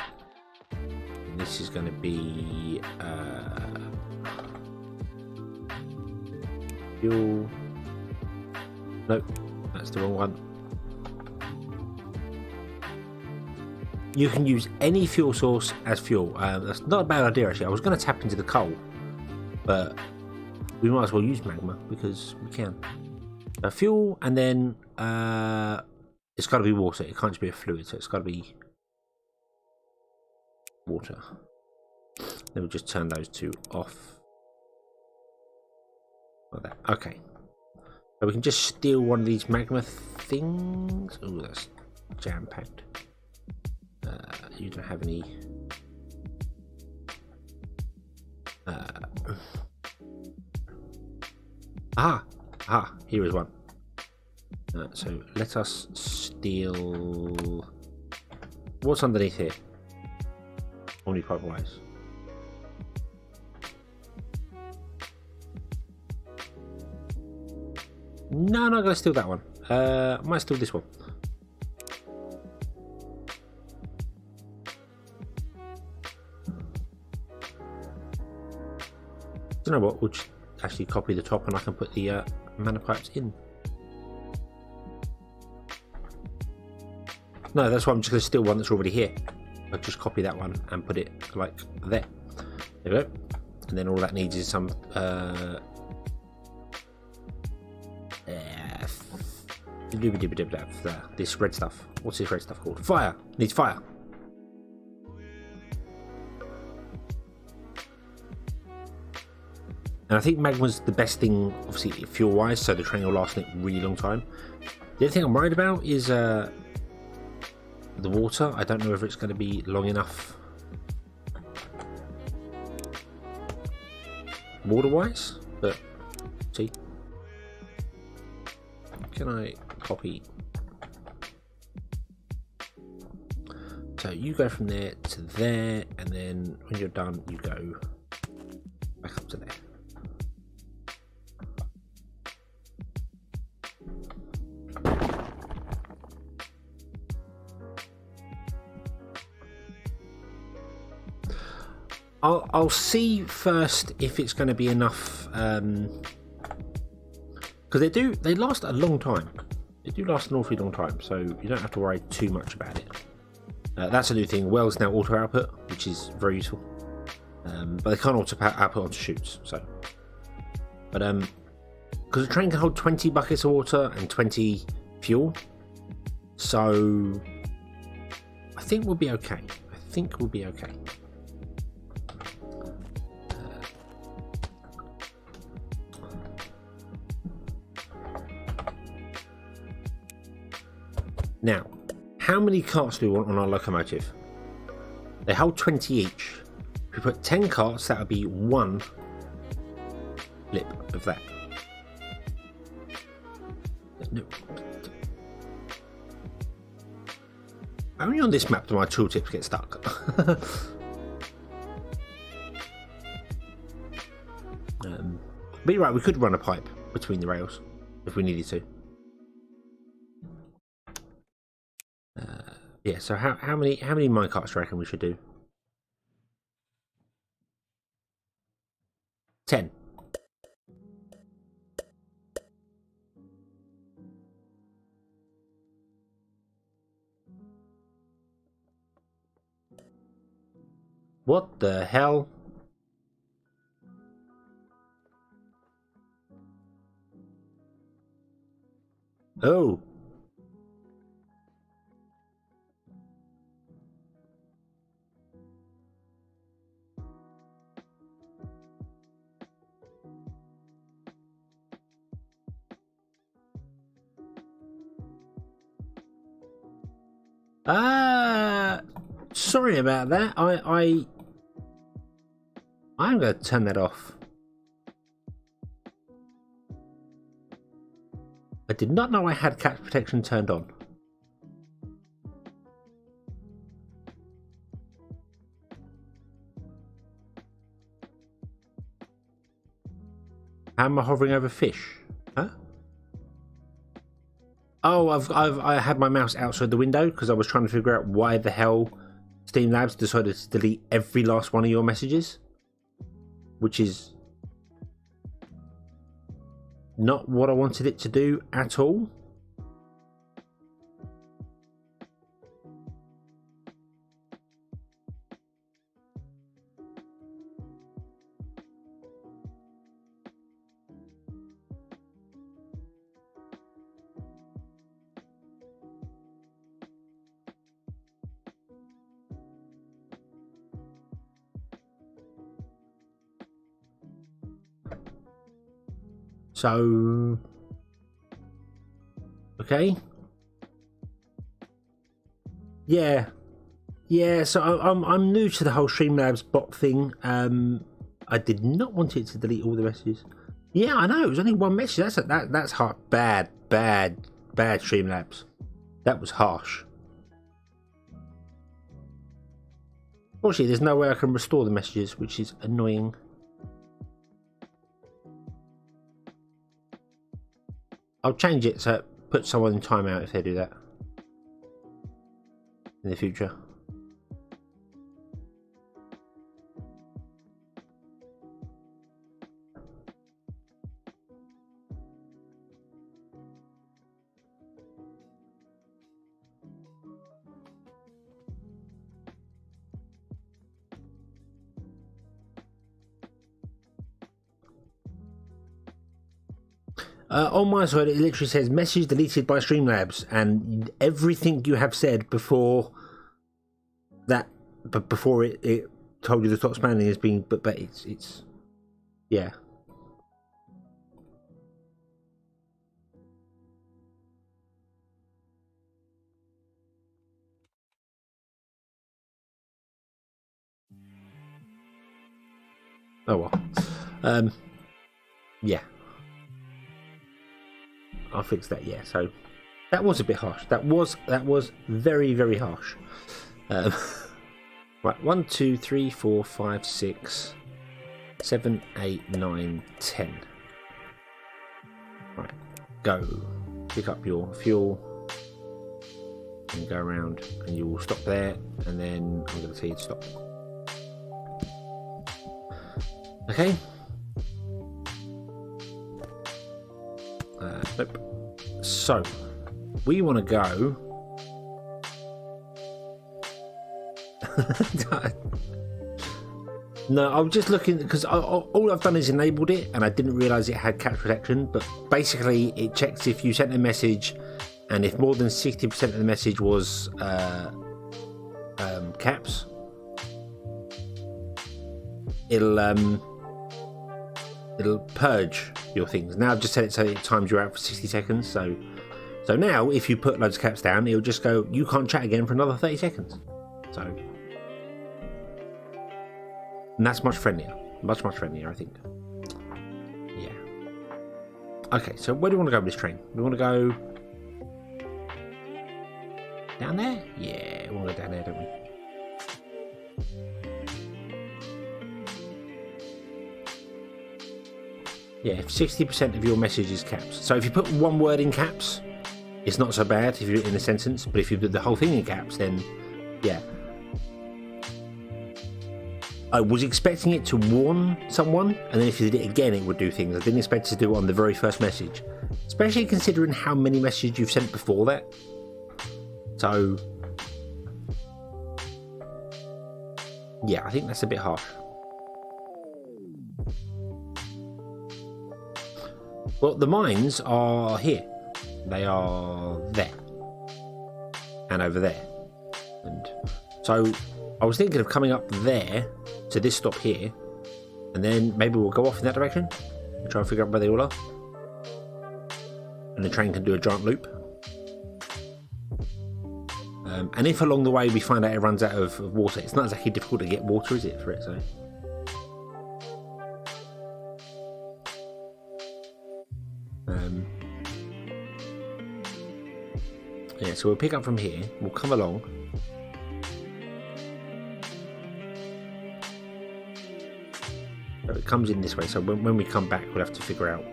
And this is going to be fuel. Nope, that's the wrong one. You can use any fuel source as fuel. That's not a bad idea actually. I was going to tap into the coal, but we might as well use magma because we can. Fuel, and then it's got to be water. It can't just be a fluid, so it's got to be water. Then we'll just turn those two off. Like that. Okay. So we can just steal one of these magma things. Oh, that's jam-packed. You don't have any. Here is one. So let us steal. What's underneath here? Only pipe wise. No, I'm not going to steal that one. I might steal this one. You know what? We'll just actually copy the top, and I can put the mana pipes in. No, that's why I'm just going to steal one that's already here. I'll just copy that one and put it like there. There we go. And then all that needs is some this red stuff. What's this red stuff called? Fire. Needs fire. And I think magma's the best thing, obviously, fuel-wise, so the train will last a really long time. The other thing I'm worried about is the water. I don't know if it's going to be long enough water-wise, but see. Can I copy? So you go from there to there, and then when you're done, you go back up to there. I'll see first if it's going to be enough, because they last a long time. They do last an awfully long time, so you don't have to worry too much about it. That's a new thing. Wells now auto output, which is very useful, but they can't auto output onto chutes. So, but because the train can hold 20 buckets of water and 20 fuel, so I think we'll be okay. Now, how many carts do we want on our locomotive? They hold 20 each. If we put 10 carts, that would be one lip of that. No. Only on this map do my tooltips get stuck. But you're right, we could run a pipe between the rails if we needed to. Yeah, so how many minecarts do you reckon we should do? 10. What the hell? Oh. Sorry about that. I'm going to turn that off. I did not know I had catch protection turned on. How am I hovering over fish? Huh? Oh, I had my mouse outside the window because I was trying to figure out why the hell Steam Labs decided to delete every last one of your messages, which is not what I wanted it to do at all. So, okay, yeah. So I'm new to the whole Streamlabs bot thing. I did not want it to delete all the messages. Yeah, I know. It was only one message. That's hard. Bad Streamlabs. That was harsh. Fortunately, there's no way I can restore the messages, which is annoying. I'll change it so it puts someone in timeout if they do that in the future. On my side, it literally says message deleted by Streamlabs, and everything you have said before that, but before it told you the top spanning is being, but it's yeah. Oh well. Yeah. I'll fix that. Yeah, so that was a bit harsh. That was very, very harsh. Right, 1 2 3 4 5 6 7 8 9 10. Right, go pick up your fuel and go around, and you will stop there, and then I'm going to tell you to stop. Okay. Nope. So we want to go. No, I was just looking because all I've done is enabled it, and I didn't realise it had catch protection. But basically, it checks if you sent a message, and if more than 60% of the message was caps, it'll purge your things. Now I've just set it so it times you out for 60 seconds. So now if you put loads of caps down, it'll just go, you can't chat again for another 30 seconds. So, and that's much friendlier, much friendlier, I think. Yeah. Okay, so where do we want to go with this train? We want to go down there? Yeah, we want to go down there, don't we? Yeah, if 60% of your message is caps. So if you put one word in caps, it's not so bad if you're in a sentence, but if you put the whole thing in caps, then yeah. I was expecting it to warn someone, and then if you did it again, it would do things. I didn't expect it to do it on the very first message, especially considering how many messages you've sent before that. So, yeah, I think that's a bit harsh. Well, the mines are here. They are there. And over there. And so, I was thinking of coming up there to this stop here, and then maybe we'll go off in that direction and try and figure out where they all are, and the train can do a giant loop. And if along the way we find out it runs out of water, it's not exactly difficult to get water, is it, for it? So yeah, so we'll pick up from here, we'll come along. It comes in this way, so when we come back, we'll have to figure out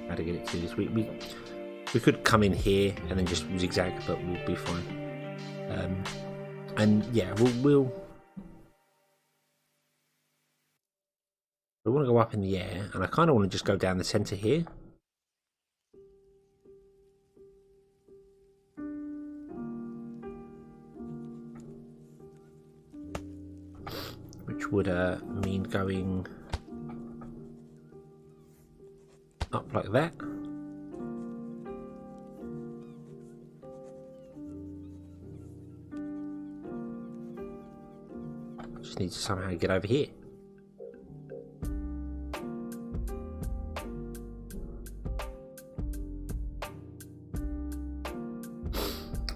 how to get it to this. We could come in here and then just zigzag, but we'll be fine. And yeah, we want to go up in the air, and I kind of want to just go down the center here. Which would mean going up like that. Just need to somehow get over here.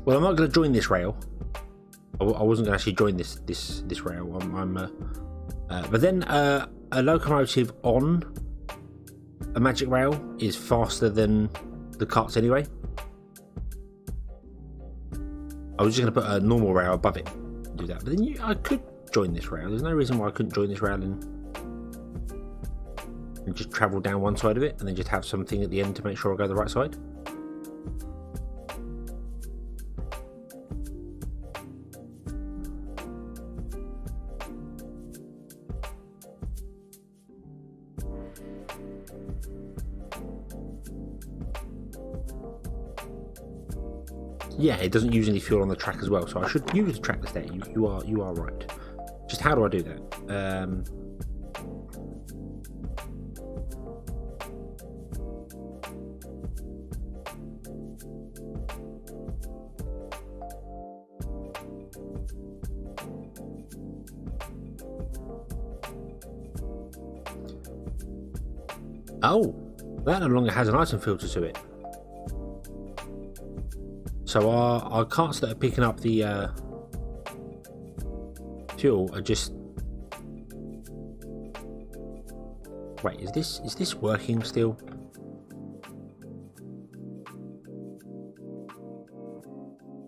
Well, I'm not going to join this rail. I wasn't going to actually join this rail. But then a locomotive on a magic rail is faster than the carts anyway. I was just going to put a normal rail above it and do that. But then I could join this rail. There's no reason why I couldn't join this rail and just travel down one side of it and then just have something at the end to make sure I go the right side. Yeah, it doesn't use any fuel on the track as well, so I should use the track instead. You are right. Just how do I do that? Oh, that no longer has an item filter to it. So our carts that are picking up the fuel are just... Wait, is this working still?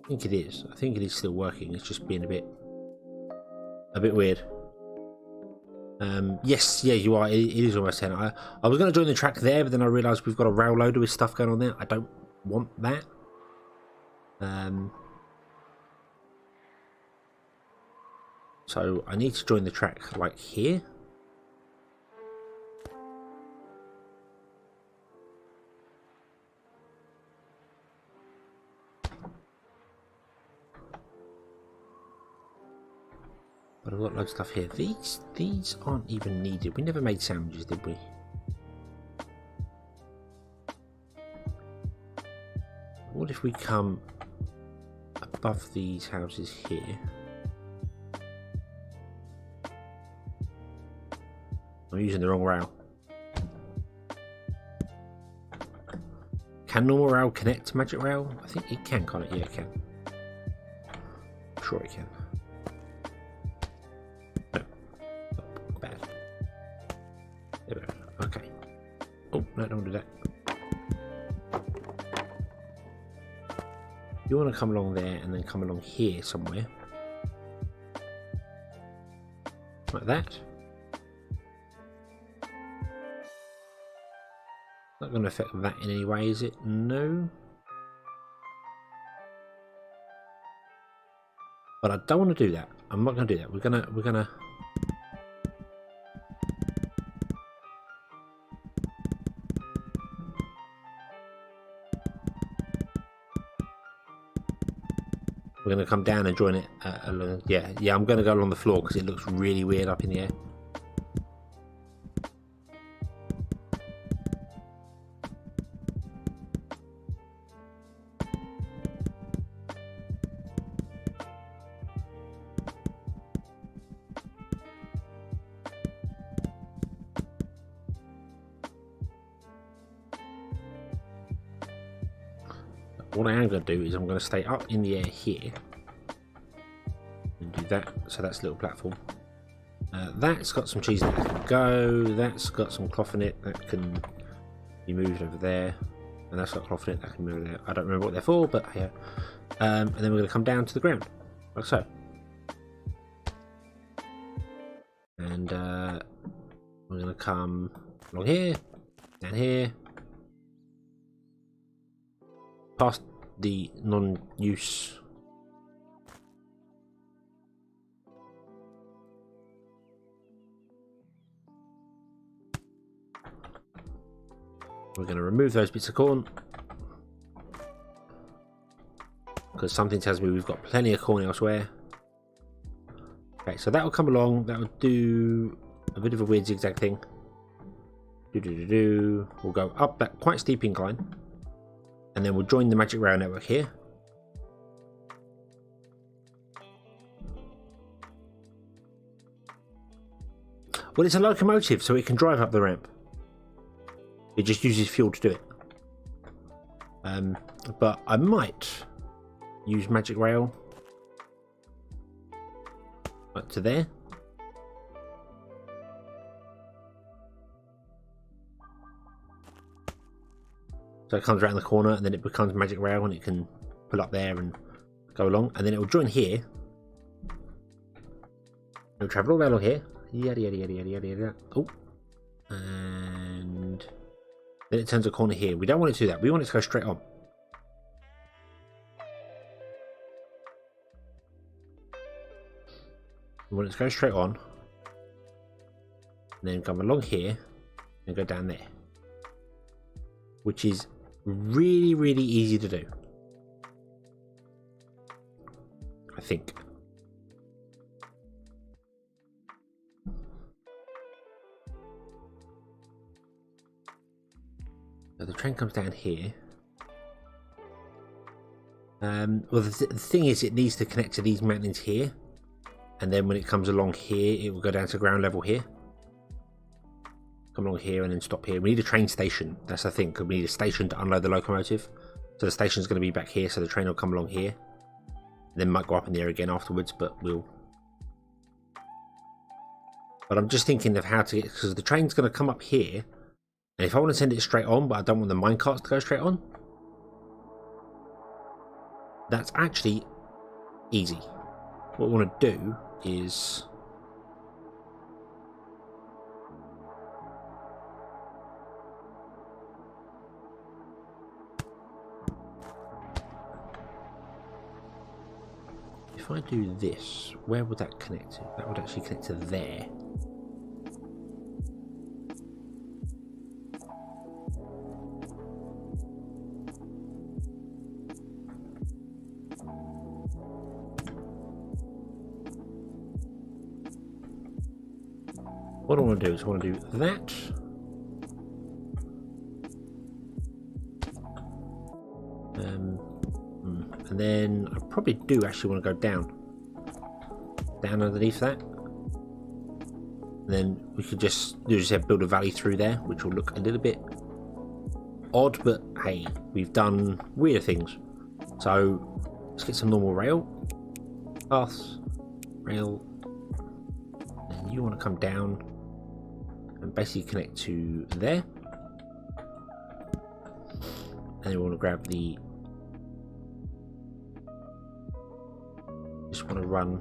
I think it is. I think it is still working. It's just being a bit weird. Yes, yeah, you are. It is almost 10. I was going to join the track there, but then I realised we've got a rail loader with stuff going on there. I don't want that. So I need to join the track like here. But I've got loads of stuff here. These aren't even needed. We never made sandwiches, did we? What if we come above these houses here? I'm using the wrong rail. Can normal rail connect to magic rail? I think it can, can't it? Yeah, it can. I'm sure it can. No. Oh, bad. There we go. Okay. Oh, no, don't do that. You want to come along there and then come along here somewhere. Like that. Not going to affect that in any way, is it? No. But I don't want to do that. I'm not going to do that. We're gonna come down and join it. Yeah, I'm going to go along the floor because it looks really weird up in the air. What I am going to do is I'm going to stay up in the air here and do that. So that's a little platform. That's got some cheese that can go. That's got some cloth in it that can be moved over there, and that's got cloth in it that can move over there. I don't remember what they're for, but yeah. And then we're going to come down to the ground like so. And we're going to come along here, down here, past the non-use. We're going to remove those bits of corn because something tells me we've got plenty of corn elsewhere. Okay, so that will come along. That will do a bit of a weird zigzag thing. We'll go up that quite steep incline, and then we'll join the magic rail network here. Well, it's a locomotive, so it can drive up the ramp. It just uses fuel to do it. But I might use magic rail up to there. So it comes around the corner and then it becomes magic rail and it can pull up there and go along. And then it will join here. It'll travel all the way along here. Yada yada yada yada yada yada. Oh. And then it turns a corner here. We don't want it to do that. We want it to go straight on. We want it to go straight on. And then come along here and go down there. Which is really, really easy to do. I think. So the train comes down here. Well, the thing is, it needs to connect to these mountains here. And then when it comes along here, it will go down to ground level here. Come along here and then stop here. We need a train station. That's the thing, because we need a station to unload the locomotive. So the station is going to be back here, so the train will come along here. And then might go up in the air again afterwards, but we'll... But I'm just thinking of how to get... Because the train's going to come up here. And if I want to send it straight on, but I don't want the minecarts to go straight on, that's actually easy. What we want to do is... If I do this, where would that connect to? That would actually connect to there. What I want to do is I want to do that. And then I probably do actually want to go down underneath that. And then we could just build a valley through there, which will look a little bit odd, but hey, we've done weird things. So let's get some normal rail paths, rail, and you want to come down and basically connect to there. And then we want to grab the... Just want to run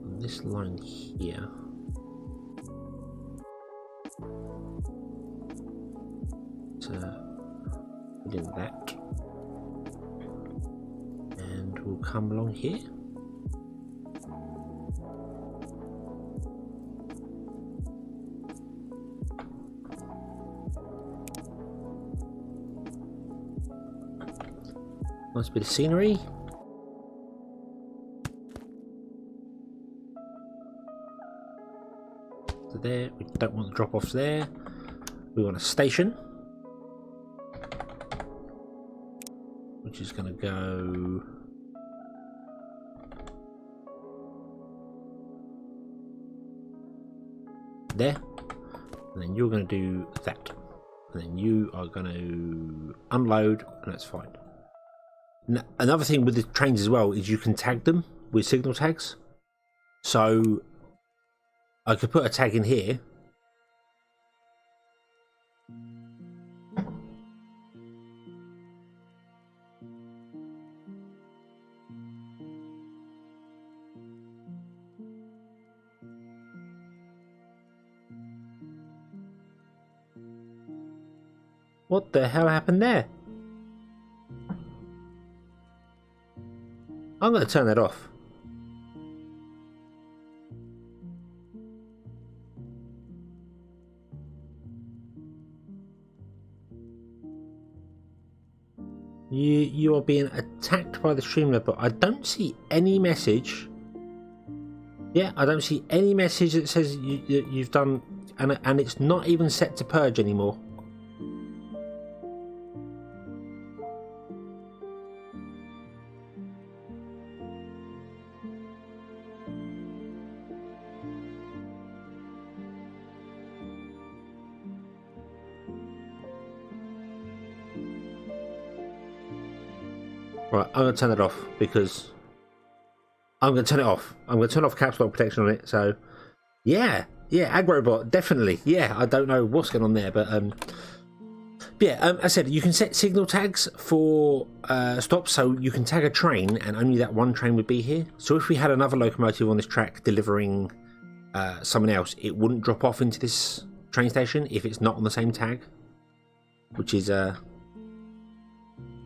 on this line here. So in that, and we'll come along here. Nice bit of scenery. So there, we don't want the drop-offs there. We want a station, which is going to go there, and then you're going to do that, and then you are going to unload, and that's fine. Now, another thing with the trains as well is you can tag them with signal tags. So I could put a tag in here. What the hell happened there? I'm going to turn that off. You are being attacked by the Streamlabs, but I don't see any message. Yeah, I don't see any message that says you've done, and it's not even set to purge anymore. Right, I'm going to turn it off because I'm going to turn it off. I'm going to turn off caps lock protection on it. So, yeah, Agrobot, definitely. Yeah, I don't know what's going on there, but yeah, as I said, you can set signal tags for stops, so you can tag a train, and only that one train would be here. So if we had another locomotive on this track delivering someone else, it wouldn't drop off into this train station if it's not on the same tag, which is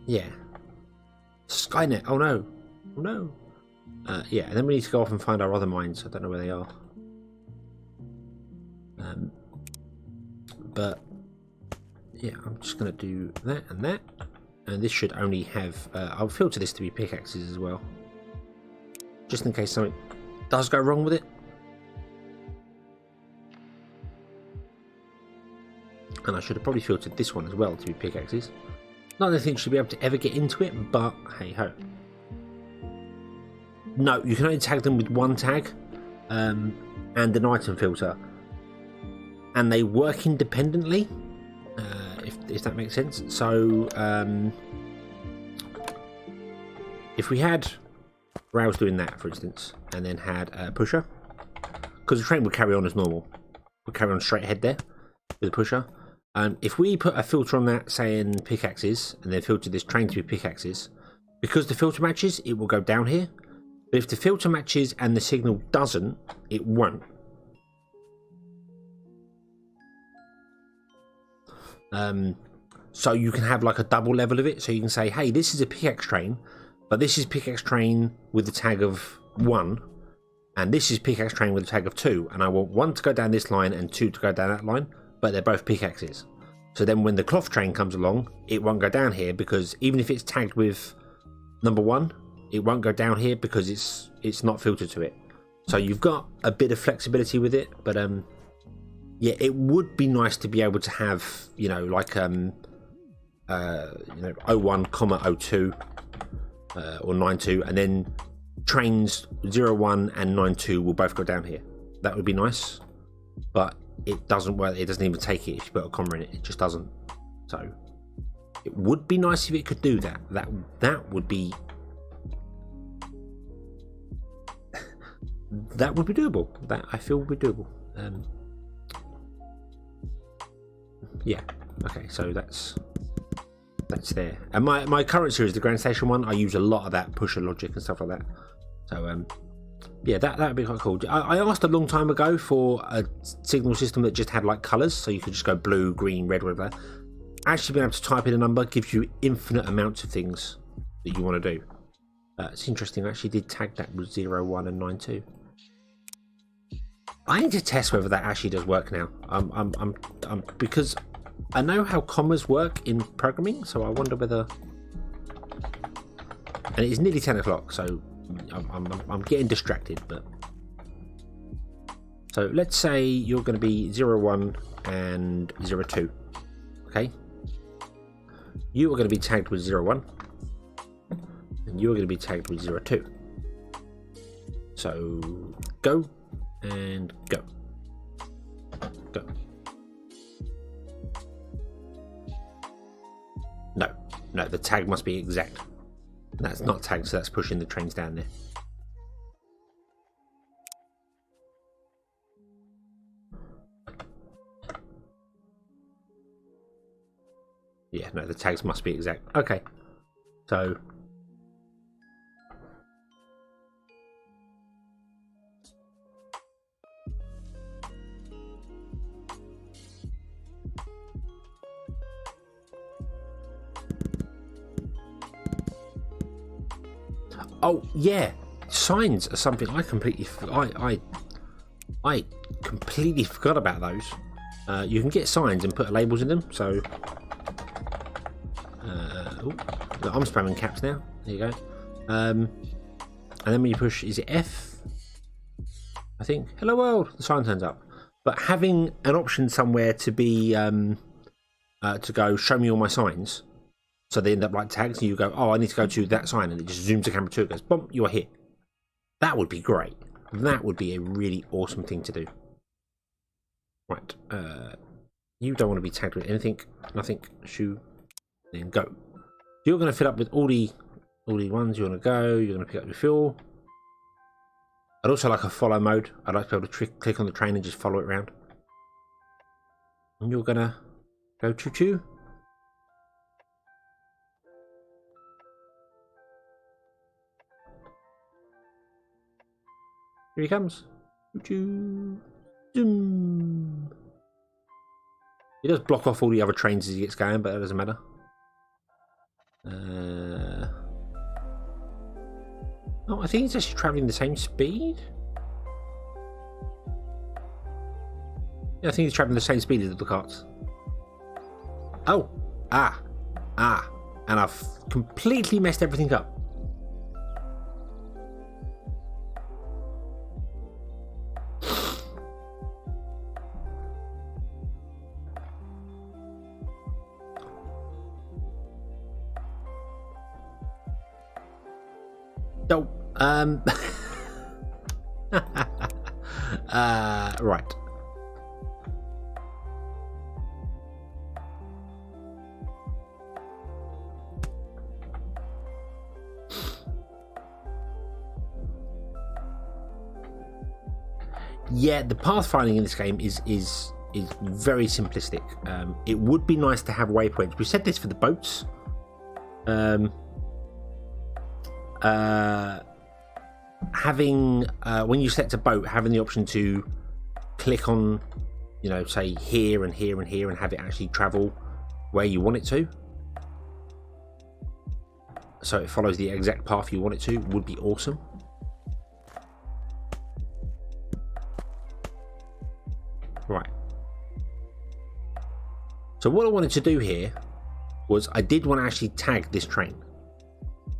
yeah. Skynet, oh no, oh no. Yeah, and then we need to go off and find our other mines. I don't know where they are. But yeah, I'm just going to do that, and this should only have. I'll filter this to be pickaxes as well, just in case something does go wrong with it. And I should have probably filtered this one as well to be pickaxes. Not that I think should be able to ever get into it, but hey ho. No, you can only tag them with one tag and an item filter, and they work independently, if that makes sense. So if we had rails doing that, for instance, and then had a pusher, because the train would carry on as normal, would carry on straight ahead there with a pusher. If we put a filter on that saying pickaxes, and then filter this train to be pickaxes, because the filter matches, it will go down here. But if the filter matches and the signal doesn't, it won't. So you can have like a double level of it. So you can say, hey, this is a pickaxe train, but this is pickaxe train with the tag of 1, and this is pickaxe train with a tag of 2, and I want 1 to go down this line and 2 to go down that line, but they're both pickaxes. So then when the cloth train comes along, it won't go down here, because even if it's tagged with number 1, it won't go down here because it's not filtered to it. So you've got a bit of flexibility with it, but yeah, it would be nice to be able to have, you know, like 01, 02 or 92, and then trains 01 and 92 will both go down here. That would be nice, but it doesn't work. It doesn't even take it if you put a comma in it. It just doesn't. So it would be nice if it could do that. That would be that would be doable. That I feel would be doable. Yeah. Okay. So that's there. And my current series, the Grand Station one, I use a lot of that pusher logic and stuff like that. So yeah, that would be quite cool. I asked a long time ago for a signal system that just had like colours, so you could just go blue, green, red, whatever. actually being able to type in a number gives you infinite amounts of things that you want to do. It's interesting. I actually did tag that with 0, 1, and 9, 2. I need to test whether that actually does work now. Because I know how commas work in programming, so I wonder whether. And it is nearly 10 o'clock, so I'm getting distracted. But so let's say you're going to be 0, 1, and 0, 2. Okay. You are going to be tagged with 0, 1. And you're going to be tagged with 0, 2. So go and go. Go. No, the tag must be exact. That's not tagged, so that's pushing the trains down there. Yeah, no, the tags must be exact. Okay. So oh yeah, signs are something I completely I completely forgot about those. You can get signs and put labels in them. So I'm spamming caps now. There you go. And then when you push, is it F? I think. Hello world. The sign turns up. But having an option somewhere to be to go show me all my signs. So they end up like tags, and you go, oh, I need to go to that sign, and it just zooms the camera to it, goes, boom, you are here. That would be great. That would be a really awesome thing to do. Right. You don't want to be tagged with anything, nothing, shoe, then go. You're going to fill up with all the ones you want to go. You're going to pick up your fuel. I'd also like a follow mode. I'd like to be able to click on the train and just follow it around. And you're going to go choo-choo. Here he comes. Choo-choo. Zoom. He does block off all the other trains as he gets going, but that doesn't matter. Oh, I think he's actually travelling the same speed. Yeah, I think he's travelling the same speed as the carts. Oh, and I've completely messed everything up. So, right. Yeah, the pathfinding in this game is very simplistic. It would be nice to have waypoints. We said this for the boats. Having when you select a boat, having the option to click on, you know, say here and here and here, and have it actually travel where you want it to, so it follows the exact path you want it to, would be awesome. Right. So what I wanted to do here was I did want to actually tag this train.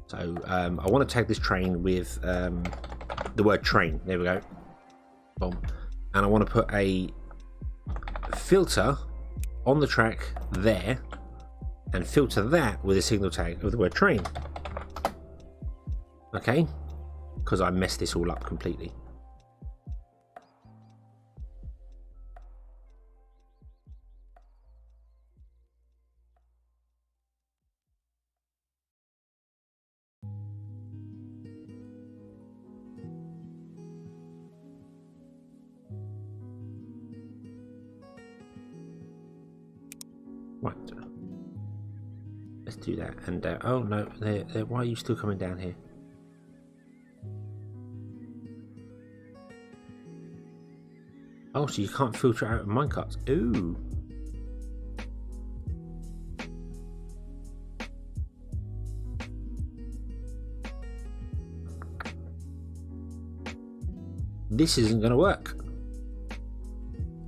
So I want to tag this train with the word train. There we go. Boom. And I want to put a filter on the track there and filter that with a signal tag of the word train. Okay? Because I messed this all up completely. Right, let's do that. And oh no, why are you still coming down here? Oh, so you can't filter out minecarts. Ooh. This isn't going to work.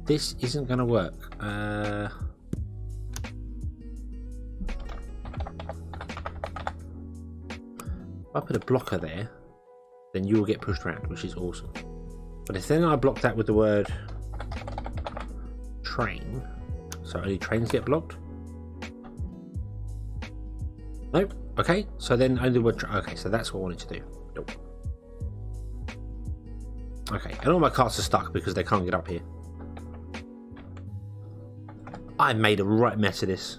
This isn't going to work. If I put a blocker there, then you will get pushed around, which is awesome. But if then I block that with the word train, so only trains get blocked? Nope. Okay, so then only the word okay, so that's what I wanted to do. Nope. Okay, and all my carts are stuck because they can't get up here. I made a right mess of this.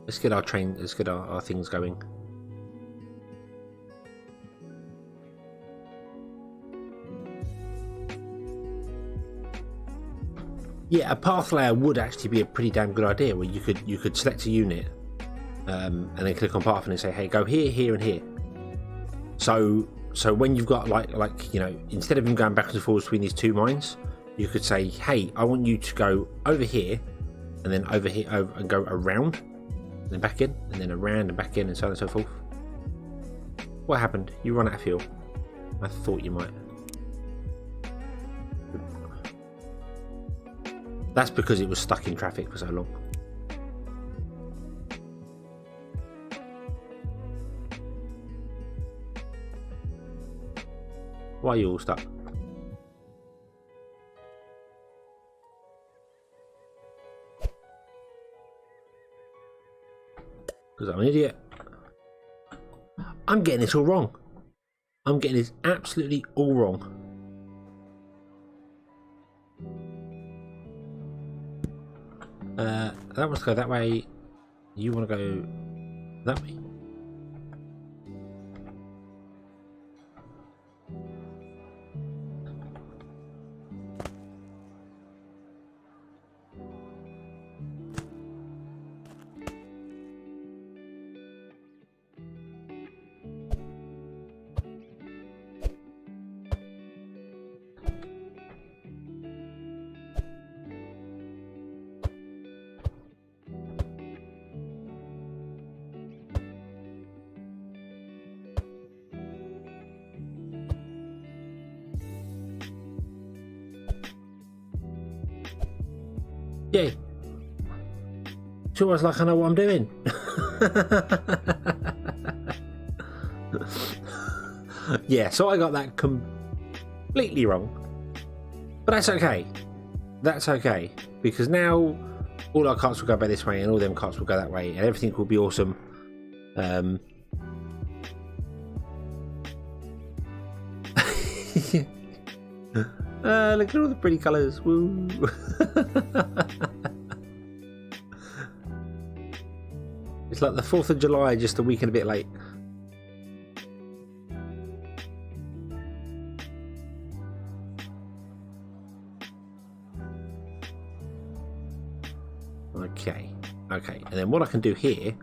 Let's get our train, let's get our things going. Yeah, a path layer would actually be a pretty damn good idea, where you could select a unit and then click on path and then say, hey, go here, here, and here. So when you've got like you know, instead of him going backwards and forwards between these two mines, you could say, hey, I want you to go over here, and then over here, and go around, and then back in, and then around and back in, and so on and so forth. What happened? You run out of fuel. I thought you might. That's because it was stuck in traffic for so long. Why are you all stuck? Because I'm an idiot. I'm getting this all wrong. I'm getting this absolutely all wrong. That wants to go that way. You want to go that way. Yay. It's almost like I know what I'm doing. Yeah, so I got that completely wrong. But that's okay. That's okay. Because now all our carts will go by this way and all them carts will go that way and everything will be awesome. Look at all the pretty colours. Woo! It's like the 4th of July, just a week and a bit late. Okay, and then what I can do here,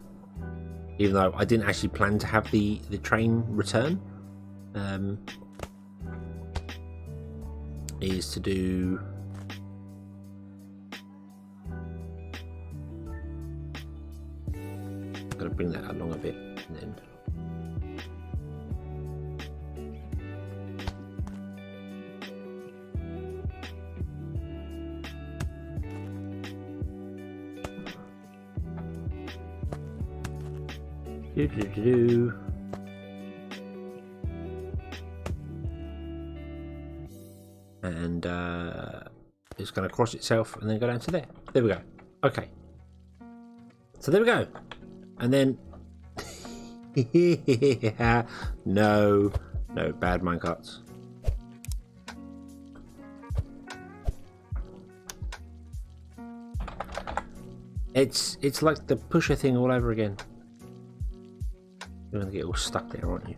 even though I didn't actually plan to have the train return, is to do I'm going to bring that along a bit and then and it's going to cross itself and then go down to there. There we go. Okay. So there we go. And then no bad minecarts. It's like the pusher thing all over again. You're gonna get all stuck there, aren't you?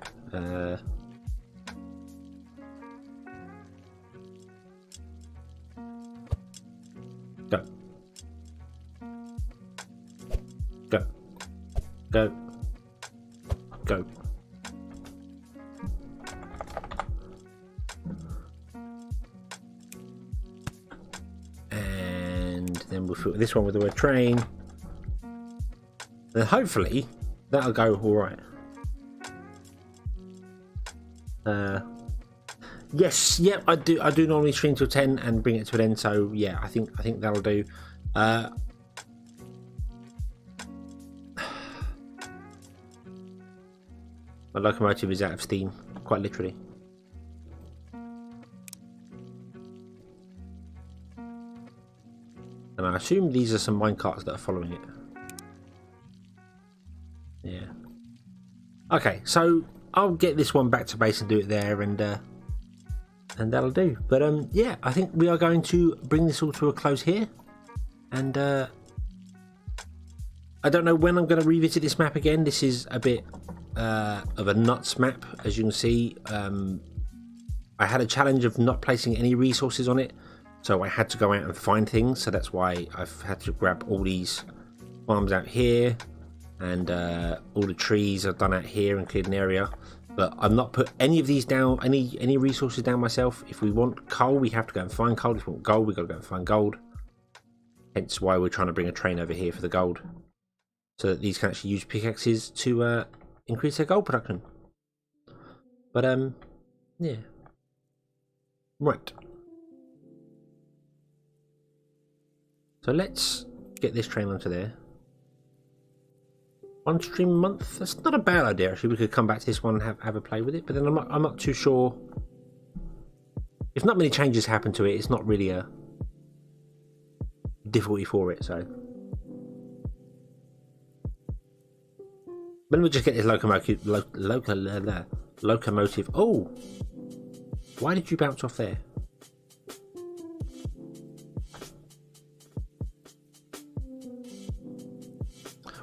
Go. Go. Go. Go. And then we'll fill this one with the word train. Then hopefully that'll go all right. Yes, yeah, I do normally stream till 10 and bring it to an end. So yeah, I think that'll do. My locomotive is out of steam, quite literally. And I assume these are some minecarts that are following it. Yeah. Okay, so I'll get this one back to base and do it there, and that'll do. But yeah, I think we are going to bring this all to a close here. And I don't know when I'm going to revisit this map again. This is a bit of a nuts map, as you can see. I had a challenge of not placing any resources on it, so I had to go out and find things. So that's why I've had to grab all these farms out here, and all the trees I've done out here and cleared an area. But I've not put any of these down, any resources down myself. If we want coal, we have to go and find coal. If we want gold, we've got to go and find gold. Hence why we're trying to bring a train over here for the gold, so that these can actually use pickaxes to increase their gold production. But yeah, right. So let's get this train onto there. One stream a month. That's not a bad idea actually. We could come back to this one and have a play with it. But then I'm not too sure. If not many changes happen to it, it's not really a difficulty for it. So. Let me just get this locomotive. Oh, why did you bounce off there?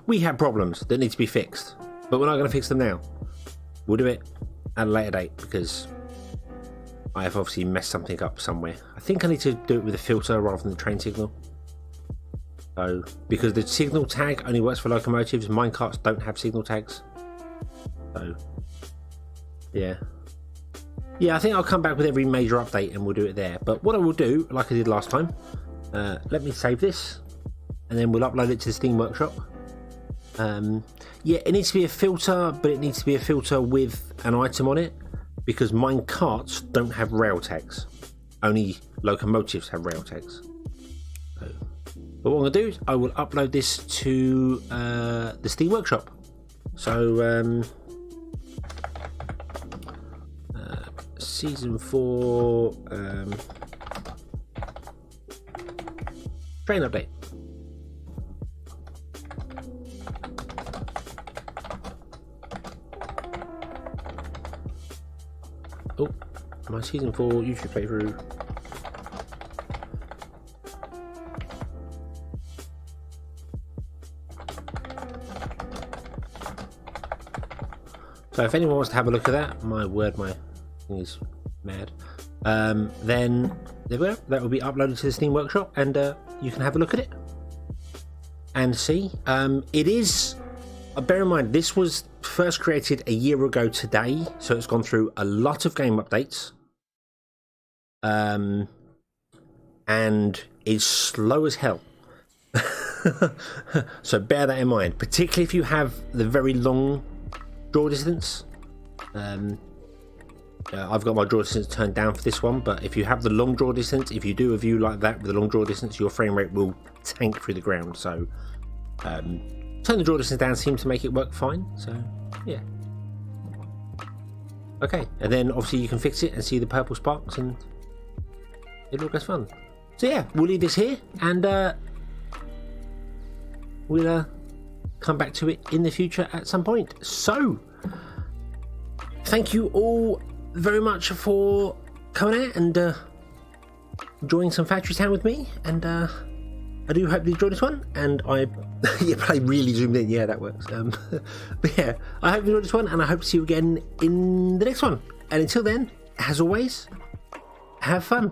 We have problems that need to be fixed, but we're not going to fix them now. We'll do it at a later date because I have obviously messed something up somewhere. I think I need to do it with a filter rather than the train signal. So, because the signal tag only works for locomotives, minecarts don't have signal tags. So, yeah. Yeah, I think I'll come back with every major update and we'll do it there. But what I will do, like I did last time, let me save this and then we'll upload it to the Steam Workshop. Yeah, it needs to be a filter, but it needs to be a filter with an item on it because minecarts don't have rail tags. Only locomotives have rail tags. So, but what I'm going to do is I will upload this to the Steam Workshop. So, Season 4 train update. Oh, my Season 4 YouTube playthrough. So if anyone wants to have a look at that, my word, my thing is mad. Then there we go. That will be uploaded to the Steam Workshop, and you can have a look at it and see. It is. Bear in mind, this was first created a year ago today, so it's gone through a lot of game updates, and is slow as hell. So bear that in mind, particularly if you have the very long draw distance. I've got my draw distance turned down for this one, but if you have the long draw distance, if you do a view like that with the long draw distance, your frame rate will tank through the ground. So turn the draw distance down seems to make it work fine. So yeah, okay, and then obviously you can fix it and see the purple sparks and it all goes fun. So yeah, we'll leave this here and we'll come back to it in the future at some point. So thank you all very much for coming out and enjoying some Factory Town with me, and I do hope you enjoyed this one. And I I really zoomed in, yeah, that works. But yeah, I hope you enjoyed this one, and I hope to see you again in the next one. And until then, as always, have fun.